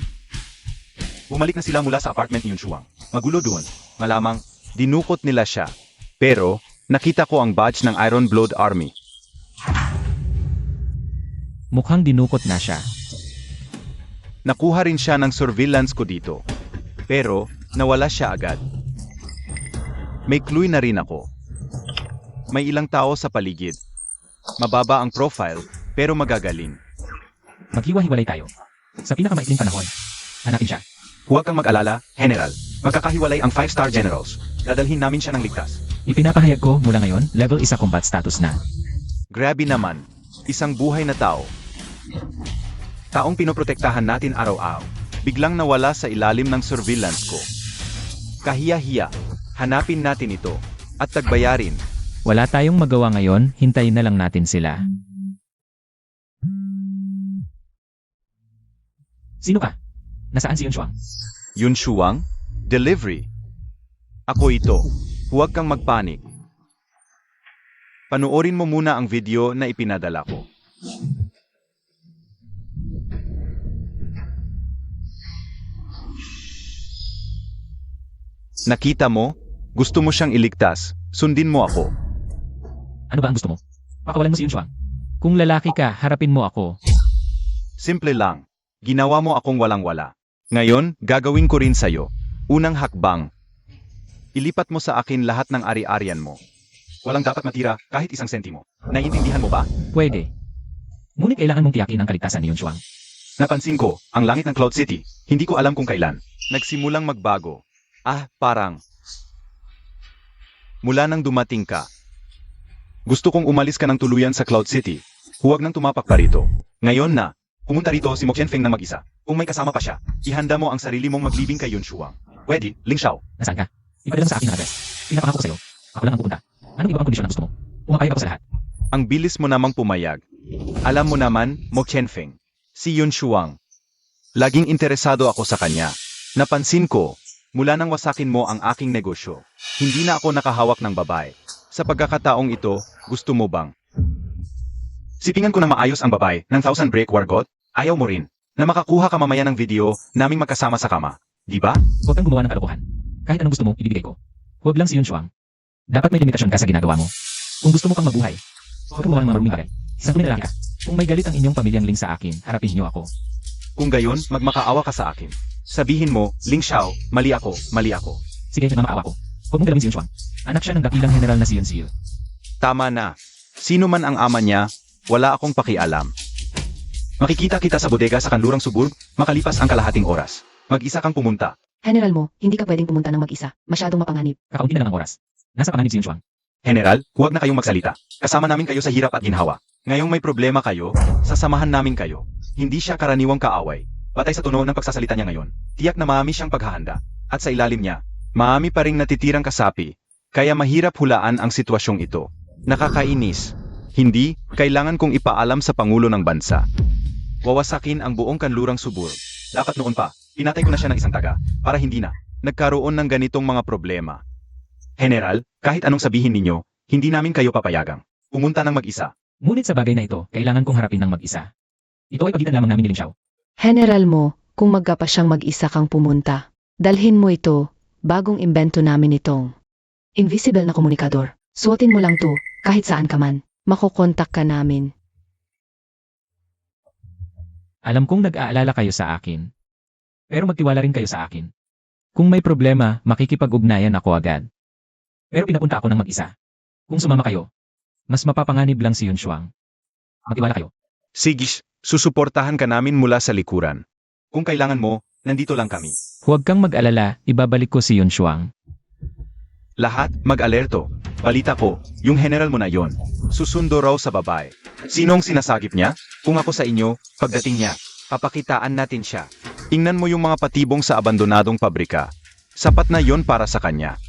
Bumalik na sila mula sa apartment ni Yunshuang. Magulo doon. Malamang, dinukot nila siya. Pero, nakita ko ang badge ng Iron Blood Army. Mukhang dinukot na siya. Nakuha rin siya ng surveillance ko dito. Pero, nawala siya agad. May clue na rin ako. May ilang tao sa paligid. Mababa ang profile, pero magagaling. Maghiwa-hiwalay tayo. Sa pinakamaikling panahon. Hanapin siya. Huwag kang mag-alala, General. Magkakahiwalay ang 5-star generals. Dadalhin namin siya ng ligtas. Ipinapahayag ko mula ngayon, level 1 combat status na. Grabe naman. Isang buhay na tao. Taong pinoprotektahan natin araw-araw. Biglang nawala sa ilalim ng surveillance ko. Kahiya-hiya. Hanapin natin ito. At tagbayarin. Wala tayong magawa ngayon, hintayin na lang natin sila. Sino ka? Nasaan si Yun Shuang? Yun Shuang? Delivery. Ako ito. Huwag kang magpanik. Panoorin mo muna ang video na ipinadala ko. Nakita mo? Gusto mo siyang iligtas. Sundin mo ako. Ano ba ang gusto mo? Pakawalan mo si Yun Shuang. Kung lalaki ka, harapin mo ako. Simple lang. Ginawa mo akong walang-wala. Ngayon, gagawin ko rin sa'yo. Unang hakbang. Ilipat mo sa akin lahat ng ari-arian mo. Walang dapat matira kahit isang sentimo. Naiintindihan mo ba? Pwede. Ngunit kailangan mong tiyakin ang kaligtasan ni Yun Shuang. Napansin ko, ang langit ng Cloud City, hindi ko alam kung kailan. Nagsimulang magbago. Parang. Mula nang dumating ka. Gusto kong umalis ka ng tuluyan sa Cloud City. Huwag nang tumapak pa rito. Ngayon na, pumunta rito si Mo Qianfeng ng mag-isa. Kung may kasama pa siya, ihanda mo ang sarili mong maglibing kay Yun Shuang. Pwede, Ling Xiao. Nasaan ka? Ipadala mo sa akin ang address. Pinapangako ko sa'yo. Ako lang ang pupunta. Anong iba pang kondisyon ang gusto mo? Pumapayag ako sa lahat. Ang bilis mo namang pumayag. Alam mo naman, Mo Qianfeng. Si Yun Shuang. Laging interesado ako sa kanya. Napansin ko, mula nang wasakin mo ang aking negosyo, hindi na ako nakahawak ng babae. Sa pagkakataong ito, gusto mo bang? Sipingan ko na maayos ang babae ng 1000 break wargot, ayaw mo rin, na makakuha ka mamaya ng video naming magkasama sa kama. Di ba? Huwag kang gumawa ng kalokohan. Kahit anong gusto mo, ibibigay ko. Huwag lang si Yun Shuang. Dapat may limitasyon ka sa ginagawa mo. Kung gusto mo kang mabuhay, huwag gumawa ng mga maruming bagay. Isang tunay na lalaki ka. Kung may galit ang inyong pamilyang Ling sa akin, harapin niyo ako. Kung gayon, magmakaawa ka sa akin. Sabihin mo, Ling Xiao, mali ako, mali ako. Sige, mamaawa ko. Huwag mong galawin si Yun Shuang. Anak siya ng dakilang general na si Yun Siu. Tama na. Sino man ang ama niya, wala akong pakialam. Makikita kita sa bodega sa Kanlurang Suburb, makalipas ang kalahating oras. Mag-isa kang pumunta. General mo, hindi ka pwedeng pumunta ng mag-isa. Masyadong mapanganib. Kakaunti na lang ang oras. Nasa panganib si Yun Shuang. General, huwag na kayong magsalita. Kasama namin kayo sa hirap at ginhawa. Ngayong may problema kayo, sasamahan namin kayo. Hindi siya karaniwang kaaway. Batay sa tunog ng pagsasalita niya ngayon, tiyak na maami siyang paghahanda. At sa ilalim niya, maami pa ring natitirang kasapi. Kaya mahirap hulaan ang sitwasyong ito. Nakakainis. Hindi, kailangan kong ipaalam sa Pangulo ng Bansa. Wawasakin ang buong Kanlurang Suburb. Dapat noon pa, pinatay ko na siya ng isang taga, para hindi na nagkaroon ng ganitong mga problema. General, kahit anong sabihin ninyo, hindi namin kayo papayagang pumunta ng mag-isa. Ngunit sa bagay na ito, kailangan kong harapin ng mag-isa. Ito ay pagitan lamang namin ni Ling Xiao. General mo, kung magkapa siyang mag-isa kang pumunta, dalhin mo ito, bagong imbento namin itong. Invisible na komunikador. Suotin mo lang to, kahit saan ka man. Makokontak ka namin. Alam kong nag-aalala kayo sa akin. Pero magtiwala rin kayo sa akin. Kung may problema, makikipag-ugnayan ako agad. Pero pinapunta ako ng mag-isa. Kung sumama kayo, mas mapapanganib lang si Yun Shuang. Magtiwala kayo. Sige, susuportahan ka namin mula sa likuran. Kung kailangan mo, nandito lang kami. Huwag kang mag-alala, ibabalik ko si Yun Shuang. Lahat, mag-alerto. Balita ko, yung general mo na yon, susundo raw sa babae. Sinong sinasagip niya? Kung ako sa inyo, pagdating niya, papakitaan natin siya. Tingnan mo yung mga patibong sa abandonadong pabrika. Sapat na yon para sa kanya.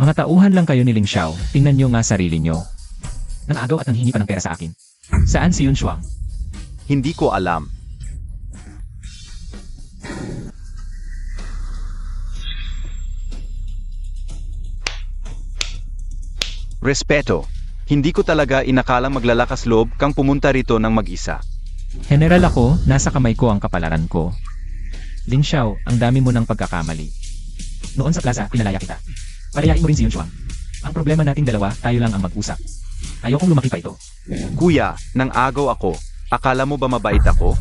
Mga tauhan lang kayo ni Ling Xiao, tingnan nyo nga sarili nyo. Nang-agaw at nanghingi pa ng pera sa akin. Saan si Yun Shuang? Hindi ko alam. Respeto. Hindi ko talaga inakalang maglalakas loob kang pumunta rito ng mag-isa. General ako, nasa kamay ko ang kapalaran ko. Lin Xiao, ang dami mo ng pagkakamali. Noon sa plaza, pinalaya kita. Palayain mo rin si Yun Shuang. Ang problema nating dalawa, tayo lang ang mag-usap. Ayokong lumaki pa ito. Kuya, nang agaw ako, akala mo ba mabait ako?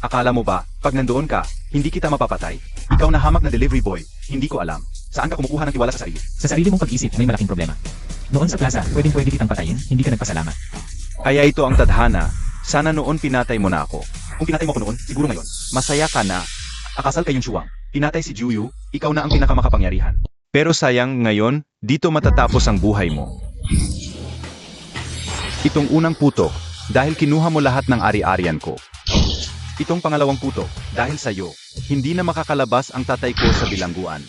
Akala mo ba, pag nandoon ka, hindi kita mapapatay? Ikaw na hamak na delivery boy, hindi ko alam. Saan ka kumukuha ng tiwala sa sarili? Sa sarili mong pag-isip, may malaking problema. Noon sa plaza, pwede kitang patayin, hindi ka nagpasalamat. Kaya ito ang tadhana, sana noon pinatay mo na ako. Kung pinatay mo ako noon, siguro ngayon, masaya ka na. Akasal ka Yun Shuang, pinatay si Juyu, ikaw na ang pinakamakapangyarihan. Pero sayang ngayon, dito matatapos ang buhay mo. Itong unang putok, dahil kinuha mo lahat ng ari-arian ko. Itong pangalawang putok, dahil sa'yo, hindi na makakalabas ang tatay ko sa bilangguan.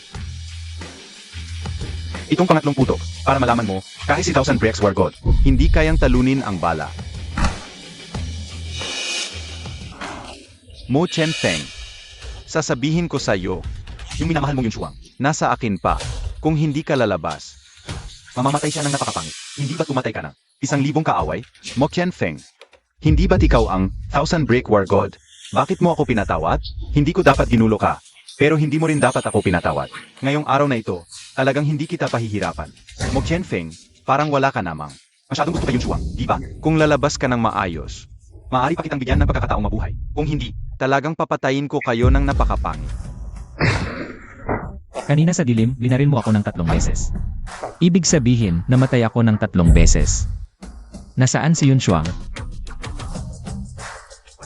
Itong pangatlong putok, para malaman mo, kahit si Thousand Breaks War God, hindi kayang talunin ang bala. Mo Chen Feng, sasabihin ko sa'yo, yung minamahal mong Yun Shuang, nasa akin pa. Kung hindi ka lalabas, mamamatay siya ng napakapangit. Hindi ba't tumatay ka ng 1,000 kaaway? Mo Chen Feng, hindi ba't ikaw ang Thousand Break War God? Bakit mo ako pinatawad? Hindi ko dapat ginulo ka. Pero hindi mo rin dapat ako pinatawad. Ngayong araw na ito, talagang hindi kita pahihirapan. Mo Chen Feng, parang wala ka namang. Masyadong gusto ka Yun Shuang, di ba? Kung lalabas ka ng maayos, maaari pa kitang bigyan ng pagkakataong mabuhay. Kung hindi, talagang papatayin ko kayo ng napakapangit. Kanina sa dilim, binaril mo ako ng 3 beses. Ibig sabihin, namatay ako ng 3 beses. Nasaan si Yun Shuang?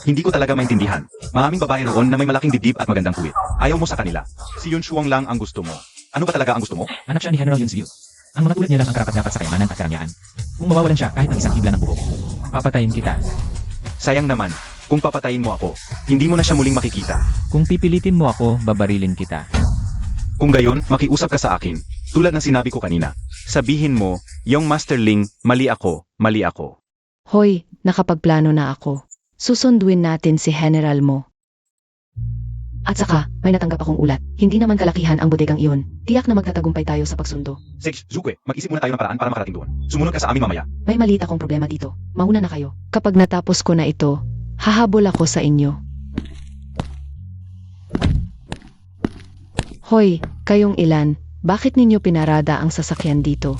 Hindi ko talaga maintindihan. Maraming babae roon na may malaking dibdib at magandang puwit. Ayaw mo sa kanila. Si Yun Shuang lang ang gusto mo. Ano ba talaga ang gusto mo? Anak siya ni General Yun Ziyu. Ang mga tulad niya lang ang karapat-dapat sa kayamanan at karangyaan. Kung mawawalan siya kahit ng isang hibla ng buhok, papatayin kita. Sayang naman, kung papatayin mo ako, hindi mo na siya muling makikita. Kung pipilitin mo ako, babarilin kita. Kung gayon, makiusap ka sa akin. Tulad ng sinabi ko kanina. Sabihin mo, yung Master Ling, mali ako, mali ako. Hoy, nakapagplano na ako. Susunduin natin si General mo. At saka, may natanggap akong ulat. Hindi naman kalakihan ang bodegang iyon. Tiyak na magtatagumpay tayo sa pagsundo. Sage, Zukwe, mag-isip muna tayo ng paraan para makarating doon. Sumunod ka sa amin mamaya. May maliit akong problema dito. Mauna na kayo. Kapag natapos ko na ito, hahabol ako sa inyo. Hoy, kayong ilan, bakit ninyo pinarada ang sasakyan dito?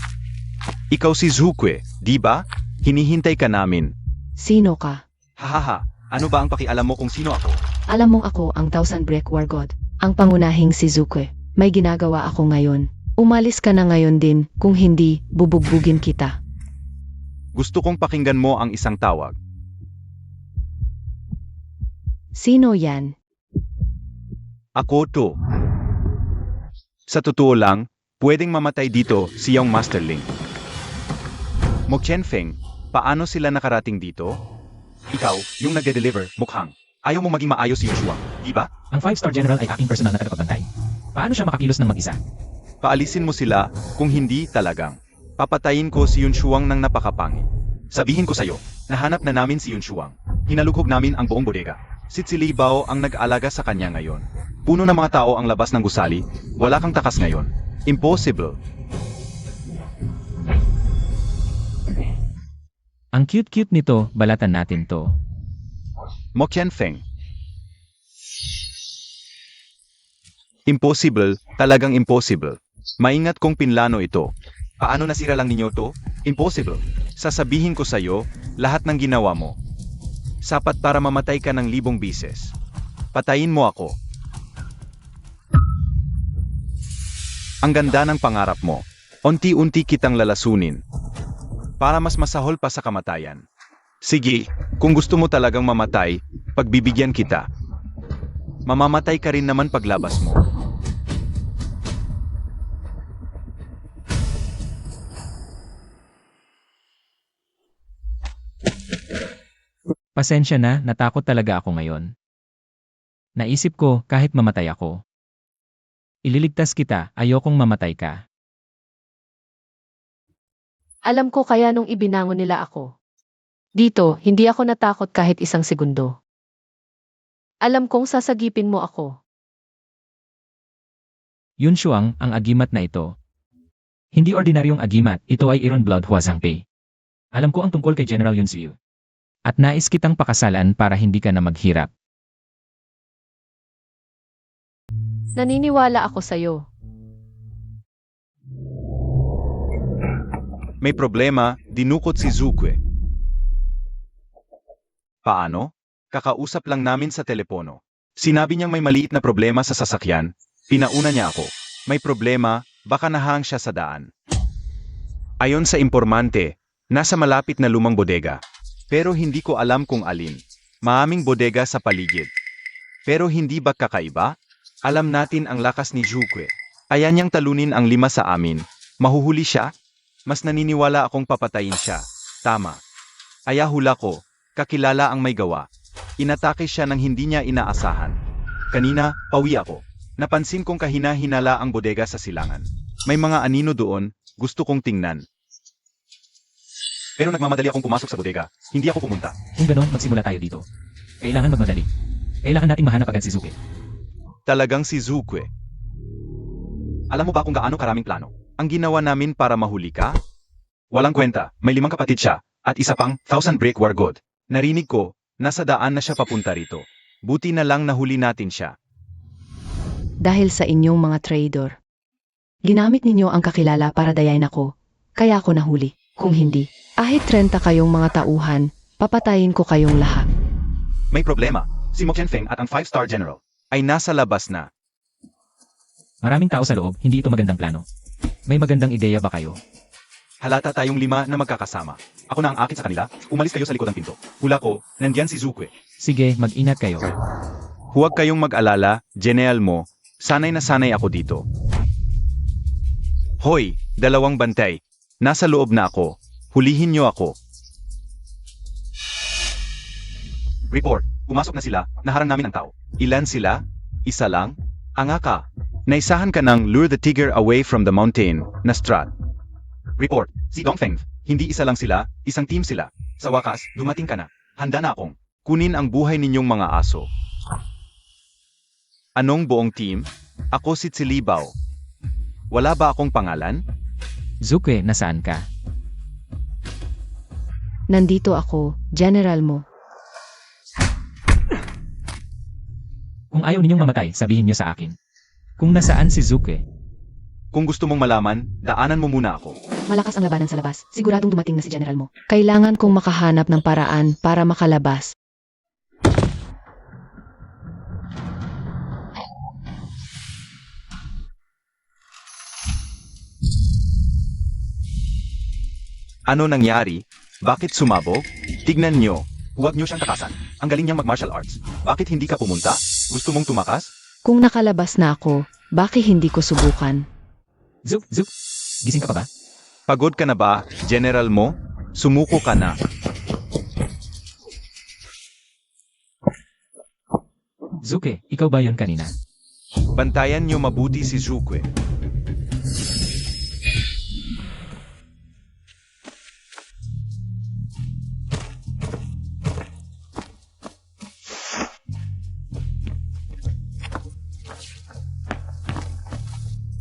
Ikaw si Zukwe, di ba? Hinihintay ka namin. Sino ka? Hahaha, ano ba ang pakialam mo kung sino ako? Alam mong ako ang Thousand Break War God. Ang pangunahing si Zukwe. May ginagawa ako ngayon. Umalis ka na ngayon din, kung hindi, bubugbugin kita. Gusto kong pakinggan mo ang isang tawag. Sino yan? Ako to. Sa totoo lang, pwedeng mamatay dito siyang Master Ling. Mo Chen Feng, paano sila nakarating dito? Ikaw, yung nagde-deliver, mukhang. Ayaw mo maging maayos si Yun Shuang, di ba? Ang 5-star general ay aking personal na tagapagbantay. Paano siya makakilos ng mag-isa? Paalisin mo sila, kung hindi talagang. Papatayin ko si Yun Shuang ng napakapangit. Sabihin ko sa'yo, nahanap na namin si Yun Shuang. Hinalughog namin ang buong bodega. Si Li Bao ang nag-alaga sa kanya ngayon. Puno ng mga tao ang labas ng gusali, wala kang takas ngayon. Impossible. Ang cute-cute nito, balatan natin to. Mo Chen Feng. Impossible, talagang impossible. Maingat kong pinlano ito. Paano nasira lang ninyo to? Impossible. Sasabihin ko sa'yo, lahat ng ginawa mo. Sapat para mamatay ka ng 1,000 bises. Patayin mo ako. Ang ganda ng pangarap mo. Unti-unti kitang lalasunin. Para mas masahol pa sa kamatayan. Sige, kung gusto mo talagang mamatay, pagbibigyan kita. Mamamatay ka rin naman paglabas mo. Pasensya na, natakot talaga ako ngayon. Naisip ko, kahit mamatay ako. Ililigtas kita, ayokong mamatay ka. Alam ko kaya nung ibinangon nila ako. Dito, hindi ako natakot kahit 1 segundo. Alam kong sasagipin mo ako. Yun Shuang, ang agimat na ito. Hindi ordinaryong agimat, ito ay Iron Blood Hwasang Pei. Alam ko ang tungkol kay General Yun Siu. At nais kitang pakasalan para hindi ka na maghirap. Naniniwala ako sa'yo. May problema, dinukot si Zukwe. Paano? Kakausap lang namin sa telepono. Sinabi niyang may maliit na problema sa sasakyan. Pinauna niya ako. May problema, baka nahang siya sa daan. Ayon sa impormante, nasa malapit na lumang bodega. Pero hindi ko alam kung alin. Maaming bodega sa paligid. Pero hindi ba kakaiba? Alam natin ang lakas ni Zukwe. Kaya niyang talunin ang 5 sa amin. Mahuhuli siya? Mas naniniwala akong papatayin siya. Tama. Kaya hula ko, kakilala ang may gawa. Inatake siya nang hindi niya inaasahan. Kanina, pawi ako. Napansin kong kahina-hinala ang bodega sa silangan. May mga anino doon, gusto kong tingnan. Pero nagmamadali akong pumasok sa bodega. Hindi ako pumunta. Kung ganon, magsimula tayo dito. Kailangan magmadali. Kailangan nating mahanap agad si Zuke. Talagang si Zukwe. Alam mo ba kung gaano karaming plano ang ginawa namin para mahuli ka? Walang kwenta, may 5 kapatid siya, at isa pang 1,000 brick war god. Narinig ko, nasa daan na siya papunta rito. Buti na lang nahuli natin siya. Dahil sa inyong mga trader. Ginamit ninyo ang kakilala para dayain ako, kaya ako nahuli. Kung hindi, kahit 30 kayong mga tauhan, papatayin ko kayong lahat. May problema, si Mo Qianfeng at ang 5-star general ay nasa labas na. Maraming tao sa loob, hindi ito magandang plano. May magandang ideya ba kayo? Halata tayong 5 na magkakasama. Ako na ang akit sa kanila, umalis kayo sa likod ng pinto. Hula ko, nandyan si Zukwe. Sige, mag-ingat kayo. Huwag kayong mag-alala, General Mo, sanay na sanay ako dito. Hoy, 2 bantay. Nasa loob na ako. Hulihin niyo ako. Report, pumasok na sila, naharang namin ang tao. Ilan sila? Isa lang? Anga ka. Naisahan ka ng lure the tiger away from the mountain na strat. Report, si Dongfeng, hindi isa lang sila, isang team sila. Sa wakas, dumating ka na. Handa na akong kunin ang buhay ninyong mga aso. Anong buong team? Ako si Tsilibaw. Wala ba akong pangalan? Zuke, nasaan ka? Nandito ako, General Mo. Kung ayaw ninyong mamatay, sabihin niyo sa akin. Kung nasaan si Zuke, Kung gusto mong malaman, daanan mo muna ako. Malakas ang labanan sa labas. Siguradong dumating na si General Mo. Kailangan kong makahanap ng paraan para makalabas. Ano nangyari? Bakit sumabog? Tignan nyo. Huwag nyo siyang takasan. Ang galing niyang mag-martial arts. Bakit hindi ka pumunta? Gusto mong tumakas? Kung nakalabas na ako, bakit hindi ko subukan? Zuk, gising ka pa ba? Pagod ka na ba, General Mo? Sumuko ka na. Zuke, ikaw ba yon kanina? Bantayan nyo mabuti si Zukwe.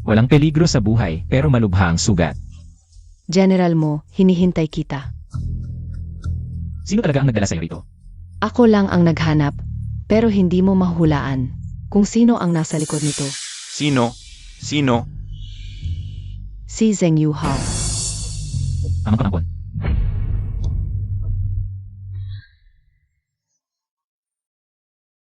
Walang peligro sa buhay, pero malubha ang sugat. General Mo, hinihintay kita. Sino talaga ang nagdala sa'yo rito? Ako lang ang naghanap, pero hindi mo mahulaan kung sino ang nasa likod nito. Sino? Sino? Si Zheng Yuhao. Amang pangakon.